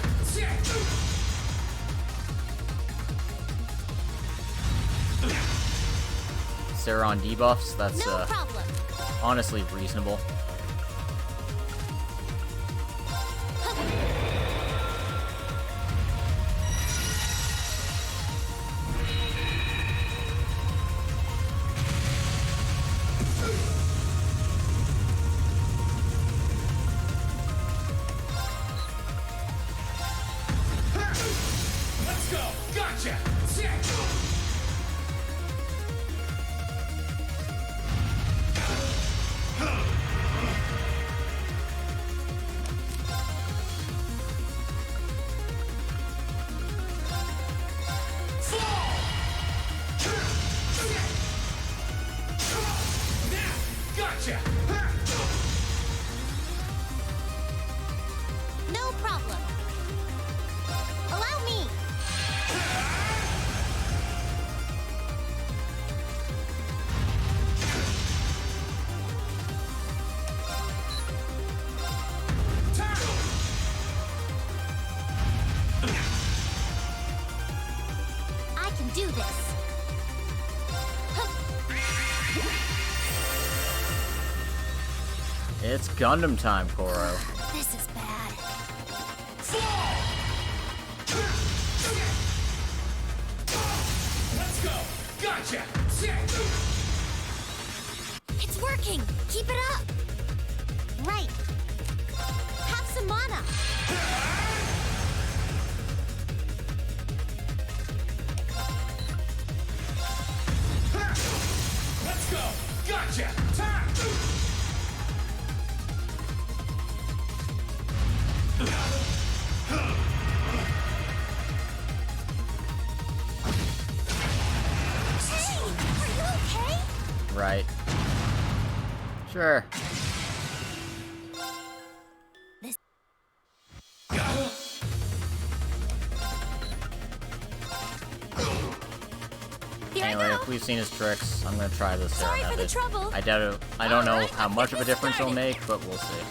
Saron debuffs, that's No problem. honestly reasonable. Let's go! Gotcha! Gotcha! No problem. Allow me. I can do this. It's Gundam time, Koro. This is bad. Let's go! Gotcha! It's working. Keep it up. Right. Have some mana. Let's go! Gotcha! Hey, are you okay? Right. Sure. Anyway, if we've seen his tricks, I'm gonna try this Sorry Sarah for the method. trouble. I don't know Alright, how let's much get of a this difference it'll started. make, but we'll see.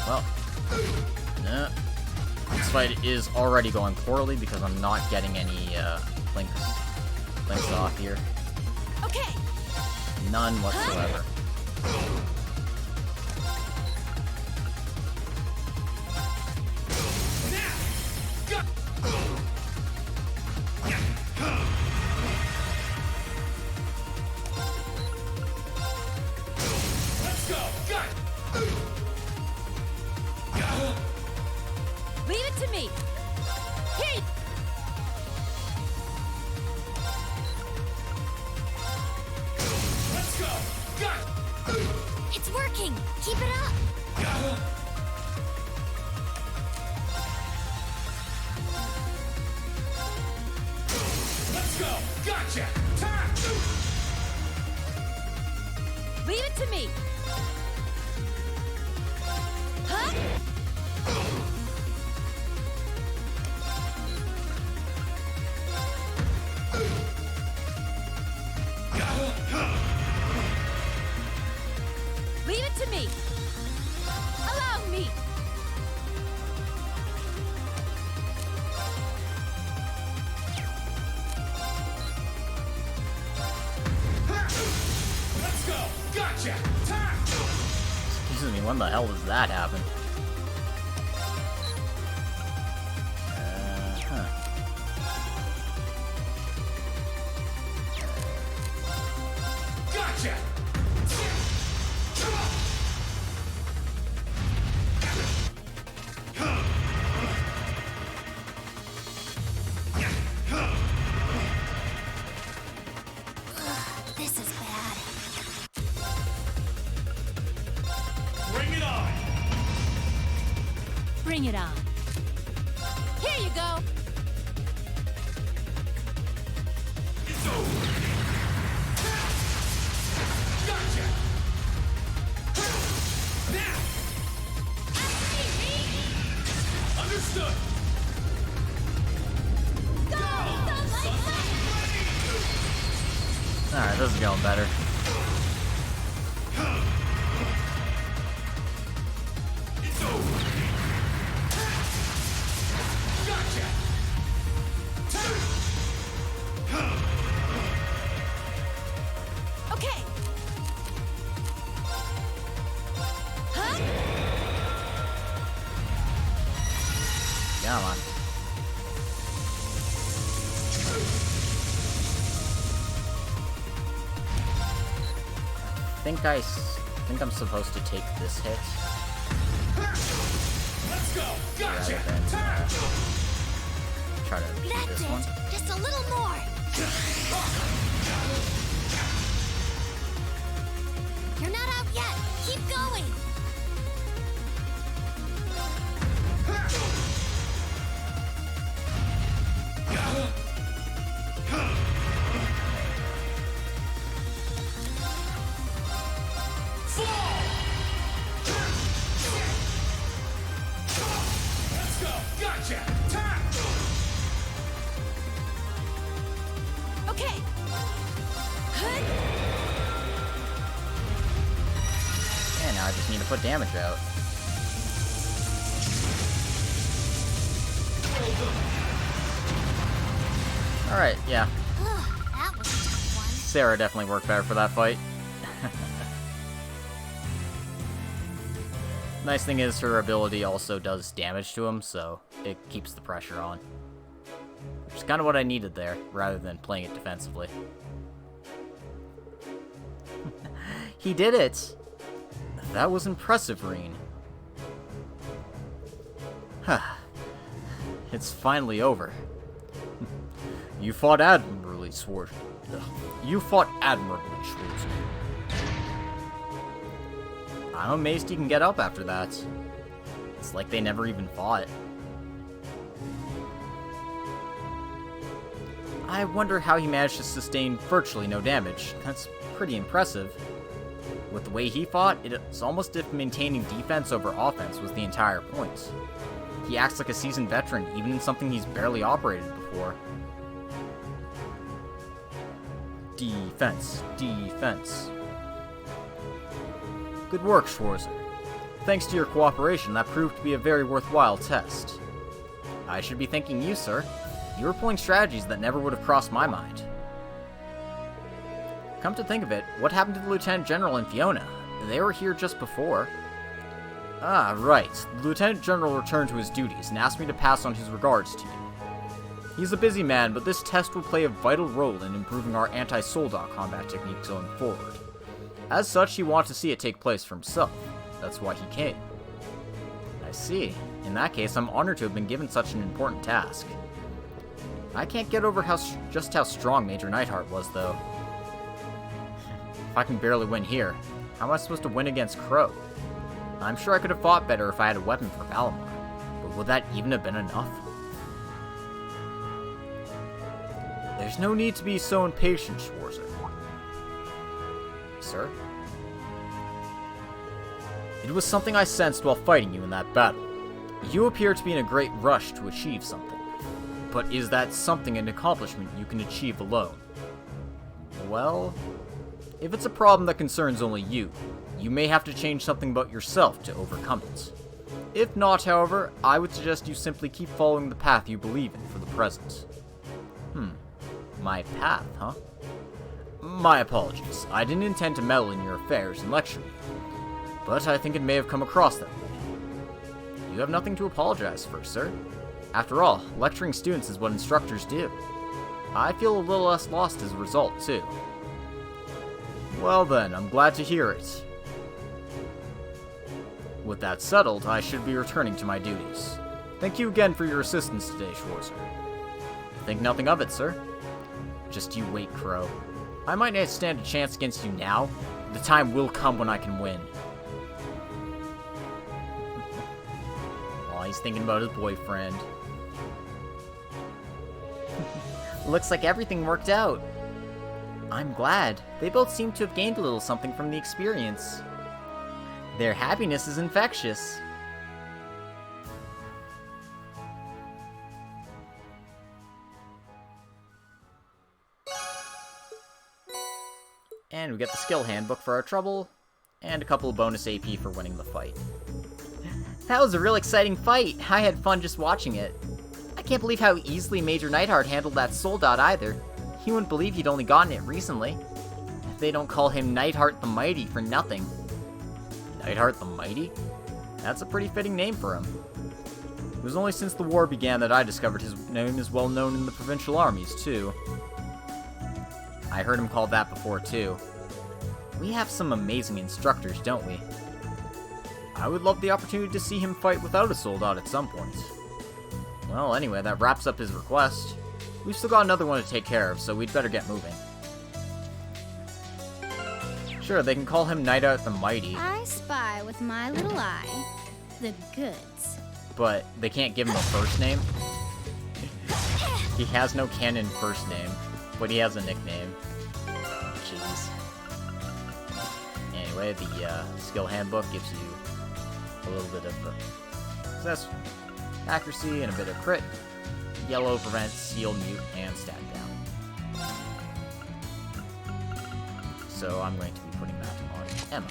Well, nah. This fight is already going poorly because I'm not getting any links off here. Okay. None whatsoever. going! Keep it up! Let's go! Gotcha! Time! Leave it to me. Huh? Leave it to me. Allow me. Let's go! Gotcha! Time! Excuse me, when the hell does that happen? Huh. Gotcha! This is bad. Bring it on! Bring it on. Here you go. It's over! Gotcha! Now! Understood! Alright, this is going better. It's over! Gotcha! Okay. Huh? Come on. I think I'm supposed to take this hit Let's go! Gotcha! rather than try to beat That's this it! one. Just a little more! You're not out yet! Keep going! Let's go! Gotcha! Time! Okay. Huh? And now I just need to put damage out. Alright, yeah. That was a tough one. Sarah definitely worked better for that fight. Nice thing is her ability also does damage to him, so it keeps the pressure on. Which is kind of what I needed there, rather than playing it defensively. He did it! That was impressive, Reen. It's finally over. You fought admirably, Sword. You fought admirably, Schwartz. I'm amazed he can get up after that. It's like they never even fought. I wonder how he managed to sustain virtually no damage. That's pretty impressive. With the way he fought, it's almost as if maintaining defense over offense was the entire point. He acts like a seasoned veteran, even in something he's barely operated before. Defense. Defense. Good work, Schwarzer. Thanks to your cooperation, that proved to be a very worthwhile test. I should be thanking you, sir. You were pulling strategies that never would have crossed my mind. Come to think of it, what happened to the Lieutenant General and Fiona? They were here just before. Ah, right. The Lieutenant General returned to his duties and asked me to pass on his regards to you. He's a busy man, but this test will play a vital role in improving our anti-Soldat combat techniques going forward. As such, he wanted to see it take place for himself. That's why he came. I see. In that case, I'm honored to have been given such an important task. I can't get over just how strong Major Neidhart was, though. If I can barely win here, How am I supposed to win against Crow? I'm sure I could have fought better if I had a weapon for Valimar, but would that even have been enough? There's no need to be so impatient, Schwarzer. Sir? It was something I sensed while fighting you in that battle. You appear to be in a great rush to achieve something. But is that something an accomplishment you can achieve alone? Well, if it's a problem that concerns only you, you may have to change something about yourself to overcome it. If not, however, I would suggest you simply keep following the path you believe in for the present. My path, huh? My apologies. I didn't intend to meddle in your affairs and lecture you, but I think it may have come across that way. You have nothing to apologize for, sir. After all, lecturing students is what instructors do. I feel a little less lost as a result, too. Well then, I'm glad to hear it. With that settled, I should be returning to my duties. Thank you again for your assistance today, Schwarzer. Think nothing of it, sir. Just you wait, Crow. I might not stand a chance against you now, but the time will come when I can win. Aw, he's thinking about his boyfriend. Looks like everything worked out. I'm glad. They both seem to have gained a little something from the experience. Their happiness is infectious. And we get the skill handbook for our trouble, and a couple of bonus AP for winning the fight. That was a real exciting fight. I had fun just watching it. I can't believe how easily Major Nightheart handled that soul dot either. He wouldn't believe he'd only gotten it recently. They don't call him Nightheart the Mighty for nothing. Nightheart the Mighty? That's a pretty fitting name for him. It was only since the war began that I discovered his name is well known in the provincial armies, too. I heard him called that before, too. We have some amazing instructors, don't we? I would love the opportunity to see him fight without a soul dot at some point. Well, anyway, that wraps up his request. We've still got another one to take care of, so we'd better get moving. Sure, they can call him Nightheart the Mighty. I spy with my little eye the goods. But they can't give him a first name. He has no canon first name, but he has a nickname. Jeez. Anyway, the skill handbook gives you a little bit of success, accuracy, and a bit of crit. Yellow prevents, seal, mute, and stat down. So I'm going to be putting that on Emma.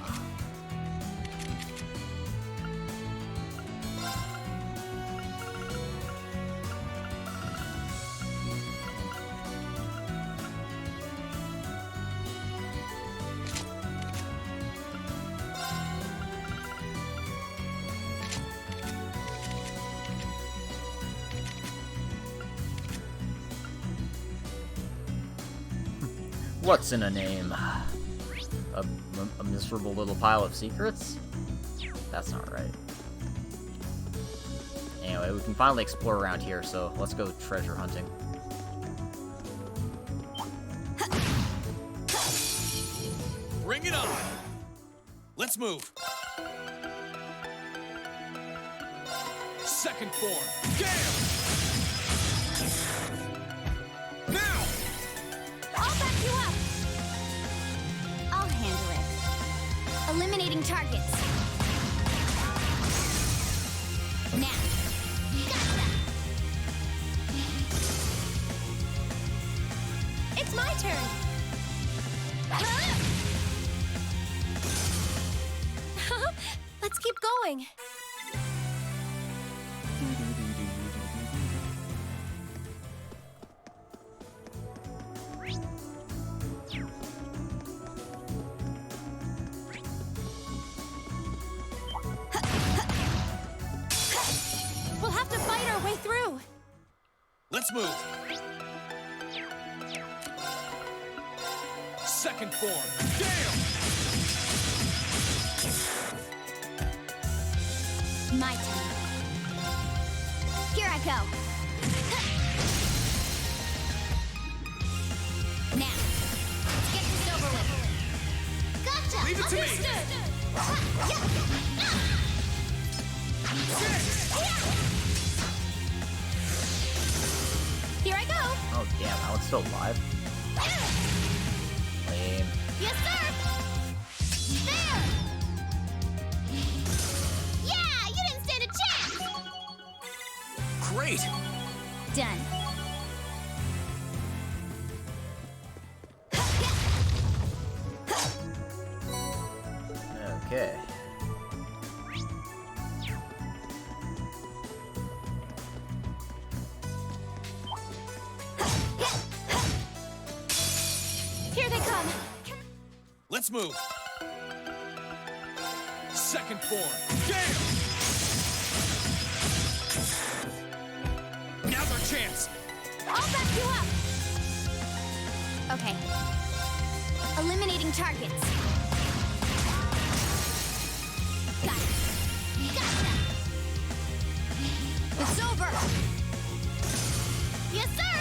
What's in a name? A miserable little pile of secrets? That's not right. Anyway, we can finally explore around here, so let's go treasure hunting. Bring it on! Let's move! Second form, gale! Now! I'll back you up! I'll handle it. Eliminating targets. Now. Gotcha! It's my turn! Let's keep going. We'll have to fight our way through. Let's move! Second form, gale! My turn. Here I go. Now, let's get this over with. Gotcha! Leave it to me! Here I go. Oh damn, that one's still alive. Lame. Yes, sir. There. Yeah, you didn't stand a chance. Great! Done. Okay. Here they come. Let's move! Second form, Gale! Now's our chance! I'll back you up. Okay. Eliminating targets. Got it. Gotcha. It's over. Yes, sir.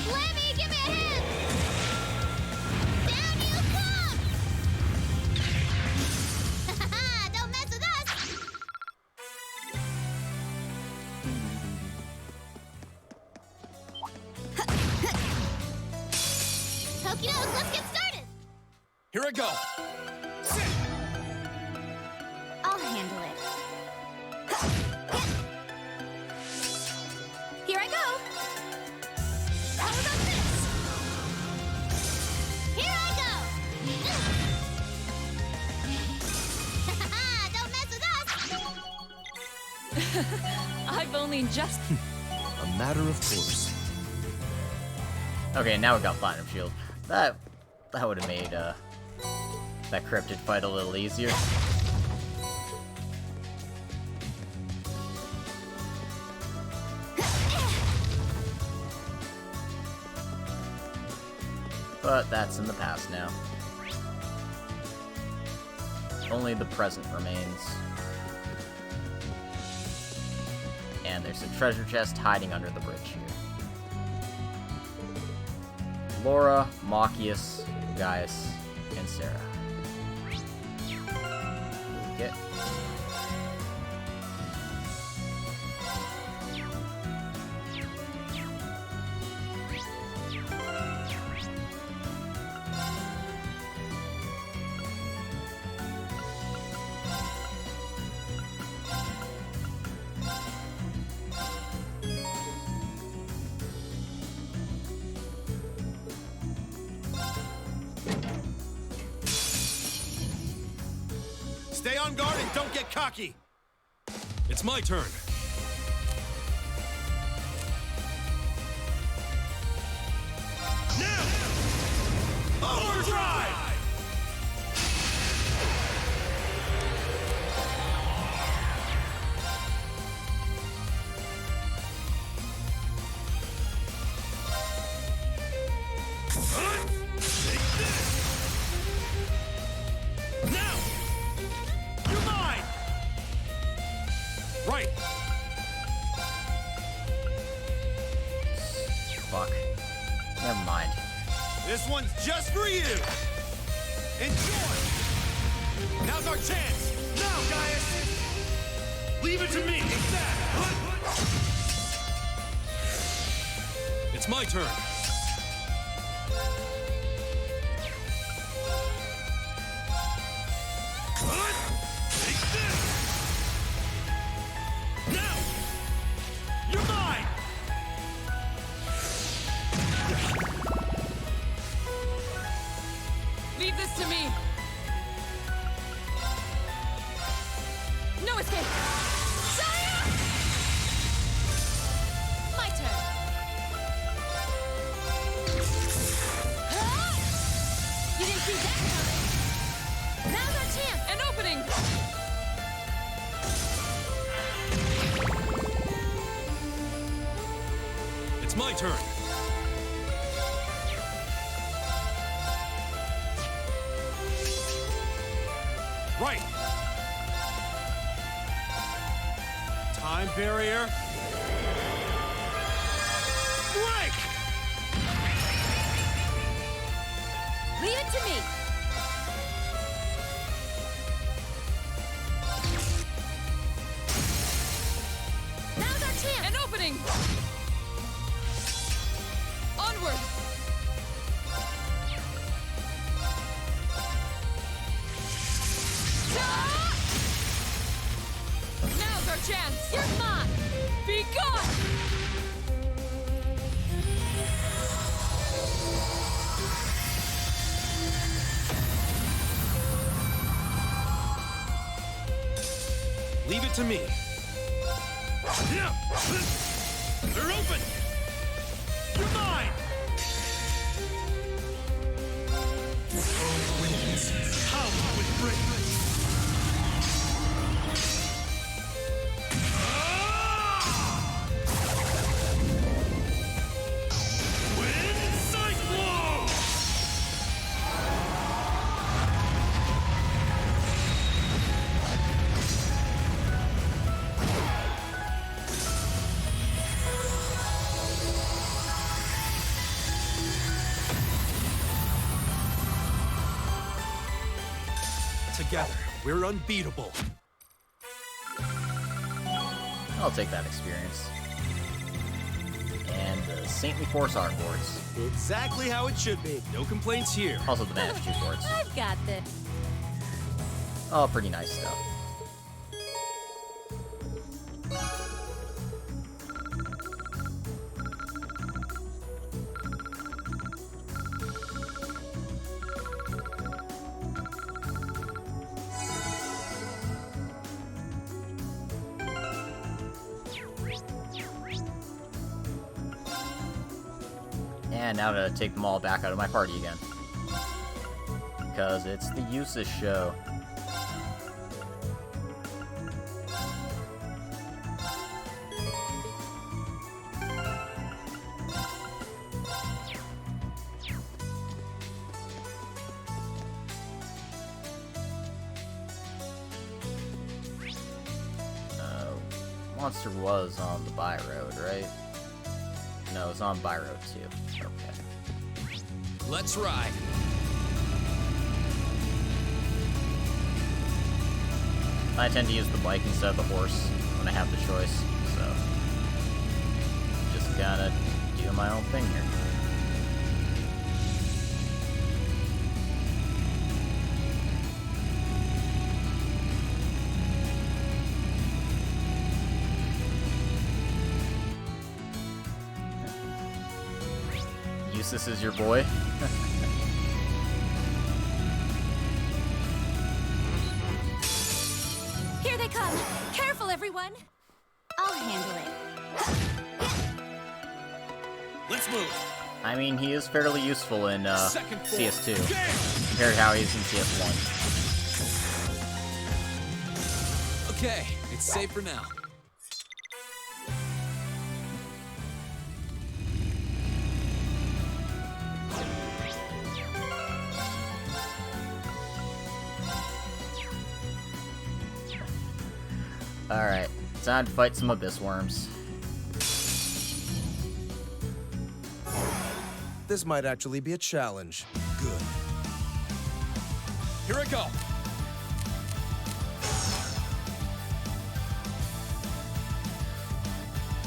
Lemmy, give me a hand. Down you come. Don't mess with us. Okie doke, let's get started. Here I go! I'll handle it. Here I go. How about this? Here I go. Don't mess with us. I've only just. A matter of course. Okay, now we got Platinum Shield. That would have made that cryptid fight a little easier. But that's in the past now. Only the present remains. And there's a treasure chest hiding under the bridge here. Laura, Machias, Gaius, and Sarah. Okay. Stay on guard and don't get cocky. It's my turn. Now! Overdrive! Take this! Now! You're mine! Right! Fuck. Never mind. This one's just for you! Enjoy! Now's our chance! Now, Gaius! Leave it to me! It's that! It's my turn. Take this! Now! You're mine! Leave this to me. No escape. Sire! My turn. You didn't see that coming. Now's our chance. An opening. It's my turn. Right! Time barrier. Break! Leave it to me. Now's our chance. An opening. Onward. Now's our chance. You're mine. Be gone. Leave it to me. They're open! You're mine! Winds, power with breakers. Wind cyclone! Together, we're unbeatable. I'll take that experience. And the Saintly Force Art boards. Exactly how it should be. No complaints here. Also the Vanish 2 boards. I've got this. Oh, pretty nice stuff. And now to take them all back out of my party again. Because it's the Usus show. Monster was on the by road, right? No, it's on by road too. Okay. Let's ride. I tend to use the bike instead of the horse when I have the choice, so just gotta do my own thing here. Usus is your boy. Here they come. Careful, everyone. I'll handle it. Let's move. I mean, he is fairly useful in CS2 compared to how he is in CS1. Okay, it's safe for now. Alright, time to fight some Abyss Worms. This might actually be a challenge. Good. Here I go.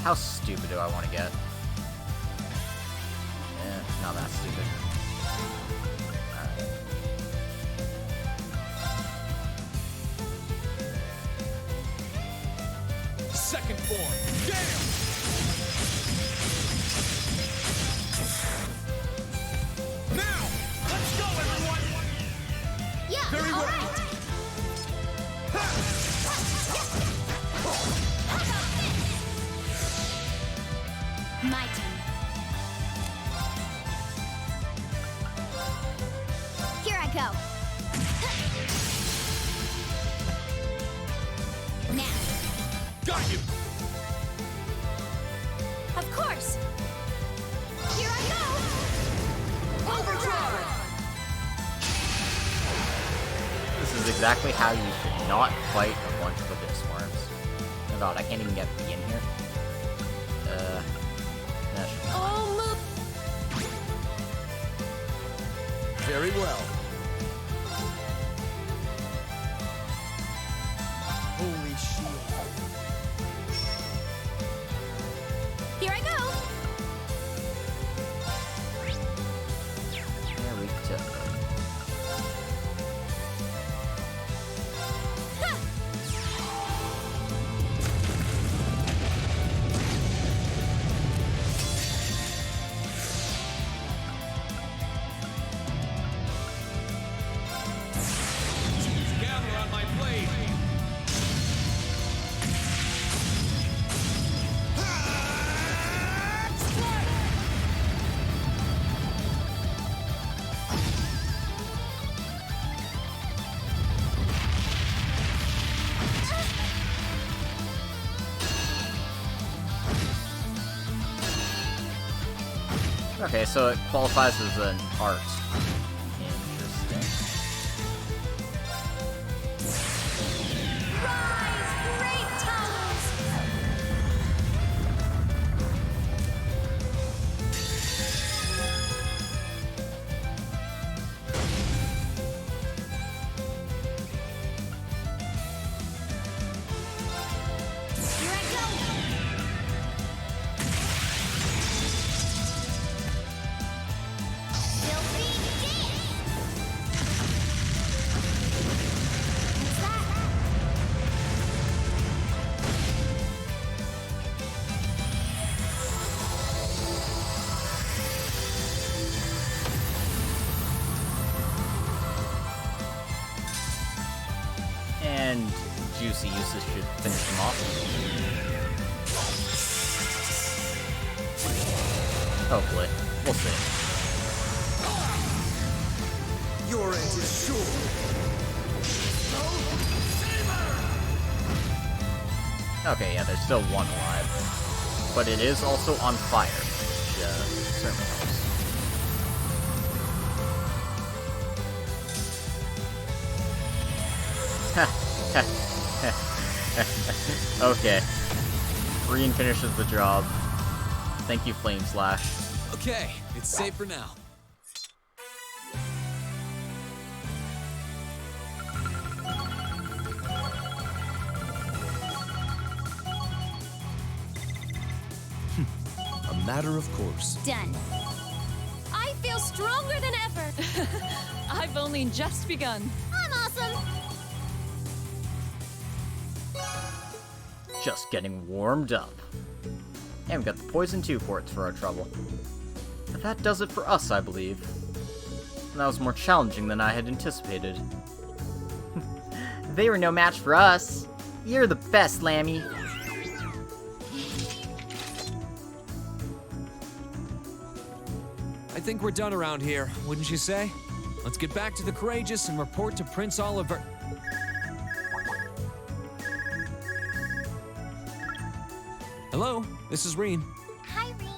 How stupid do I want to get? Not that stupid. Alright. Second form. Damn! Now! Let's go, everyone! Yeah, Very all well. right. My turn. Here I go. Now. Got you! Of course. Here I go. Overdrive! This is exactly how you should not fight a bunch of Abyss Worms. Oh god, I can't even get B in here. Nah, sure. Oh, move. Very well. Holy shield. Here I go. There we go. Gather on my blade. Okay, so it qualifies as an art. Interesting. Rise, great towers. Here I go. Filthy dance! What's that? And juicy uses should finish him off. Hopefully. We'll see. Your end is sure. Okay, yeah, there's still one alive. But it is also on fire, which certainly helps. Okay. Green finishes the job. Thank you, Flame Slash. Okay, it's safe for now. A matter of course. Done. I feel stronger than ever. I've only just begun. I'm awesome! Just getting warmed up. And we got the poison 2 forts for our trouble. But that does it for us, I believe. And that was more challenging than I had anticipated. They were no match for us. You're the best, Lammy. I think we're done around here, wouldn't you say? Let's get back to the Courageous and report to Prince Oliver. Hello, this is Reen. Hi, Reen.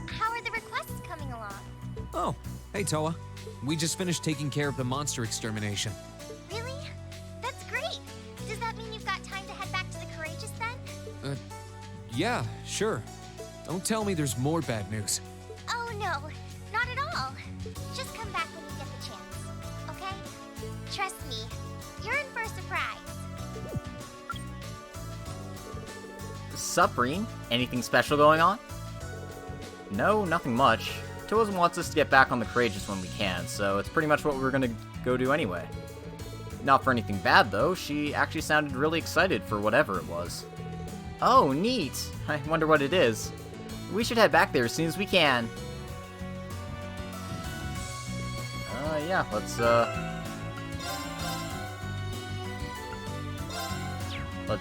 How are the requests coming along? Oh, hey Toa. We just finished taking care of the monster extermination. Really? That's great! Does that mean you've got time to head back to the Courageous then? Yeah, sure. Don't tell me there's more bad news. Oh no, not at all. Just come back when you get the chance, okay? Trust me, you're in for a surprise. Sup, Reen? Anything special going on? No, nothing much. Toa wants us to get back on the Courageous when we can, so it's pretty much what we're gonna go do anyway. Not for anything bad, though. She actually sounded really excited for whatever it was. Oh, neat. I wonder what it is. We should head back there as soon as we can. Yeah, let's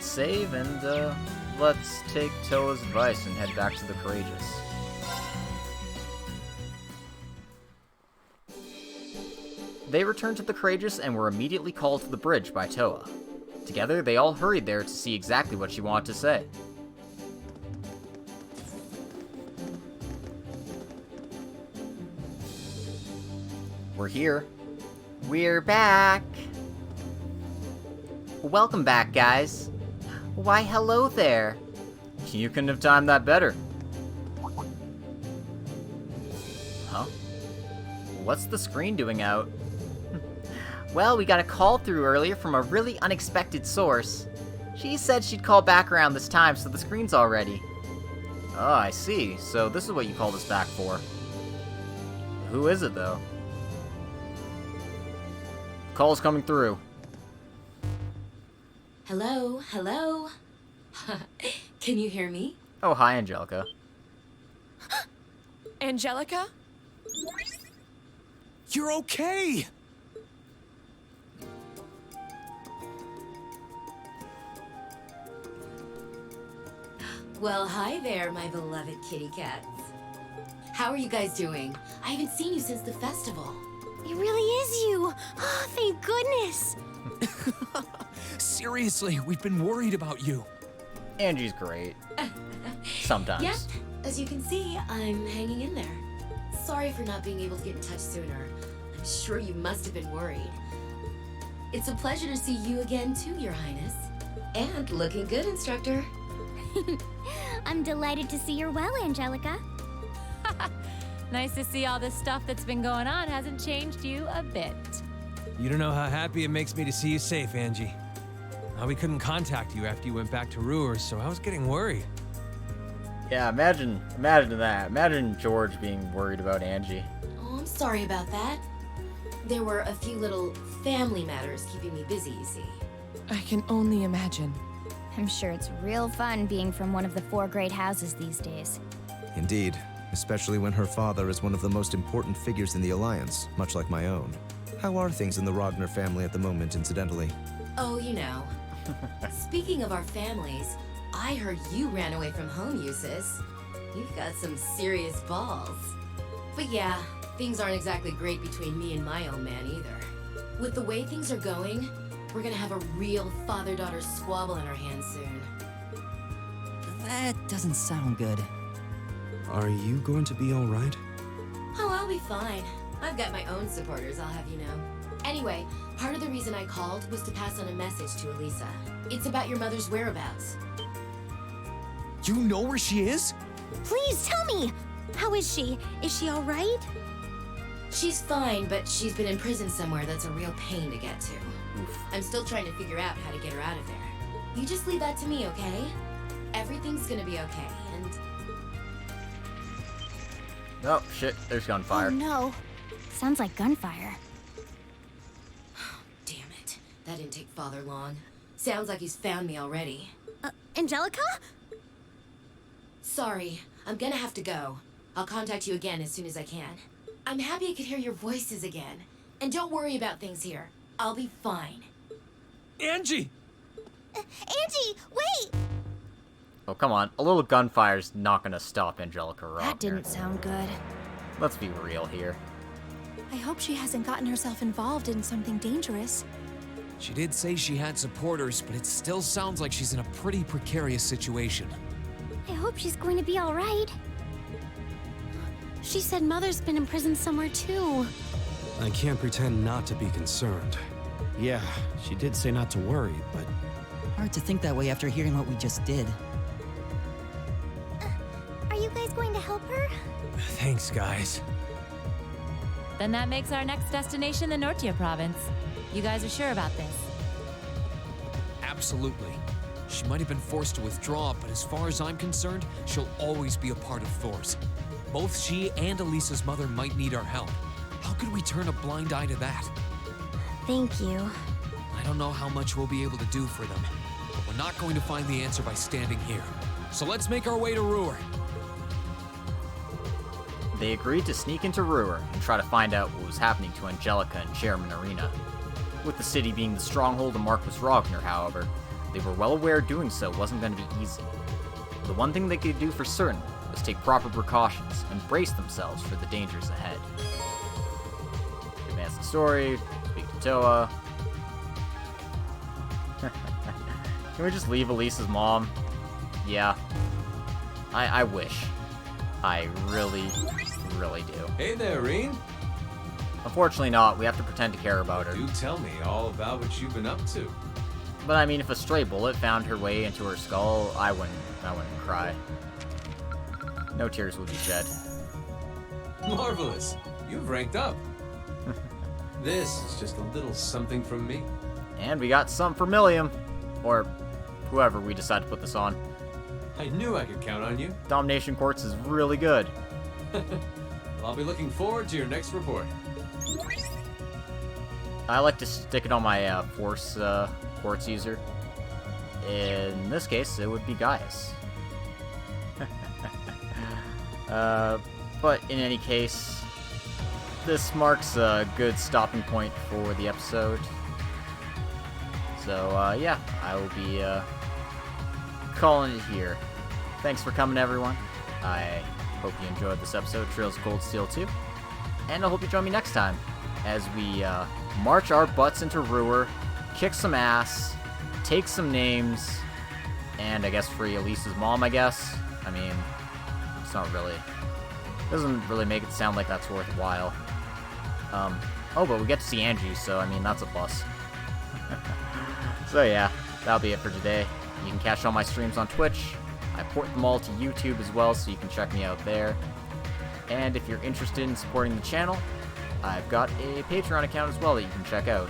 save and, let's take Toa's advice and head back to the Courageous. They returned to the Courageous and were immediately called to the bridge by Toa. Together, they all hurried there to see exactly what she wanted to say. We're here. We're back. Welcome back, guys. Why, hello there. You couldn't have timed that better. Huh? What's the screen doing out? Well, we got a call through earlier from a really unexpected source. She said she'd call back around this time, so the screen's all ready. Oh, I see. So this is what you called us back for. Who is it, though? Call's coming through. Hello, hello. Can you hear me? Oh, hi, Angelica. Angelica? You're okay! Well, hi there, my beloved kitty cats. How are you guys doing? I haven't seen you since the festival. It really is you. Oh, thank goodness. Seriously, we've been worried about you. Angie's great. Sometimes. Yep, as you can see, I'm hanging in there. Sorry for not being able to get in touch sooner. I'm sure you must have been worried. It's a pleasure to see you again too, Your Highness. And looking good, Instructor. I'm delighted to see you're well, Angelica. Nice to see all this stuff that's been going on hasn't changed you a bit. You don't know how happy it makes me to see you safe, Angie. We couldn't contact you after you went back to Ruhr, so I was getting worried. Yeah, imagine that. Imagine George being worried about Angie. Oh, I'm sorry about that. There were a few little family matters keeping me busy, you see. I can only imagine. I'm sure it's real fun being from one of the 4 great houses these days. Indeed, especially when her father is one of the most important figures in the Alliance, much like my own. How are things in the Ragnar family at the moment, incidentally? Oh, you know. Speaking of our families, I heard you ran away from home, Eustace. You've got some serious balls. But yeah, things aren't exactly great between me and my own man either. With the way things are going, we're gonna have a real father-daughter squabble in our hands soon. That doesn't sound good. Are you going to be all right? Oh, I'll be fine. I've got my own supporters, I'll have you know. Anyway, part of the reason I called was to pass on a message to Elisa. It's about your mother's whereabouts. You know where she is? Please tell me. How is she? Is she all right? She's fine, but she's been in prison somewhere that's a real pain to get to. I'm still trying to figure out how to get her out of there. You just leave that to me, okay? Everything's gonna be okay, and... Oh, shit. There's gunfire. Oh, no. Sounds like gunfire. Damn it. That didn't take Father long. Sounds like he's found me already. Angelica? Sorry, I'm gonna have to go. I'll contact you again as soon as I can. I'm happy I could hear your voices again. And don't worry about things here. I'll be fine. Angie! Angie, wait! Oh, come on. A little gunfire's not gonna stop Angelica Rock. That didn't sound good. Let's be real here. I hope she hasn't gotten herself involved in something dangerous. She did say she had supporters, but it still sounds like she's in a pretty precarious situation. I hope she's going to be all right. She said Mother's been in prison somewhere too. I can't pretend not to be concerned. Yeah, she did say not to worry, but... Hard to think that way after hearing what we just did. Are you guys going to help her? Thanks, guys. Then that makes our next destination the Nortia province. You guys are sure about this? Absolutely. She might have been forced to withdraw, but as far as I'm concerned, she'll always be a part of Thor's. Both she and Elisa's mother might need our help. How could we turn a blind eye to that? Thank you. I don't know how much we'll be able to do for them, but we're not going to find the answer by standing here. So let's make our way to Ruhr. They agreed to sneak into Ruhr and try to find out what was happening to Angelica and Chairman Arena. With the city being the stronghold of Marquis Ragnar, however, they were well aware doing so wasn't going to be easy. The one thing they could do for certain was take proper precautions and brace themselves for the dangers ahead. Advance the story, speak to Toa. Can we just leave Elisa's mom? Yeah. I wish. I really do. Hey there, Reen. Unfortunately not. We have to pretend to care about her. Do tell me all about what you've been up to. But I mean, if a stray bullet found her way into her skull, I wouldn't cry. No tears would be shed. Marvelous. You've ranked up. This is just a little something from me. And we got some for Millium. Or whoever we decide to put this on. I knew I could count on you. Domination Quartz is really good. I'll be looking forward to your next report. I like to stick it on my Force Quartz user. In this case, it would be Gaius. But in any case, this marks a good stopping point for the episode. So, yeah, I will be calling it here. Thanks for coming, everyone. I hope you enjoyed this episode of Trails of Cold Steel 2. And I hope you join me next time as we march our butts into Ruhr, kick some ass, take some names, and I guess free Elise's mom, I guess. I mean, it's not really... doesn't really make it sound like that's worthwhile. Oh, but we get to see Angie, so I mean, that's a plus. So yeah, that'll be it for today. You can catch all my streams on Twitch. I port them all to YouTube as well, so you can check me out there. And if you're interested in supporting the channel, I've got a Patreon account as well that you can check out.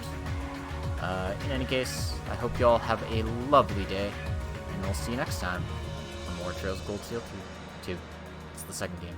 In any case, I hope you all have a lovely day, and we'll see you next time on more Trails of Cold Steel 2. It's the second game.